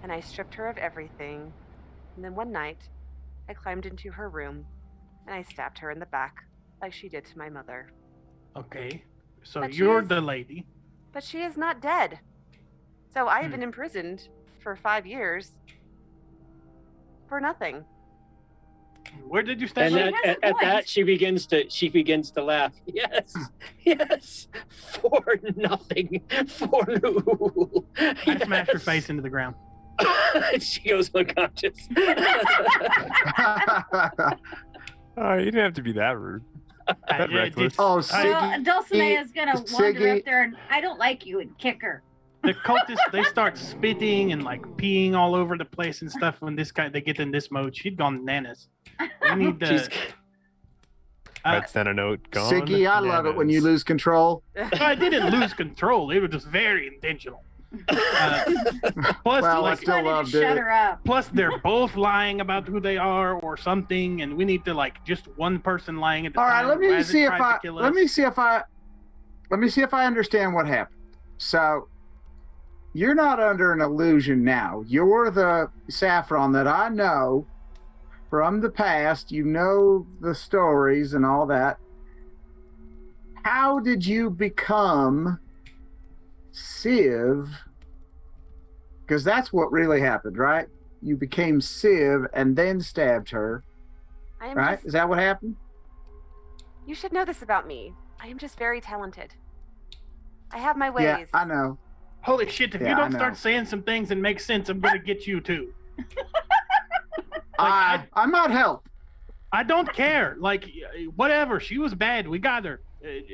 And I stripped her of everything. And then one night, I climbed into her room and I stabbed her in the back like she did to my mother. Okay. So you're the lady. But she is not dead. So I have been imprisoned for 5 years for nothing. Where did you stab her? And at that, she begins to laugh. Yes, for nothing, for no. I smash her face into the ground. She goes unconscious. Oh, you didn't have to be that rude. That reckless. Dulcinea is gonna wander up there and I don't like you and kick her. The cultists, they start spitting and like peeing all over the place and stuff when they get in this mode. She'd gone bananas. We need the That's then a note gone. Siggy, I love it when you lose control. I didn't lose control. It was just very intentional. Plus, well, I still loved it. Shut her up. Plus, they're both lying about who they are or something, and we need to like just one person lying at the all time. All right, let me see if I understand what happened. So, you're not under an illusion now. You're the Saffron that I know from the past. You know the stories and all that. How did you become Civ? Because that's what really happened, right? You became Civ and then stabbed her. Right? Is that what happened? You should know this about me. I am just very talented. I have my ways. Yeah, I know. Holy shit, if you don't start saying some things and make sense, I'm going to get you too. I might help. I don't care. Like, whatever. She was bad. We got her.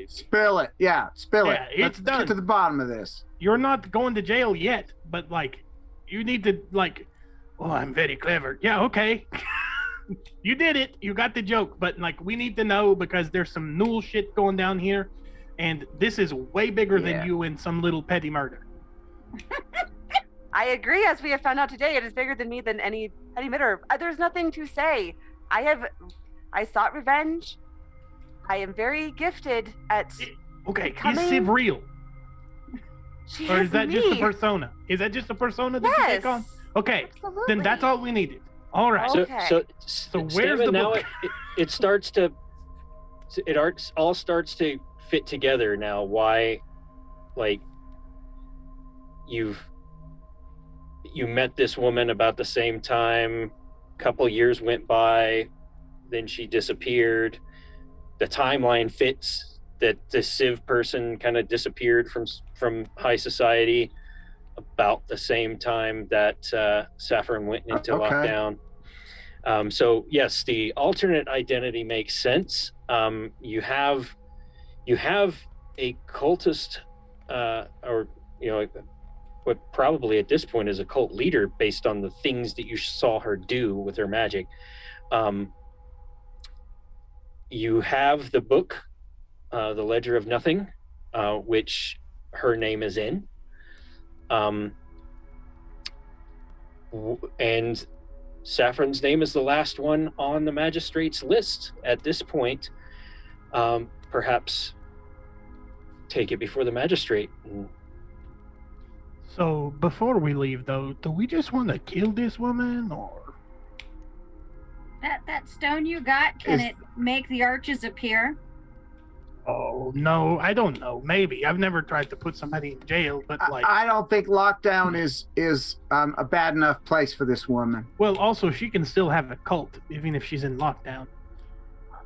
Spill it. Yeah, spill it. Let's get to the bottom of this. You're not going to jail yet, but like, you need to like, oh, I'm very clever. Yeah, okay. You did it. You got the joke. But like, we need to know because there's some null shit going down here. And this is way bigger than you in some little petty murder. I agree. As we have found out today, it is bigger than me than any petty murder. There's nothing to say. I sought revenge. I am very gifted at. Okay, is Civ real? Or is that just a persona? Is that just a persona that you take on? Okay, then that's all we needed. All right. So where's the now book? it starts to. It all starts to fit together now. Why, like, you met this woman about the same time. Couple years went by, then she disappeared. The timeline fits that the Civ person kind of disappeared from high society about the same time that Saffron went into lockdown. So yes, the alternate identity makes sense. You have a cultist, or what probably at this point is a cult leader based on the things that you saw her do with her magic. You have the book, The Ledger of Nothing, which her name is in. And Saffron's name is the last one on the magistrate's list at this point. Perhaps take it before the magistrate. So before we leave, though, do we just want to kill this woman, or That stone you got, can it make the arches appear? Oh no, I don't know. Maybe I've never tried to put somebody in jail, but like I don't think lockdown is a bad enough place for this woman. Well, also she can still have a cult even if she's in lockdown.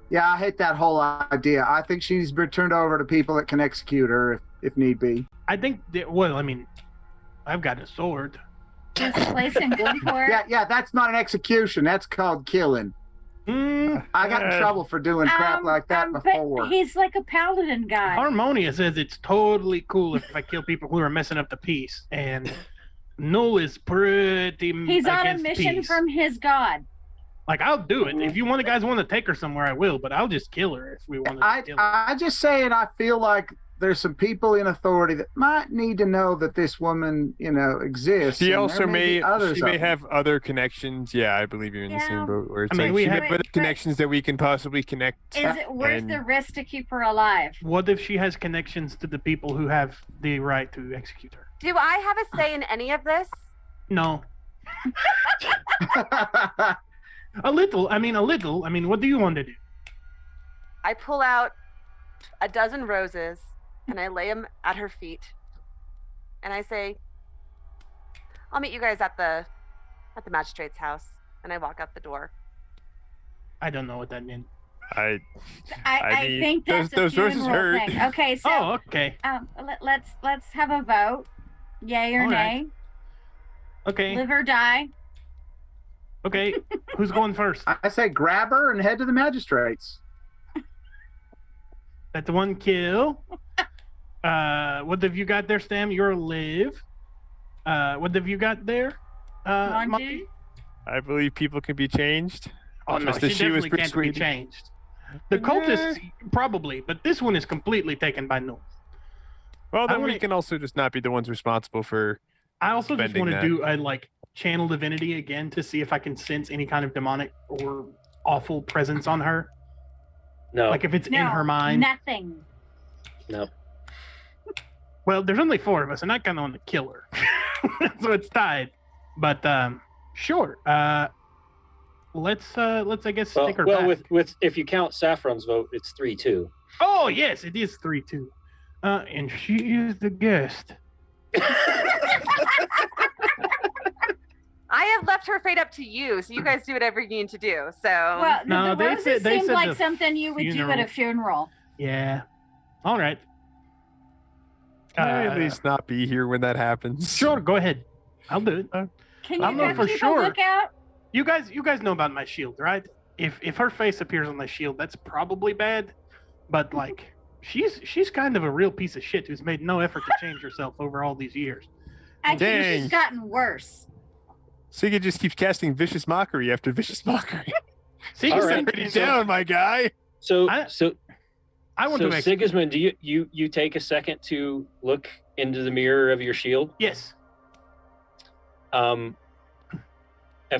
Yeah, I hate that whole idea. I think she needs to be turned over to people that can execute her if need be. I think that, well, I mean, I've got a sword. Just placing Glencore. Yeah, that's not an execution. That's called killing. I got in trouble for doing crap like that before. But he's like a paladin guy. Harmonia says it's totally cool if I kill people who are messing up the peace, and Null is pretty. He's on a mission peace. from his god. Like, I'll do it. If you guys want to take her somewhere, I will, but I'll just kill her if we want to kill her. I just say it, I feel like there's some people in authority that might need to know that this woman, exists. She also may have other connections. Yeah, I believe you're in the same boat. Where it's we have other connections that we can possibly connect. Is it worth the risk to keep her alive? What if she has connections to the people who have the right to execute her? Do I have a say in any of this? No. A little. I mean, what do you want to do? I pull out a dozen roses and I lay them at her feet. And I say, I'll meet you guys at the magistrate's house. And I walk out the door. I don't know what that means. I think that's those a roses funeral hurt. thing. Okay, so okay. Let's have a vote. Yay or All right. nay. Okay. Live or die. Okay. Who's going first? I say grab her and head to the magistrates. That's one kill. What have you got there, Stam? You're live. What have you got there? Monty? I believe people can be changed. Oh no, she definitely can't be changed. The cultists probably, but this one is completely taken by Null. Well, then we can also just not be the ones responsible for. I also just want to that. do a channel divinity again to see if I can sense any kind of demonic or awful presence on her. No. Like if it's in her mind. Nothing. No. Well, there's only 4 of us, and I kind of want to kill her, so it's tied. But sure. Let's I guess take her back. with if you count Saffron's vote, it's 3-2. Oh yes, it is 3-2. And she is the guest. I have left her fate up to you, so you guys do whatever you need to do. So well, No, the roses they seemed said like the something you would do at a funeral. Yeah. All right. Can I at least not be here when that happens? Sure, go ahead. I'll do it. Can I'm you not for keep sure. a lookout? You guys know about my shield, right? If her face appears on the shield, that's probably bad. But she's kind of a real piece of shit who's made no effort to change herself over all these years. I think Dang. she's gotten worse. Siga just keeps casting vicious mockery after vicious mockery. Siga All said right. pretty down, my guy. I want to make Sigismond, do you take a second to look into the mirror of your shield? Yes. At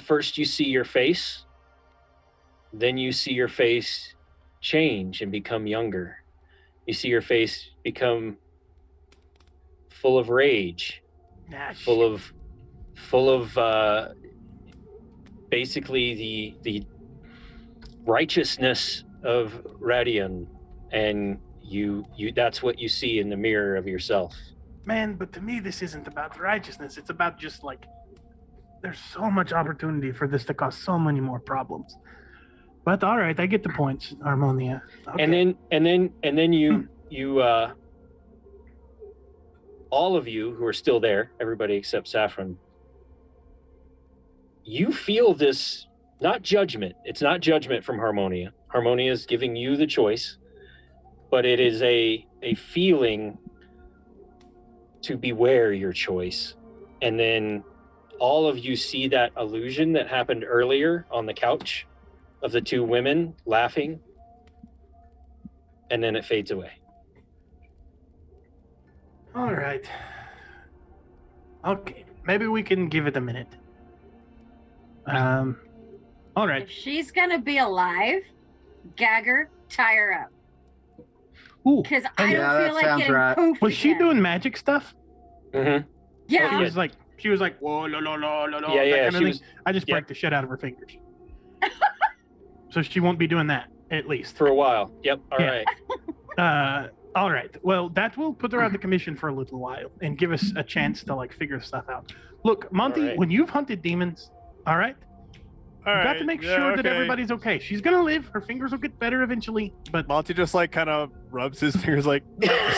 first you see your face, then you see your face change and become younger. You see your face become full of rage, full of basically the righteousness of Radian, and you that's what you see in the mirror of yourself. Man, but to me this isn't about righteousness. It's about just there's so much opportunity for this to cause so many more problems. But all right, I get the points, Harmonia. Okay. And then all of you who are still there, everybody except Saffron, you feel this, not judgment. It's not judgment from Harmonia. Harmonia is giving you the choice, but it is a feeling to beware your choice. And then all of you see that illusion that happened earlier on the couch of the two women laughing, and then it fades away. All right. Okay, maybe we can give it a minute. All right. If she's gonna be alive, gag her, tie her up. Ooh, Because I Yeah, don't that feel like sounds getting right. poofed was she again. doing magic stuff? Mm-hmm. Yeah. She was like, whoa, la la la la la. Yeah, that yeah, kind of she thing. was- I just yeah. break the shit out of her fingers. So she won't be doing that, at least. For a while. Yep. All Yeah. right. All right. Well, that will put her out of the commission for a little while and give us a chance to like figure stuff out. Look, Monty, All right. when you've hunted demons, all right, All you got right, to make yeah, sure that okay. everybody's okay. She's gonna live. Her fingers will get better eventually. But Monty just like kind of rubs his fingers like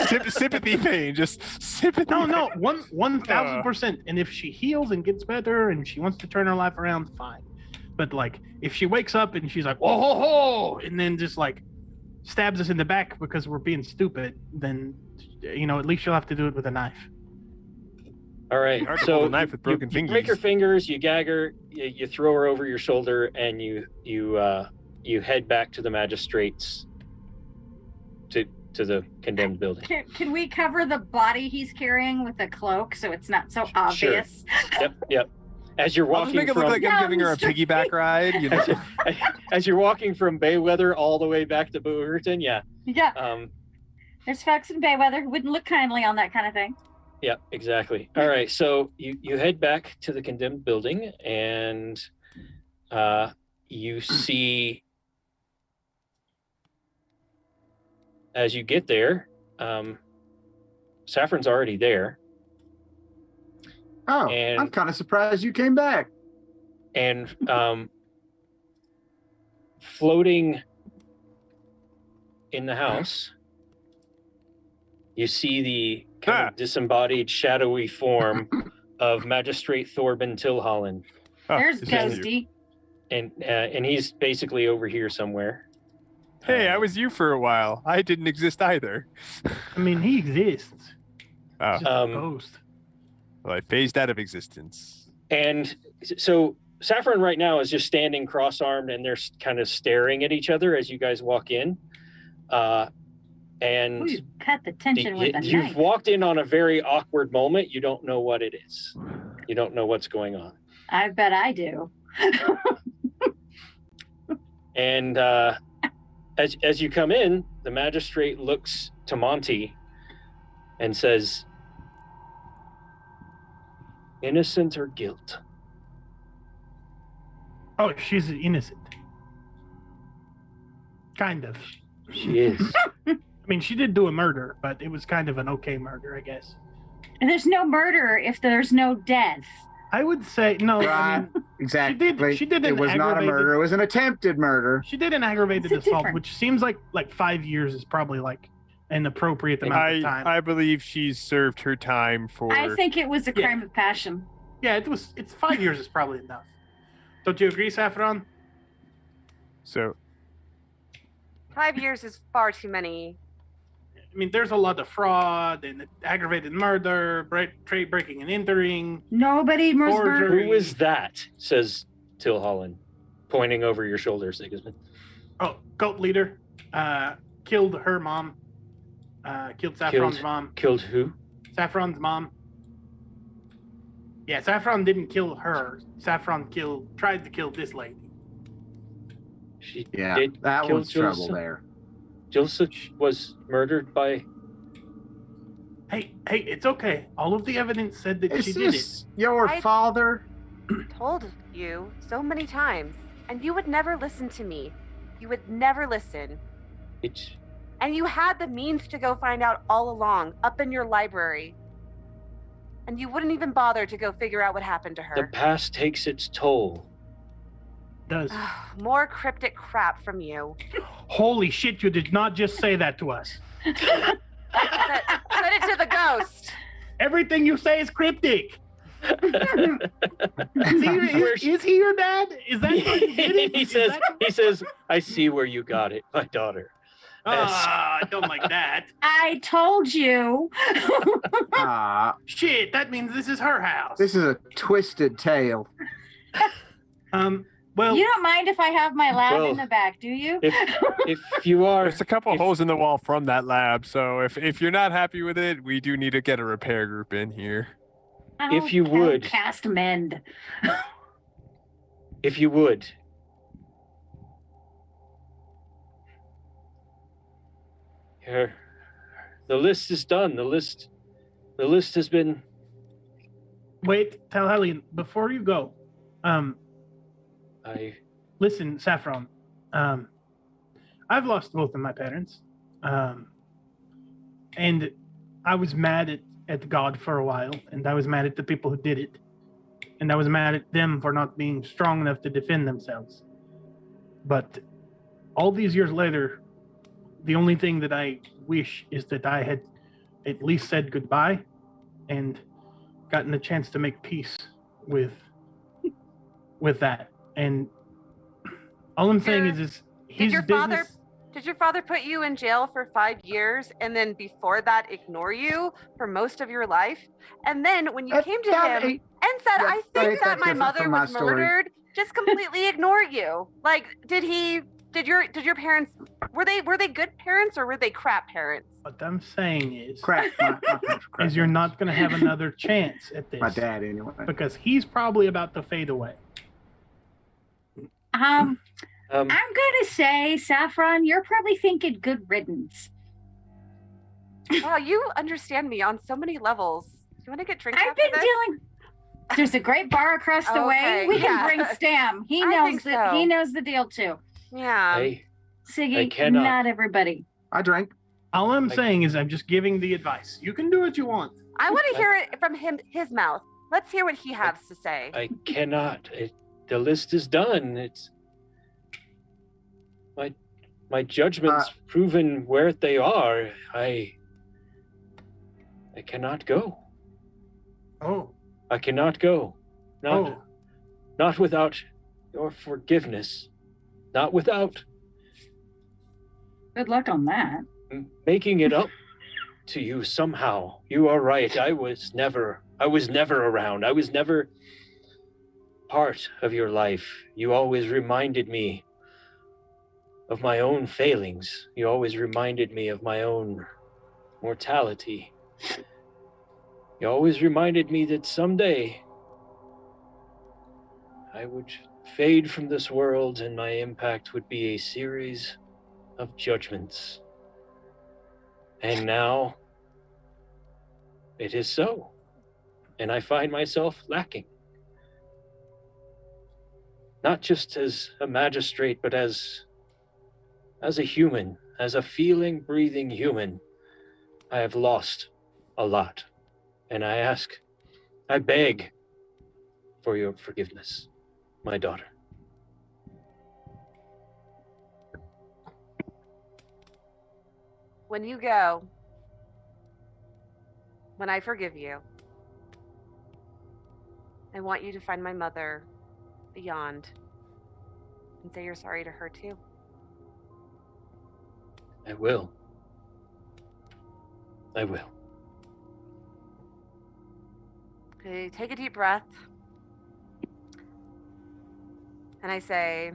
sympathy pain, just sympathy. no, pain. 1,000%. And if she heals and gets better and she wants to turn her life around, fine. But like, if she wakes up and she's like, whoa, ho, ho, and then just like stabs us in the back because we're being stupid, then at least she'll have to do it with a knife. All right. Hard to So hold a knife with broken you break her fingers. fingers, you gag her, you throw her over your shoulder, and you head back to the magistrates to the condemned building. Can we cover the body he's carrying with a cloak so it's not so obvious? Yep. As you're I'll just walking make it look from like I'm giving her a piggyback ride. You know? as you're walking from Bayweather all the way back to Boerton, yeah. Yeah. There's folks in Bayweather who wouldn't look kindly on that kind of thing. Yeah, exactly. All right, so you head back to the condemned building, and you see, as you get there, Saffron's already there, Oh, And- I'm kind of surprised you came back. and floating in the house, you see the kind of disembodied, shadowy form of Magistrate Thorben Tilholland. Oh, There's this is you. Ghosty. And he's basically over here somewhere. Hey, I was you for a while. I didn't exist either. I mean, he exists. Oh, He's just a Um, ghost. well, I phased out of existence. And so Saffron right now is just standing cross-armed, and they're kind of staring at each other as you guys walk in. And Ooh, cut the tension with a you've knife. walked in on a very awkward moment. You don't know what it is. You don't know what's going on. I bet I do. And as you come in, the magistrate looks to Monty and says, "Innocent or guilt?" Oh, she's innocent. Kind of. She is. I mean, she did do a murder, but it was kind of an okay murder, I guess. And there's no murder if there's no death. I would say no. I Right. mean, Exactly. she did It an was not a aggravated- murder. It was an attempted murder. she did an aggravated It's a assault, difference. which seems like 5 years is probably like an appropriate amount of time. I believe she's served her time for. I think it was a Yeah. crime of passion. Yeah, it's 5 years is probably enough. Don't you agree, Saffron? So 5 years is far too many. I mean, there's a lot of fraud and aggravated murder, breaking and entering. Nobody was Forgery. murdered. Who is that? Says Tilholland, pointing over your shoulder, Sigismond. Oh, cult leader, killed her mom. Killed Saffron's Killed- mom. Killed who? Saffron's mom. Yeah, Saffron didn't kill her. Saffron tried to kill this lady. She Yeah, did that kill was trouble Jilsa. there. Jilsa was murdered by. Hey, it's okay. All of the evidence said that Is she did it. this your I- father? Told you so many times, and you would never listen to me. You would never listen. It's And you had the means to go find out all along, up in your library. And you wouldn't even bother to go figure out what happened to the her. past takes its toll. Does. More cryptic crap from you. Holy shit, you did not just say that to us. Send it to the ghost. Everything you say is cryptic. Is he your dad? Is that what you did it? he says, I see where you got it, my daughter. I don't like that. I told you. Shit, that means this is her house. This is a twisted tale. Well, you don't mind if I have my lab Well, in the back, do you? If you are, There's a couple holes in the wall from that lab, so if you're not happy with it, we do need to get a repair group in here. If you I'll would. cast mend. if you would, here, the list is done. The list has been. wait, tell Hellion before you go. Listen, Saffron. I've lost both of my parents, and I was mad at God for a while, and I was mad at the people who did it, and I was mad at them for not being strong enough to defend themselves. But all these years later, the only thing that I wish is that I had at least said goodbye and gotten a chance to make peace with that. And all I'm saying is his business. Did your father put you in jail for 5 years and then before that ignore you for most of your life? And then when you came to him and said, I think that my mother was murdered, just completely ignore you. Like, did your parents, were they good parents or were they crap parents? What I'm saying is, Crap. is you're not going to have another chance at this. My dad, anyway. Because he's probably about to fade away. I'm gonna say, Saffron, you're probably thinking good riddance. Wow, you understand me on so many levels. Do you want to get drinks I've after been this? dealing. There's a great bar across the way. We can bring Stam. He I knows think so. He knows the deal too. Yeah. Siggy, cannot. not everybody. I drank. All I'm saying is I'm just giving the advice. You can do what you want. I want to hear it from his mouth. Let's hear what he has to say. I cannot. The list is done. It's my judgment's proven where they are. I cannot go. Oh. I cannot go. Not without your forgiveness. Not without Good luck on that. making it up to you somehow. You are right. I was never around. I was never part of your life. You always reminded me of my own failings. You always reminded me of my own mortality. You always reminded me that someday I would fade from this world and my impact would be a series of judgments. And now it is so. And I find myself lacking. Not just as a magistrate, but as a human, as a feeling, breathing human. I have lost a lot. And I beg for your forgiveness, my daughter. When you go, when I forgive you, I want you to find my mother beyond and say you're sorry to her too. I will. Okay, take a deep breath. And I say,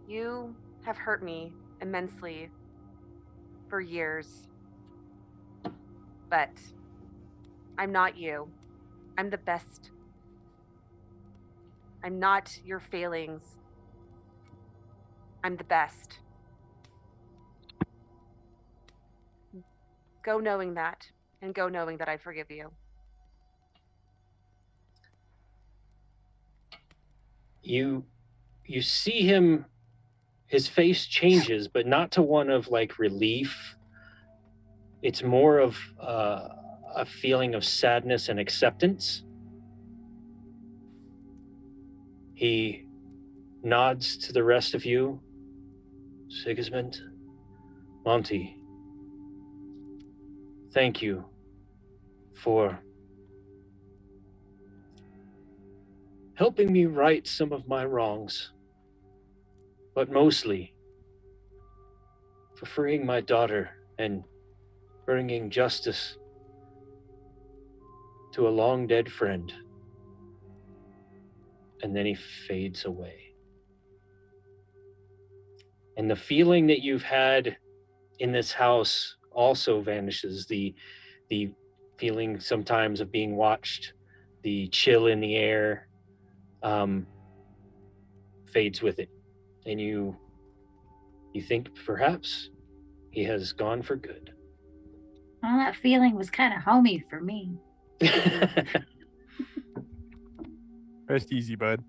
you have hurt me immensely for years, but I'm not you. I'm the best. I'm not your failings. I'm the best. Go knowing that, and go knowing that I forgive you. You see him, his face changes, but not to one of like relief. It's more of a feeling of sadness and acceptance. He nods to the rest of you. Sigismond, Monty, thank you for helping me right some of my wrongs, but mostly for freeing my daughter and bringing justice to a long dead friend. And then he fades away. And the feeling that you've had in this house also vanishes. The feeling sometimes of being watched, the chill in the air, fades with it. And you think perhaps he has gone for good. Well, that feeling was kind of homey for me. Rest easy, bud.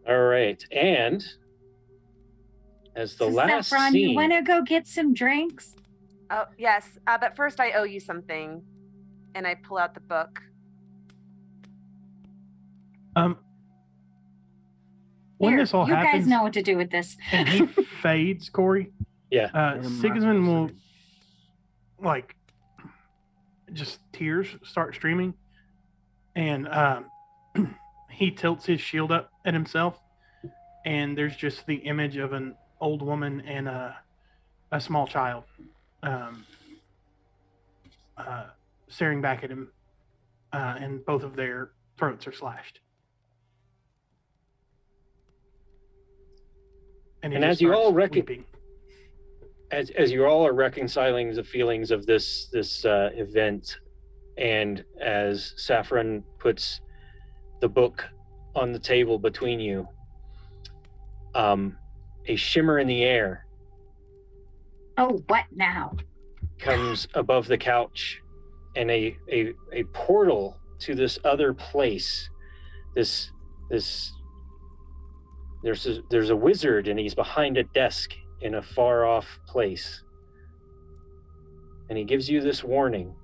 All right. And as the So last Saffron, scene, you want to go get some drinks? Oh, yes. But first, I owe you something. And I pull out the book. When Here, this all you happens, guys know what to do with this. and he fades, Corey. yeah. Sigismond will, like, just tears start streaming, and he tilts his shield up at himself, and there's just the image of an old woman and a small child staring back at him, and both of their throats are slashed. And as you all as you all are reconciling the feelings of this event, and as Saffron puts the book on the table between you, a shimmer in the air Oh, what now? comes above the couch, and a portal to this other place. There's a wizard, and he's behind a desk in a far off place, and he gives you this warning.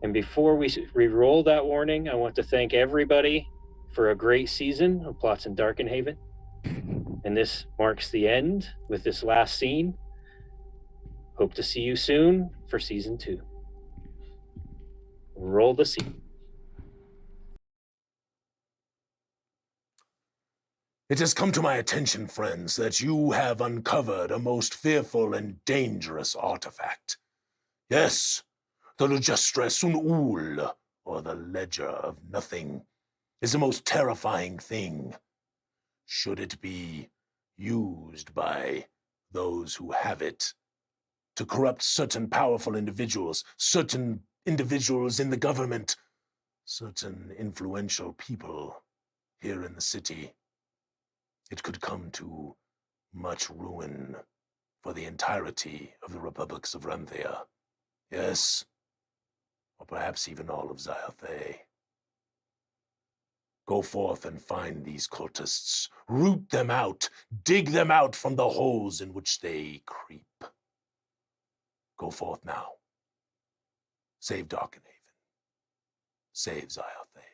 And before we roll that warning, I want to thank everybody for a great season of Plots in Darkenhaven. And this marks the end with this last scene. Hope to see you soon for season 2. Roll the scene. It has come to my attention, friends, that you have uncovered a most fearful and dangerous artifact. Yes, the Legistre Sun'ul, or the Ledger of Nothing, is the most terrifying thing. Should it be used by those who have it to corrupt certain powerful individuals, certain individuals in the government, certain influential people here in the city, it could come to much ruin for the entirety of the republics of Ranthea. Yes, or perhaps even all of Zyathe. Go forth and find these cultists, root them out, dig them out from the holes in which they creep. Go forth now. Save Darkenhaven. Save Zyathe.